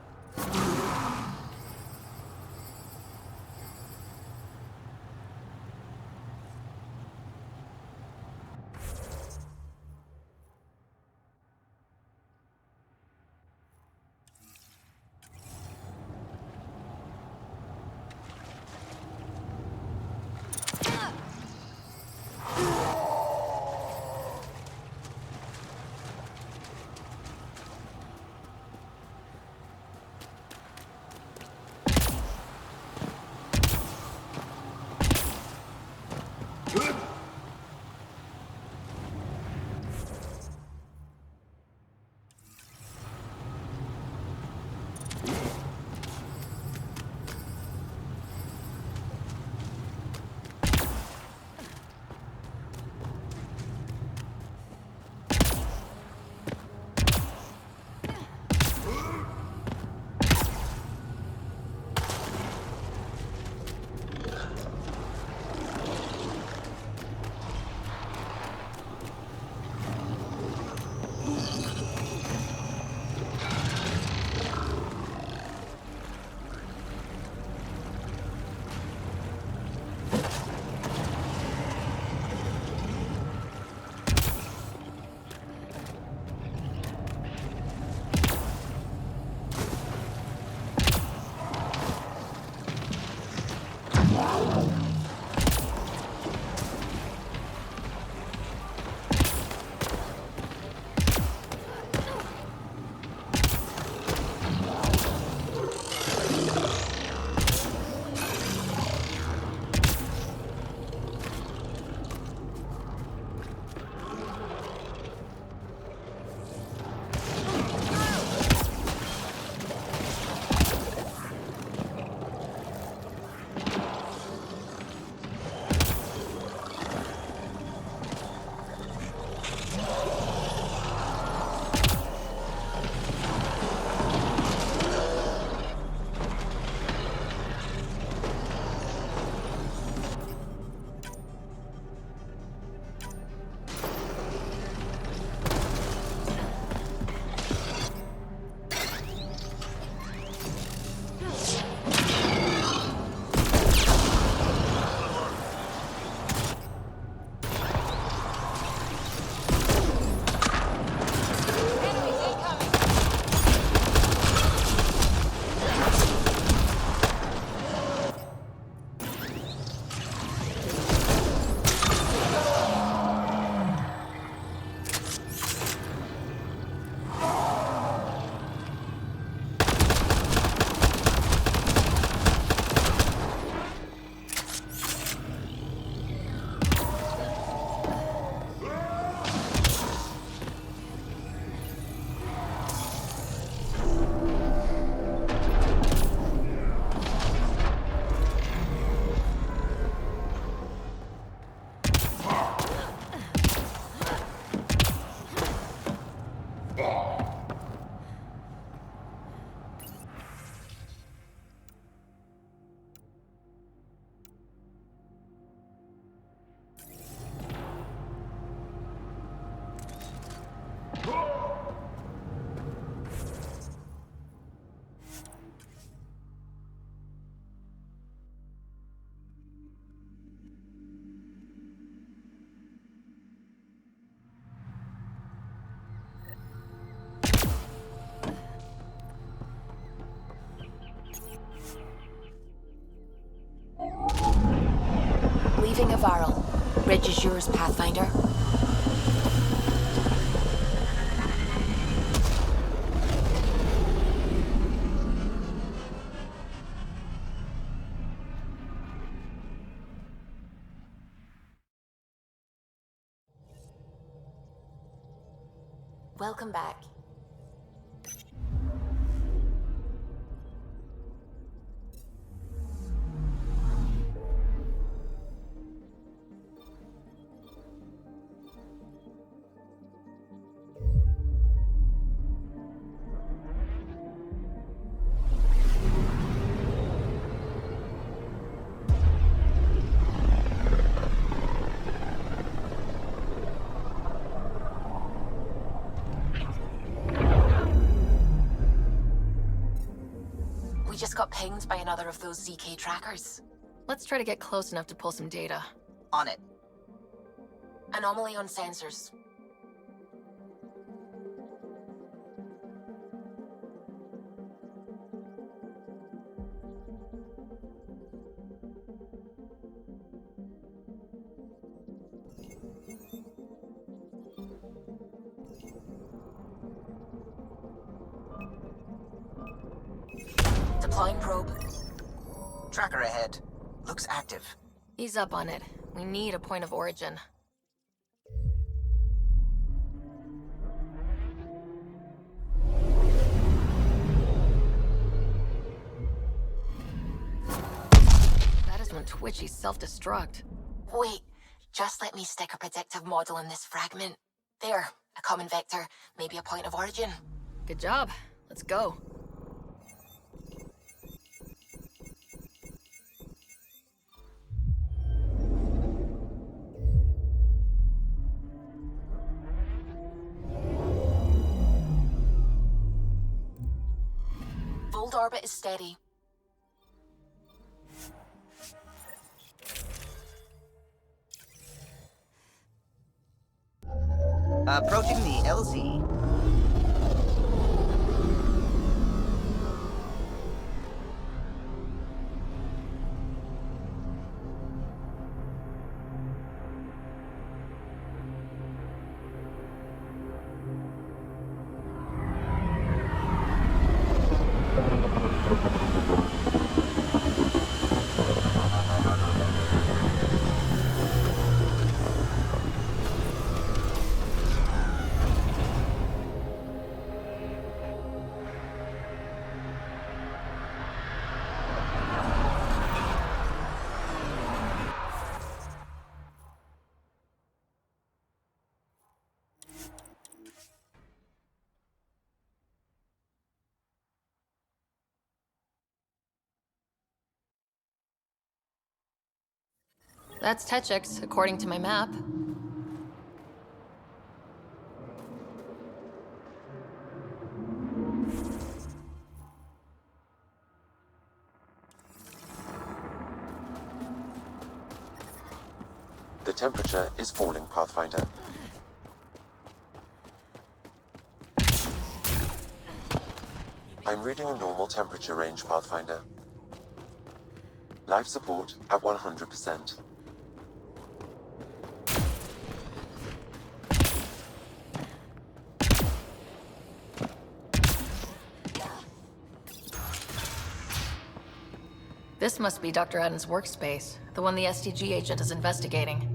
Receiving a Varl. Bridge is yours, Pathfinder. Welcome back. We just got pinged by another of those ZK trackers. Let's try to get close enough to pull some data. On it. Anomaly on sensors. Deploying probe. Tracker ahead. Looks active. Ease up on it. We need a point of origin. That is when Twitchies self-destruct. Wait, just let me stick a predictive model in this fragment. There, a common vector, maybe a point of origin. Good job. Let's go. Fold orbit is steady. Approaching the LZ. That's Techix, according to my map. The temperature is falling, Pathfinder. I'm reading a normal temperature range, Pathfinder. Life support at 100%. This must be Dr. Adden's workspace, the one the SDG agent is investigating.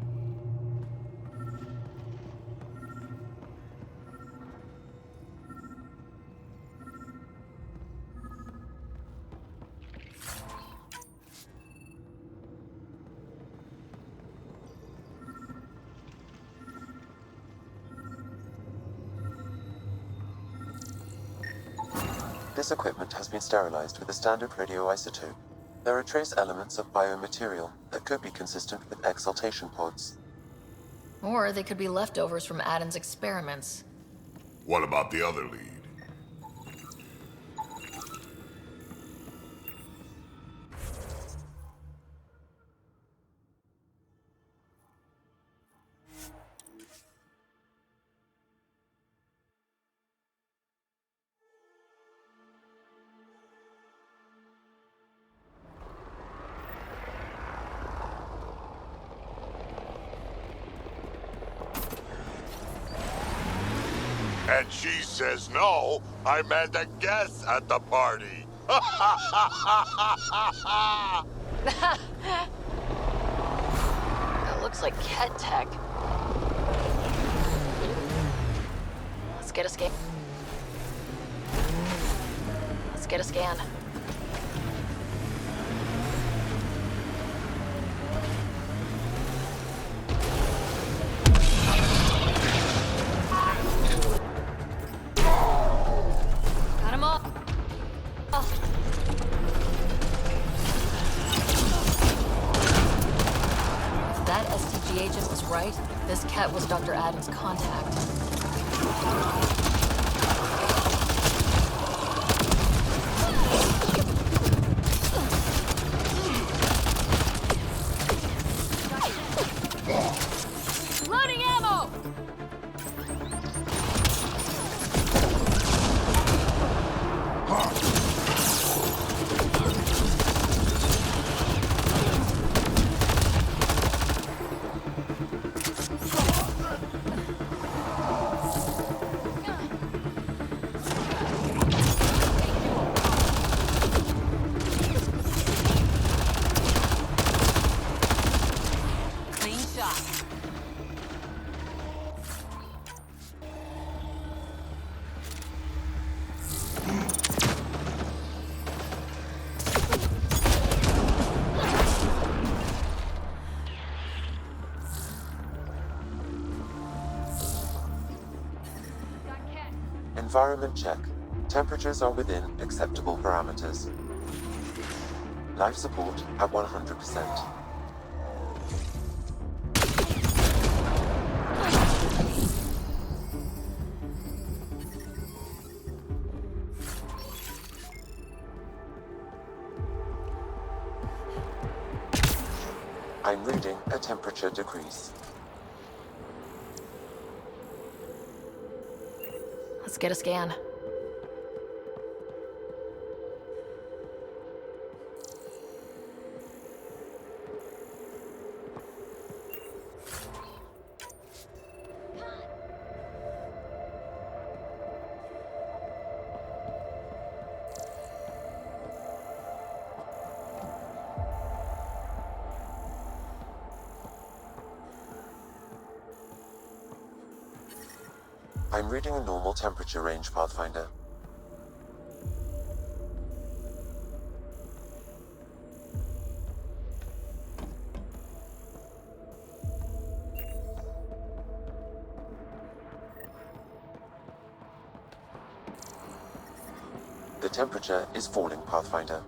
This equipment has been sterilized with a standard radioisotope. There are trace elements of biomaterial that could be consistent with exaltation pods. Or they could be leftovers from Adden's experiments. What about the other lead? And she says no, I'm a guest at the party. That looks like Ket tech. Let's get a scan. Let's get a scan. Got him all. If that STG agent was right, this cat was Dr. Adams' contact. Loading ammo! Clean shot. Environment check. Temperatures are within acceptable parameters. Life support at 100%. I'm reading a temperature decrease. Let's get a scan. I'm reading a normal temperature range, Pathfinder. The temperature is falling, Pathfinder.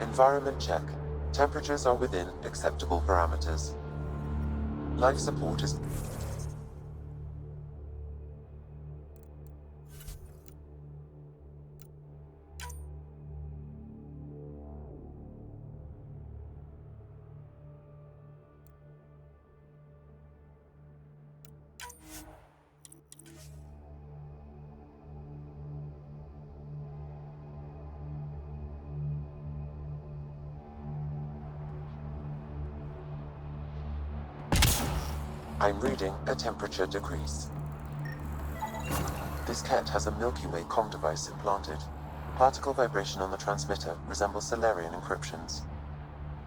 Environment check. Temperatures are within acceptable parameters. Life support is... I'm reading a temperature decrease. This cat has a Milky Way comm device implanted. Particle vibration on the transmitter resembles Solarian encryptions.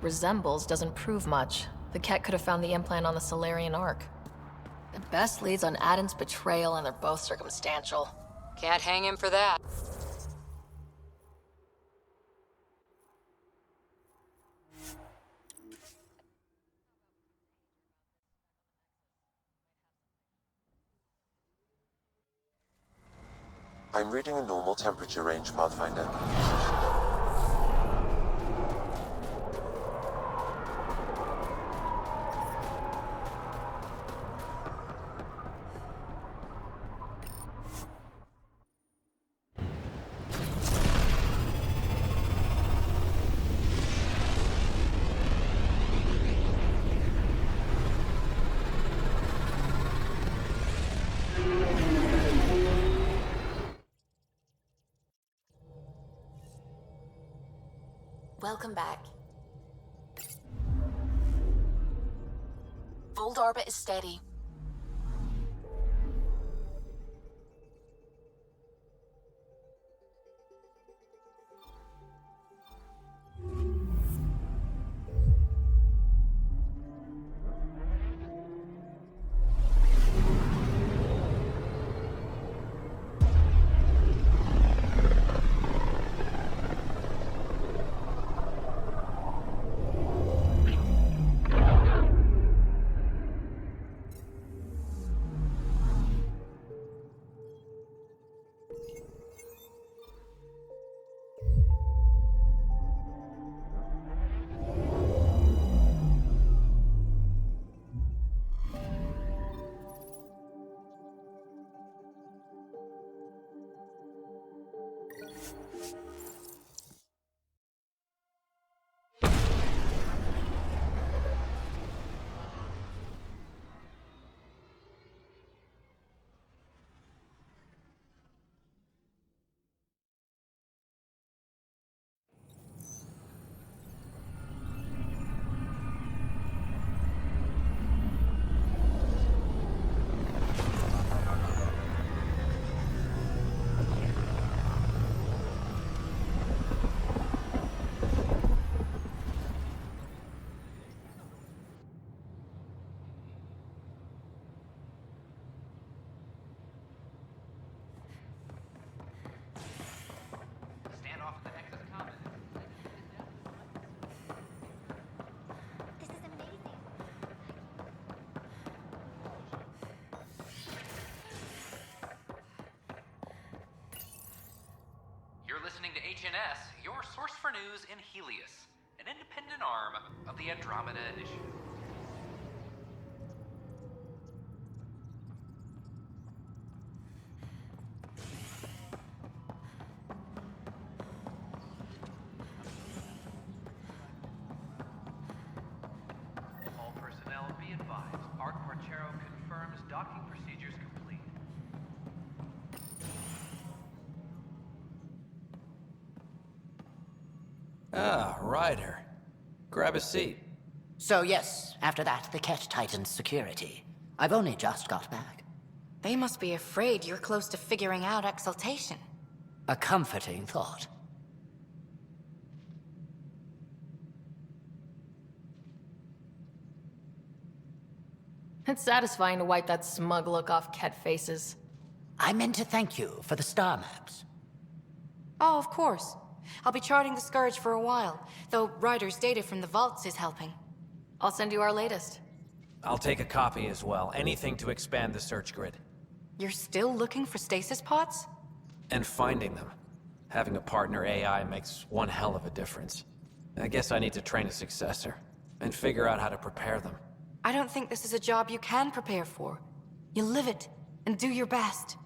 Resembles doesn't prove much. The Ket could have found the implant on the Solarian Ark. The best leads on Aden's betrayal, and they're both circumstantial. Can't hang him for that. I'm reading a normal temperature range, Pathfinder. Welcome back. Fold orbit is steady. You're listening to HNS, your source for news in Helios, an independent arm of the Andromeda Initiative. All personnel be advised. Arc Marchero confirms docking procedures complete. Ah, Ryder. Grab a seat. So yes, after that, the Ket tightens security. I've only just got back. They must be afraid you're close to figuring out exaltation. A comforting thought. It's satisfying to wipe that smug look off Ket faces. I meant to thank you for the star maps. Oh, of course. I'll be charting the Scourge for a while, though Ryder's data from the vaults is helping. I'll send you our latest. I'll take a copy as well. Anything to expand the search grid. You're still looking for stasis pods? And finding them. Having a partner AI makes one hell of a difference. I guess I need to train a successor, and figure out how to prepare them. I don't think this is a job you can prepare for. You live it, and do your best.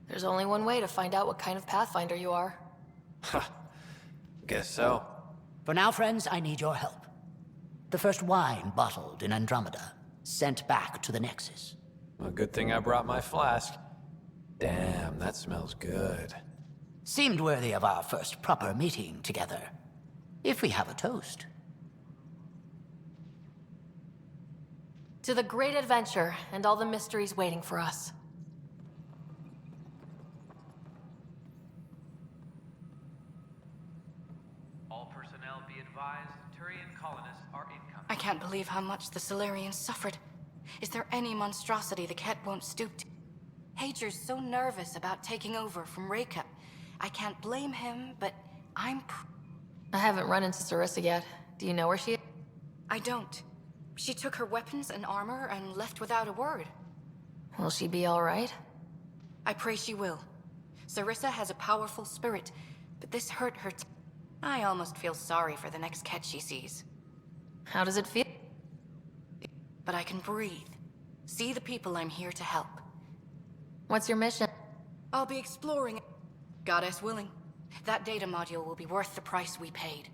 There's only one way to find out what kind of Pathfinder you are. Guess so. For now, friends, I need your help. The first wine bottled in Andromeda, sent back to the Nexus. A good thing I brought my flask. Damn, that smells good. Seemed worthy of our first proper meeting together. If we have a toast. To the great adventure and all the mysteries waiting for us. All personnel be advised, Turian colonists are incoming. I can't believe how much the Solarians suffered. Is there any monstrosity the Ket won't stoop to? Hager's so nervous about taking over from Reka. I can't blame him, but I haven't run into Sarissa yet. Do you know where she is? I don't. She took her weapons and armor and left without a word. Will she be all right? I pray she will. Sarissa has a powerful spirit, but this hurt her. I almost feel sorry for the next Ket she sees. How does it feel? But I can breathe. See the people I'm here to help. What's your mission? I'll be exploring. Goddess willing. That data module will be worth the price we paid.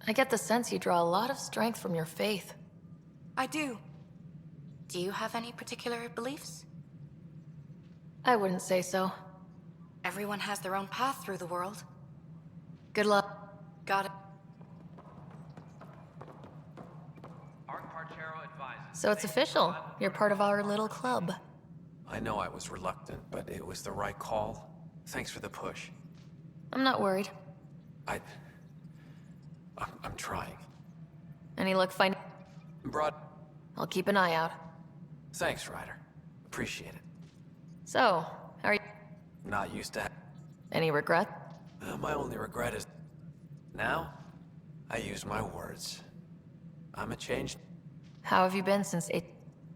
I get the sense you draw a lot of strength from your faith. I do. Do you have any particular beliefs? I wouldn't say so. Everyone has their own path through the world. Good luck. Got it. So it's official. You're part of our little club. I know I was reluctant, but it was the right call. Thanks for the push. I'm not worried. I'm trying. Any luck finding? Broad. I'll keep an eye out. Thanks, Ryder. Appreciate it. So, how are you? Not used to. Any regret? My only regret is now I use my words. I'm a changed. How have you been since 8?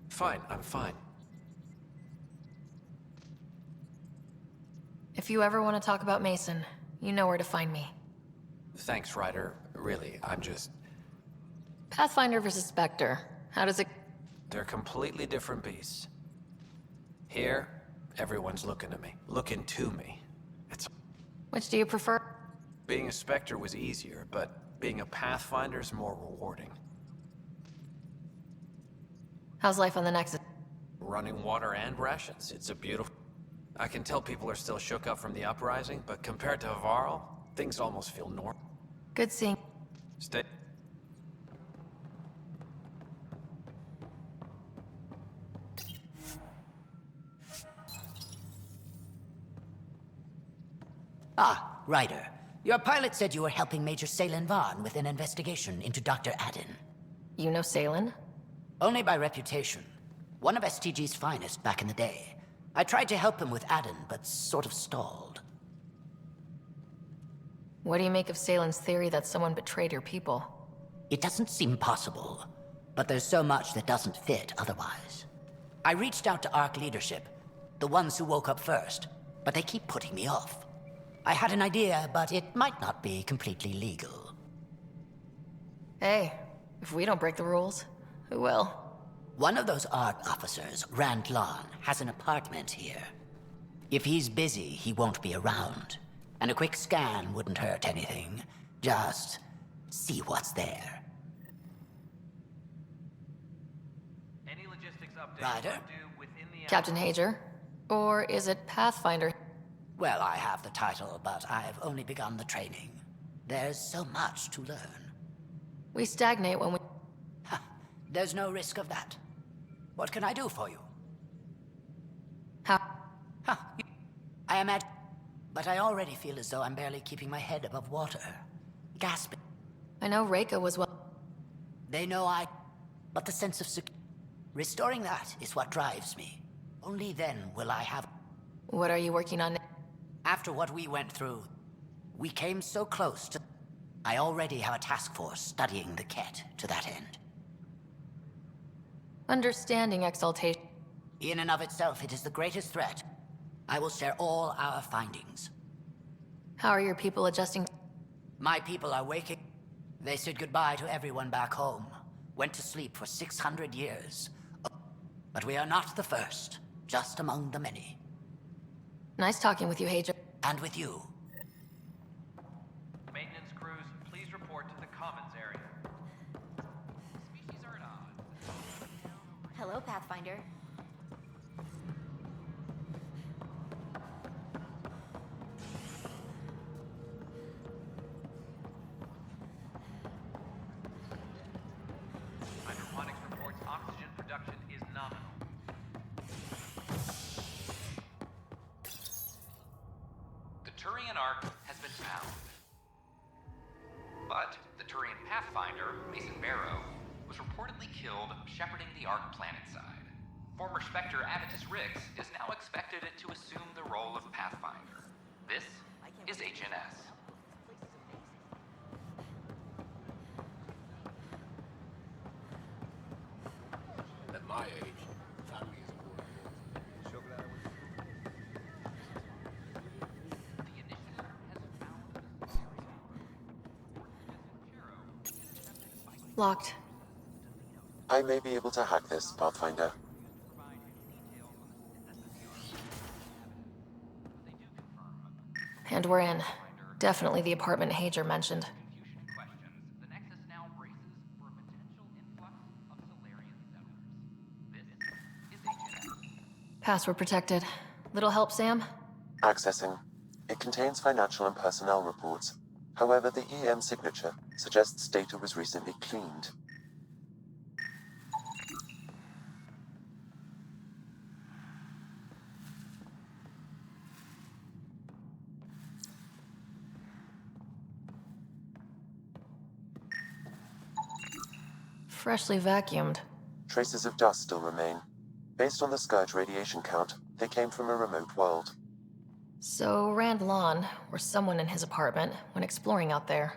Fine, I'm fine. If you ever want to talk about Mason, you know where to find me. Thanks, Ryder. Really, I'm just... Pathfinder versus Spectre. How does it... They're completely different beasts. Here, everyone's looking to me. Looking to me. It's... Which do you prefer? Being a Spectre was easier, but being a Pathfinder's more rewarding. How's life on the Nexus? Running water and rations. It's a beautiful... I can tell people are still shook up from the uprising, but compared to Varl, things almost feel normal. Good seeing. Stay... Ah, Ryder. Your pilot said you were helping Major Salen Vaughn with an investigation into Dr. Adden. You know Salen? Only by reputation. One of STG's finest back in the day. I tried to help him with Adden, but sort of stalled. What do you make of Salen's theory that someone betrayed your people? It doesn't seem possible, but there's so much that doesn't fit otherwise. I reached out to ARC leadership, the ones who woke up first, but they keep putting me off. I had an idea, but it might not be completely legal. Hey, if we don't break the rules, who will? One of those ARC officers, Rand Lon, has an apartment here. If he's busy, he won't be around. And a quick scan wouldn't hurt anything. Just see what's there. Any logistics updates Ryder? within the Captain Hager? Or is it Pathfinder? Well, I have the title, but I've only begun the training. There's so much to learn. We stagnate when we... There's no risk of that. What can I do for you? How? I imagine... But I already feel as though I'm barely keeping my head above water. Gasping. I know Reika was well... They know but the sense of restoring that is what drives me. Only then will I have... What are you working on? After what we went through, we came so close to... I already have a task force studying the Ket to that end. Understanding exaltation. In and of itself, it is the greatest threat. I will share all our findings. How are your people adjusting? My people are waking. They said goodbye to everyone back home. Went to sleep for 600 years. But we are not the first, just among the many. Nice talking with you, Hager. And with you. Maintenance crews, please report to the commons area. Species are at odds. Hello, Pathfinder. Hydroponics reports oxygen production is nominal. The Turian Ark has been found. But the Turian Pathfinder, Mason Barrow, was reportedly killed shepherding the Ark planetside. Former Spectre Avitus Rix is now expected to assume the role of Pathfinder. This is HNS. At my age, family is important. Locked. I may be able to hack this, Pathfinder. And we're in. Definitely the apartment Hager mentioned. The Nexus now braces for a potential influx of Solarian settlers. This is HNS. Password protected. Little help, Sam? Accessing. It contains financial and personnel reports. However, the EM signature suggests data was recently cleaned. Freshly vacuumed. Traces of dust still remain. Based on the Scourge radiation count, they came from a remote world. So Rand Lon, or someone in his apartment, went exploring out there.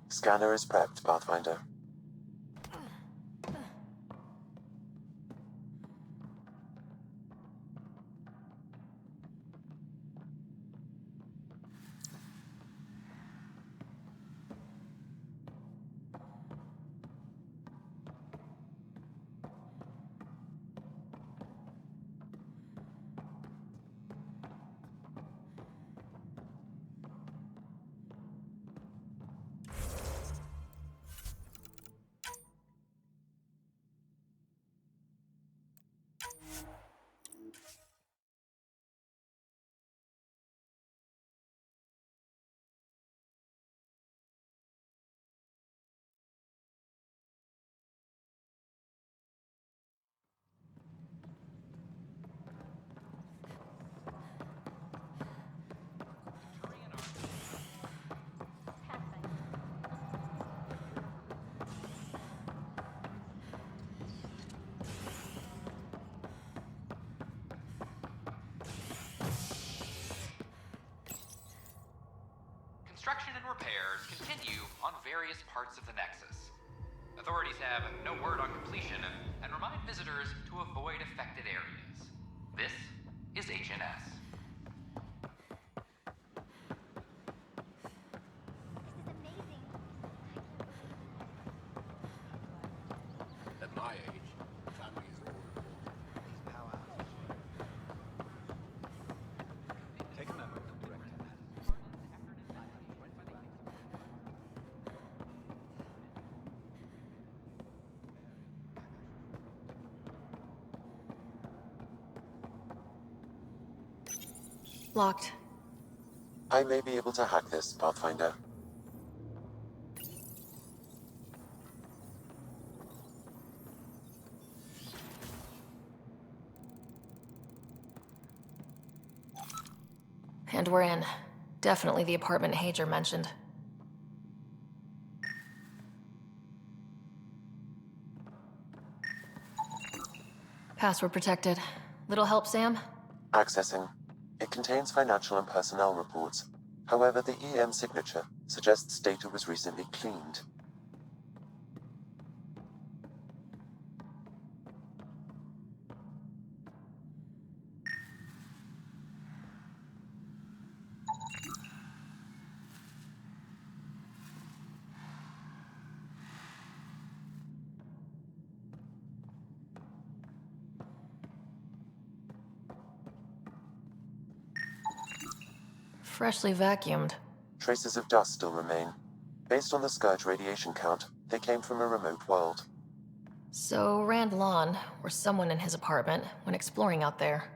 Scanner is prepped, Pathfinder. Construction and repairs continue on various parts of the Nexus. Authorities have no word on completion and remind visitors to avoid affected areas. This is HNS. At my age, family is important. Take a moment to direct him. Locked. I may be able to hack this, Pathfinder. And we're in. Definitely the apartment Hager mentioned. Password protected. Little help, Sam? Accessing. It contains financial and personnel reports. However, the EM signature suggests data was recently cleaned. Freshly vacuumed. Traces of dust still remain. Based on the Scourge radiation count, they came from a remote world. So Rand Lawn, or someone in his apartment, when exploring out there.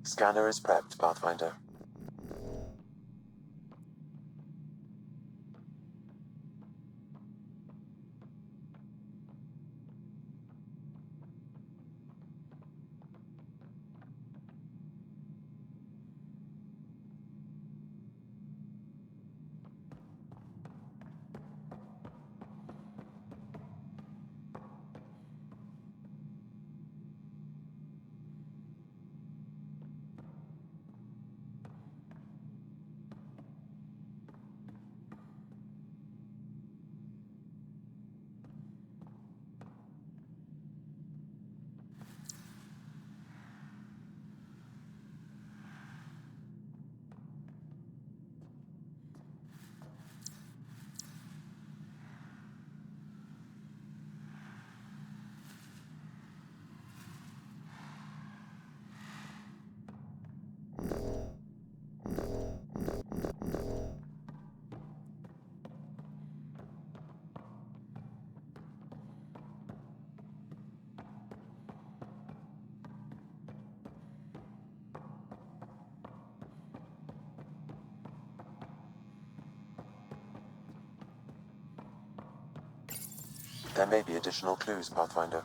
Scanner is prepped, Pathfinder. There may be additional clues, Pathfinder.